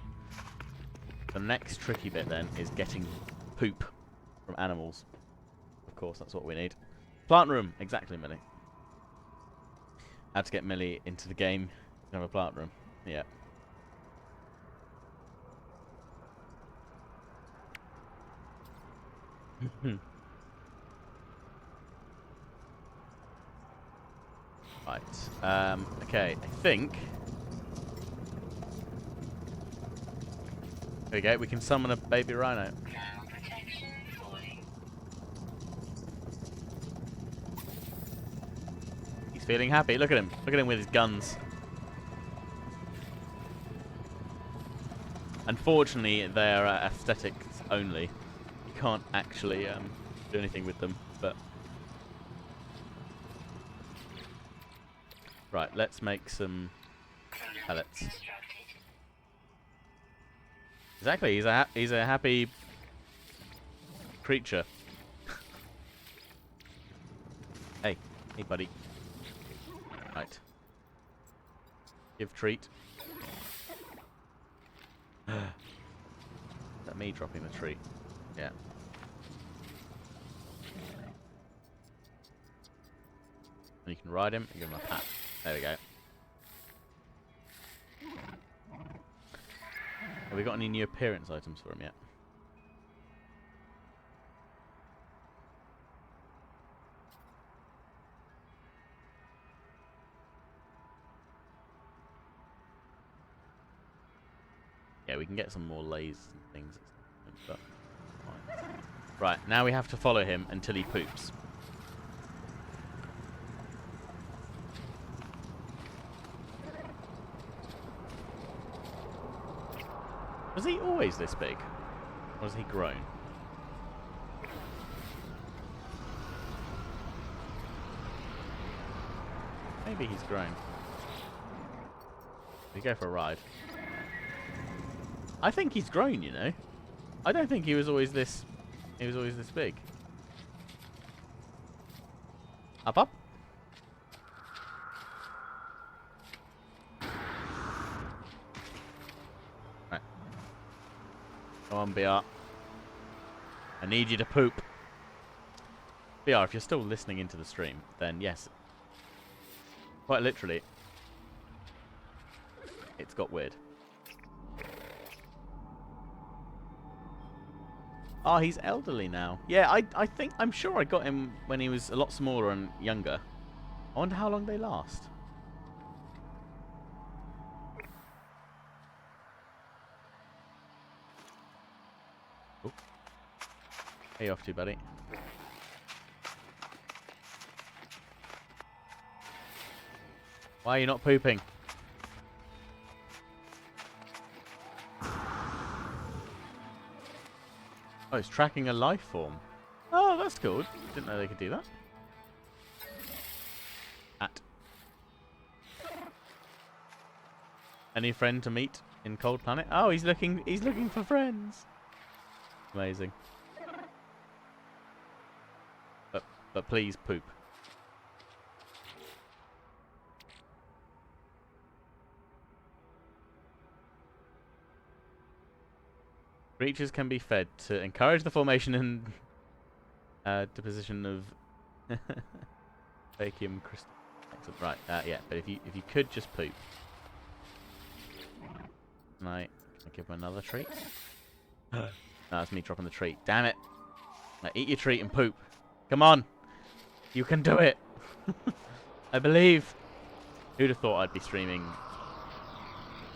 The next tricky bit then is getting poop from animals. Of course, that's what we need. Plant room, exactly, Millie. How to get Millie into the game. You have a plant room. Yeah. Right. Okay, I think. There we go. We can summon a baby rhino. He's feeling happy. Look at him. Look at him with his guns. Unfortunately, they're aesthetics only. You can't actually do anything with them. But right, let's make some pellets. Exactly. He's a happy creature. Hey, buddy. Right. Give treat. Is that me dropping the treat? Yeah. And you can ride him and give him a pat. There we go. Have we got any new appearance items for him yet? Yeah, we can get some more lasers and things. But right, now we have to follow him until he poops. Was he always this big? Or has he grown? Maybe he's grown. We go for a ride. I think he's grown, you know. I don't think he was always this. He was always this big. Up, up. Right. Come on, BR. I need you to poop. BR, if you're still listening into the stream, then yes. Quite literally, it's got weird. Oh, he's elderly now. Yeah, I'm sure I got him when he was a lot smaller and younger. I wonder how long they last. Oh. Where are you off to, buddy? Why are you not pooping? Oh, it's tracking a life form. Oh, that's cool. Didn't know they could do that. At. Any friend to meet in Cold Planet? Oh, he's looking for friends. Amazing. But please poop. Creatures can be fed to encourage the formation and deposition of vacuum crystal. Excellent. Right. Yeah. But if you could just poop. Can I give him another treat? No, that's me dropping the treat. Damn it! Now eat your treat and poop. Come on, you can do it. I believe. Who'd have thought I'd be streaming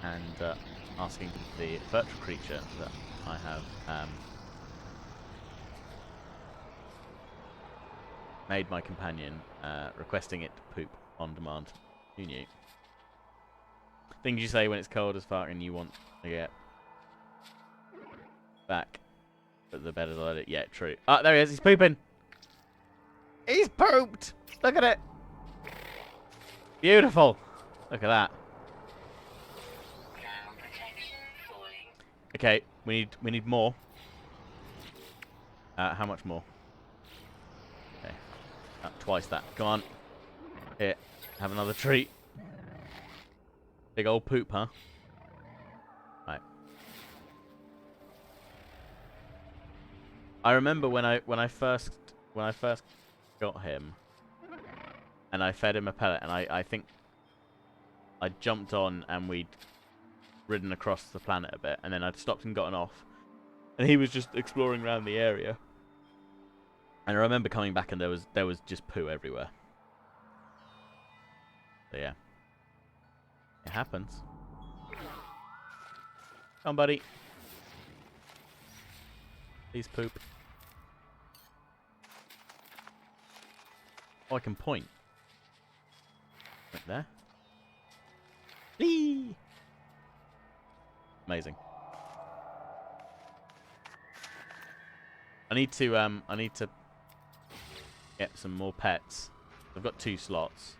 and asking the virtual creature that I have made my companion, requesting it to poop on demand. Who knew? Things you say when it's cold as fuck and you want to get back, but the better to let it. Yeah, true. Ah, there he is. He's pooping. He's pooped. Look at it. Beautiful. Look at that. Okay, we need more. How much more? Okay, twice that. Come on. Here, have another treat. Big old poop, huh? Right. I remember when I first got him, and I fed him a pellet, and I think I jumped on and we'd ridden across the planet a bit, and then I'd stopped and gotten off, and he was just exploring around the area. And I remember coming back, and there was just poo everywhere. So yeah, it happens. Come on, buddy. Please poop. Oh, I can point. Right there. Whee! Amazing. I need to get some more pets. I've got 2 slots.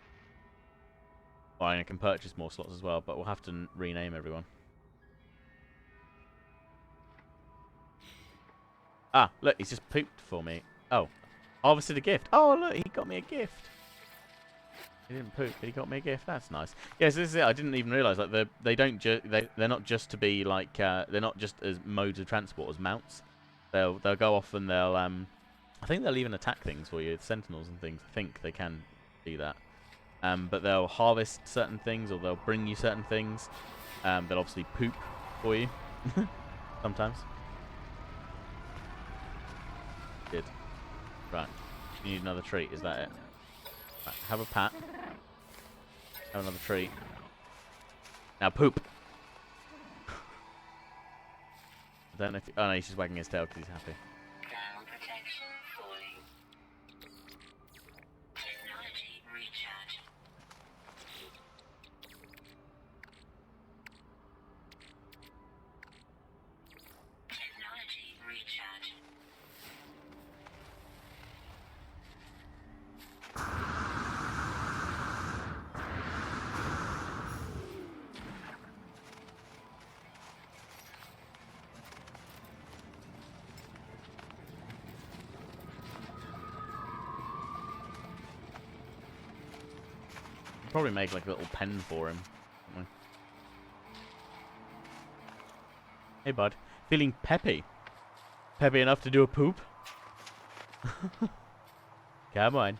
Well, I can purchase more slots as well, but we'll have to rename everyone. Ah, look, he's just pooped for me. Oh, harvested a gift. Oh, look, he got me a gift. He didn't poop, but he got me a gift. That's nice. Yes, this is it. I didn't even realise like they're not just to be like they're not just as modes of transport as mounts. They'll go off and they'll I think they'll even attack things for you, sentinels and things. I think they can do that. But they'll harvest certain things or they'll bring you certain things. They'll obviously poop for you sometimes. Good. Right. You need another treat. Is that it? Right, have a pat. Have another treat. Now poop. I don't know if... Oh no, he's just wagging his tail because he's happy. Down protection falling. Technology recharge. Probably make like a little pen for him. Hey, bud. Feeling peppy? Peppy enough to do a poop? Come on.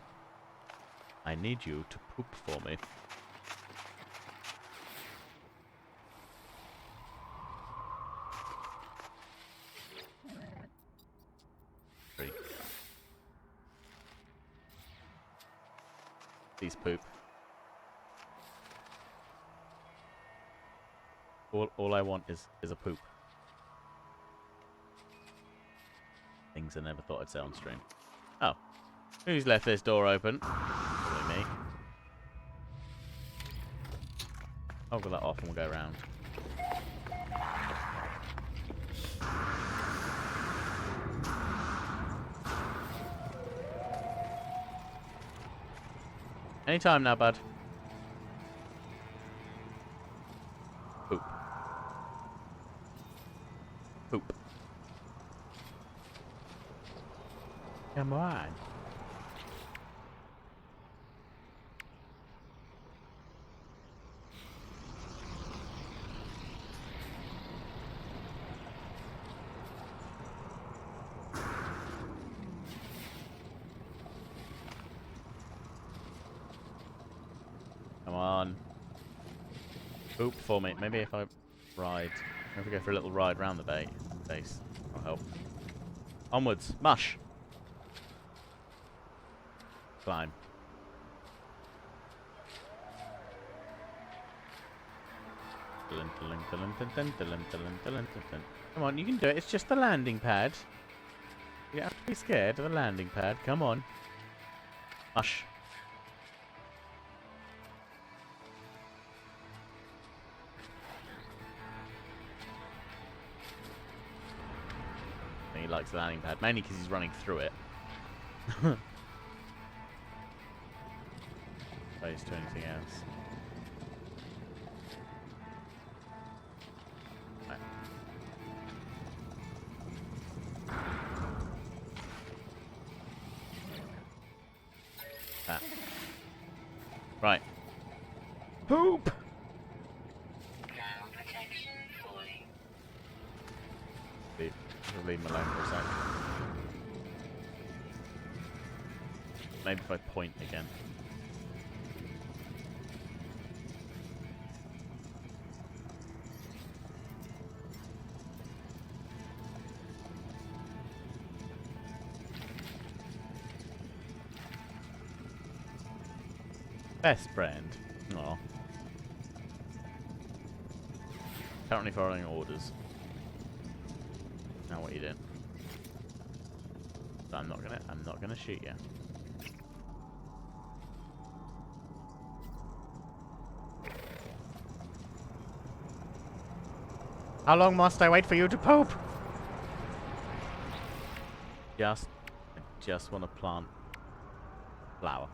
I need you to poop for me. Three. Please poop. All I want is a poop. Things I never thought I'd say on stream. Oh. Who's left this door open? Probably me. I'll get that off and we'll go around. Anytime now, bud. Poop. Poop. Come on. Come on. Poop for me. Maybe if I ride. If we go for a little ride round the base, that'll help. Onwards. Mush. Climb. Come on, you can do it. It's just the landing pad. You don't have to be scared of the landing pad. Come on. Mush. I think he likes the landing pad, mainly because he's running through it. Opposed to anything else. Right. Ah. Right. Poop! Ground protection falling. Leave him alone for a sec. Maybe if I point again. Best friend. Aw. Currently following orders. Now what are you doing? I'm not gonna shoot you. How long must I wait for you to poop? I just want to plant flower.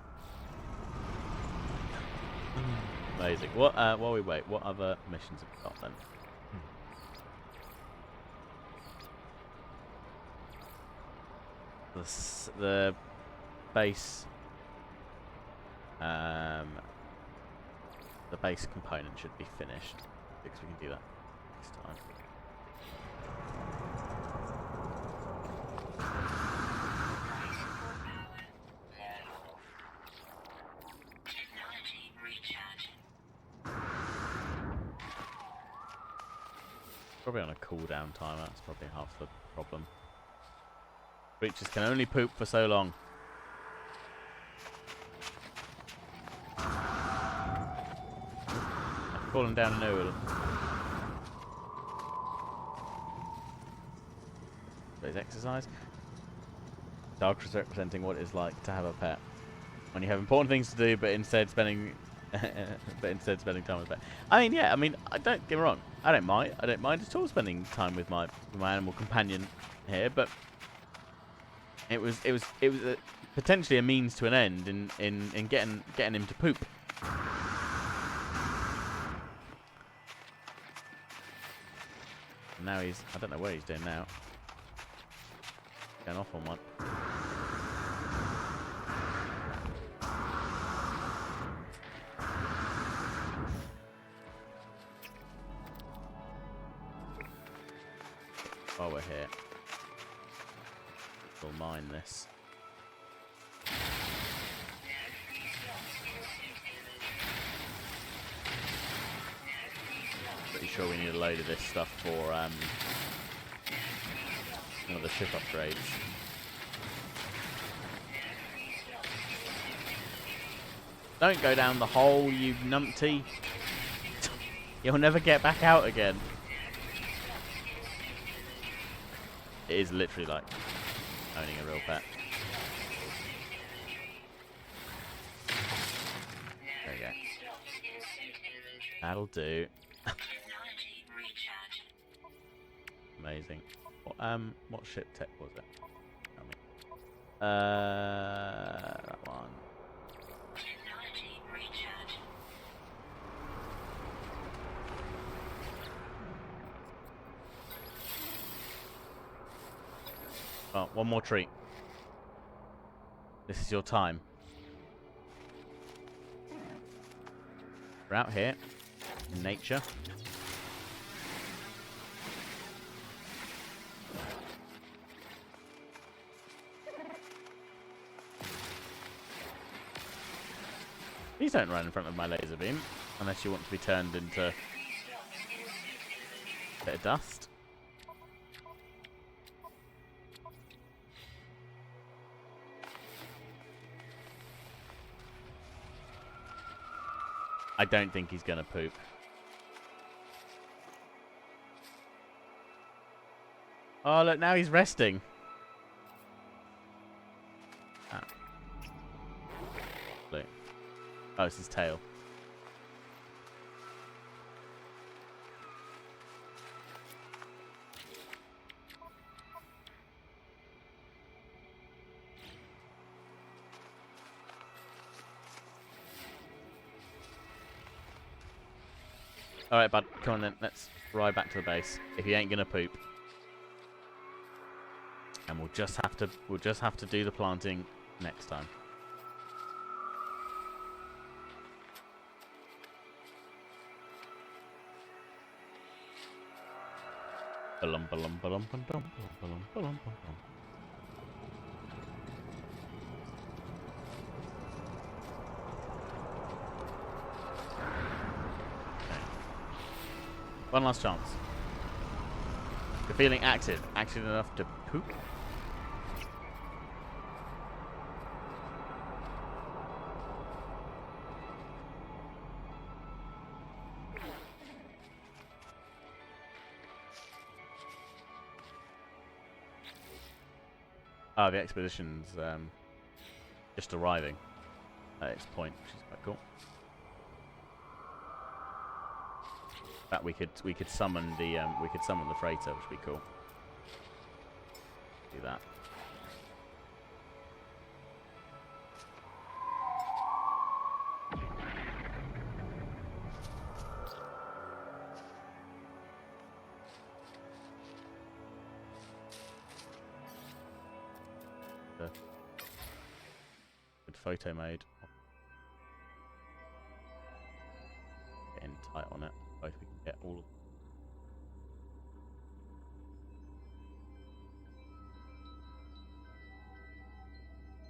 Amazing. What? While we wait, what other missions have we got then? The base. The base component should be finished because we can do that next time. Technology recharging. Probably on a cooldown timer. That's probably half the problem. Creatures can only poop for so long. I've fallen down an owl. Today's exercise. Dark is representing what it's like to have a pet. When you have important things to do, but instead spending time with a pet. I mean, yeah. I mean, I don't get me wrong. I don't mind. I don't mind at all spending time with my animal companion here, but it was potentially a means to an end in getting him to poop. And now I don't know what he's doing now. Going off on one. while we're here. We'll mine this. Pretty sure we need a load of this stuff for one of the ship upgrades. Don't go down the hole, you numpty. You'll never get back out again. It is literally like owning a real pet. There you go. That'll do. Amazing. What ship tech was it? Tell me. That one. Oh, one more treat. This is your time. We're out here in nature. Please don't run in front of my laser beam unless you want to be turned into a bit of dust. I don't think he's gonna poop. Oh look, now he's resting. Ah. Look. Oh, it's his tail. Alright, bud, come on then, let's ride back to the base. If he ain't gonna poop. And we'll just have to do the planting next time. Ba-lum, ba-lum, ba-lum, ba-dum, ba-lum, ba-lum, ba-lum, ba-lum. One last chance. You're feeling active. Active enough to poop? Oh, the expedition's just arriving at its point, which is quite cool. That we could summon the freighter, which would be cool. Do that. Good photo mode. Getting tight on it. Both we can get all of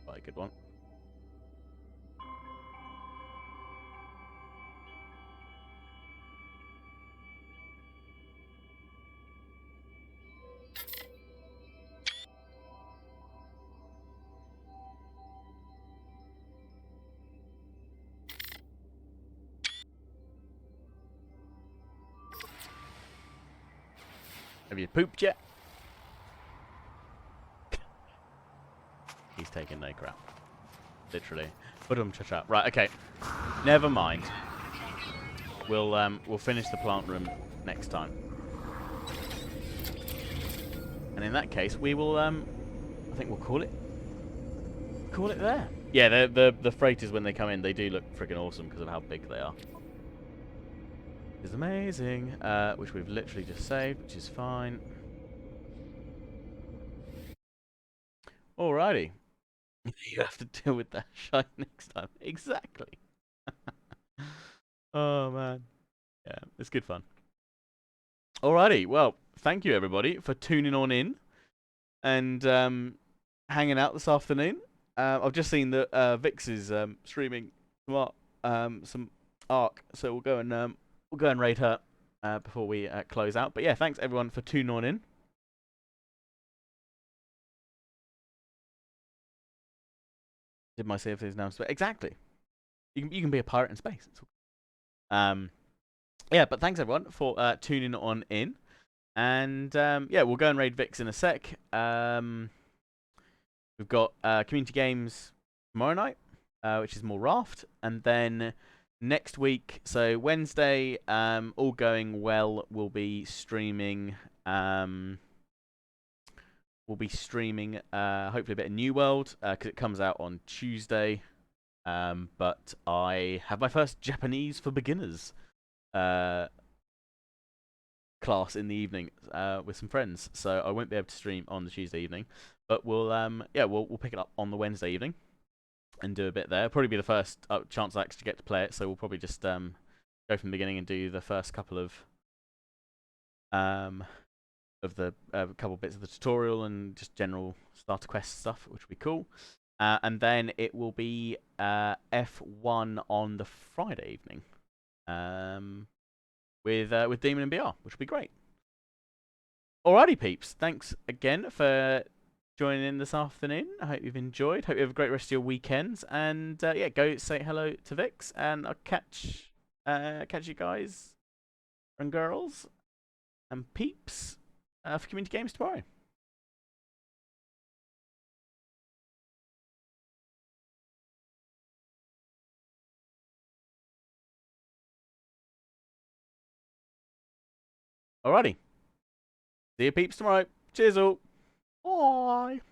quite a good one. Have you pooped yet? He's taking no crap. Literally. Cha-cha. Right, okay. Never mind. We'll finish the plant room next time. And in that case, we will I think we'll call it there. Yeah, the freighters when they come in, they do look freaking awesome because of how big they are. Is amazing, which we've literally just saved, which is fine. Alrighty. You have to deal with that shite next time. Exactly. Oh man. Yeah, it's good fun. Alrighty, well, thank you everybody for tuning on in and hanging out this afternoon. I've just seen that Vix is streaming some Ark, so we'll go and raid her before we close out. But yeah, thanks everyone for tuning on in. Did my CFCs now? Exactly. You can be a pirate in space. Yeah, but thanks everyone for tuning on in. And yeah, we'll go and raid Vix in a sec. We've got community games tomorrow night, which is more raft, and then next week, so Wednesday, all going well, we'll be streaming. Hopefully a bit of New World because it comes out on Tuesday. But I have my first Japanese for beginners class in the evening with some friends, so I won't be able to stream on the Tuesday evening, but we'll pick it up on the Wednesday evening and do a bit there. Probably be the first chance I actually get to play it, so we'll probably just go from the beginning and do the first couple of the couple bits of the tutorial and just general starter quest stuff, which will be cool. And then it will be F1 on the Friday evening. With Demon and BR, which will be great. Alrighty, peeps. Thanks again for joining in this afternoon. I hope you've enjoyed. Hope you have a great rest of your weekends. And yeah, go say hello to Vix, and I'll catch you guys and girls and peeps for community games tomorrow. Alrighty. See you peeps tomorrow. Cheers all. Bye.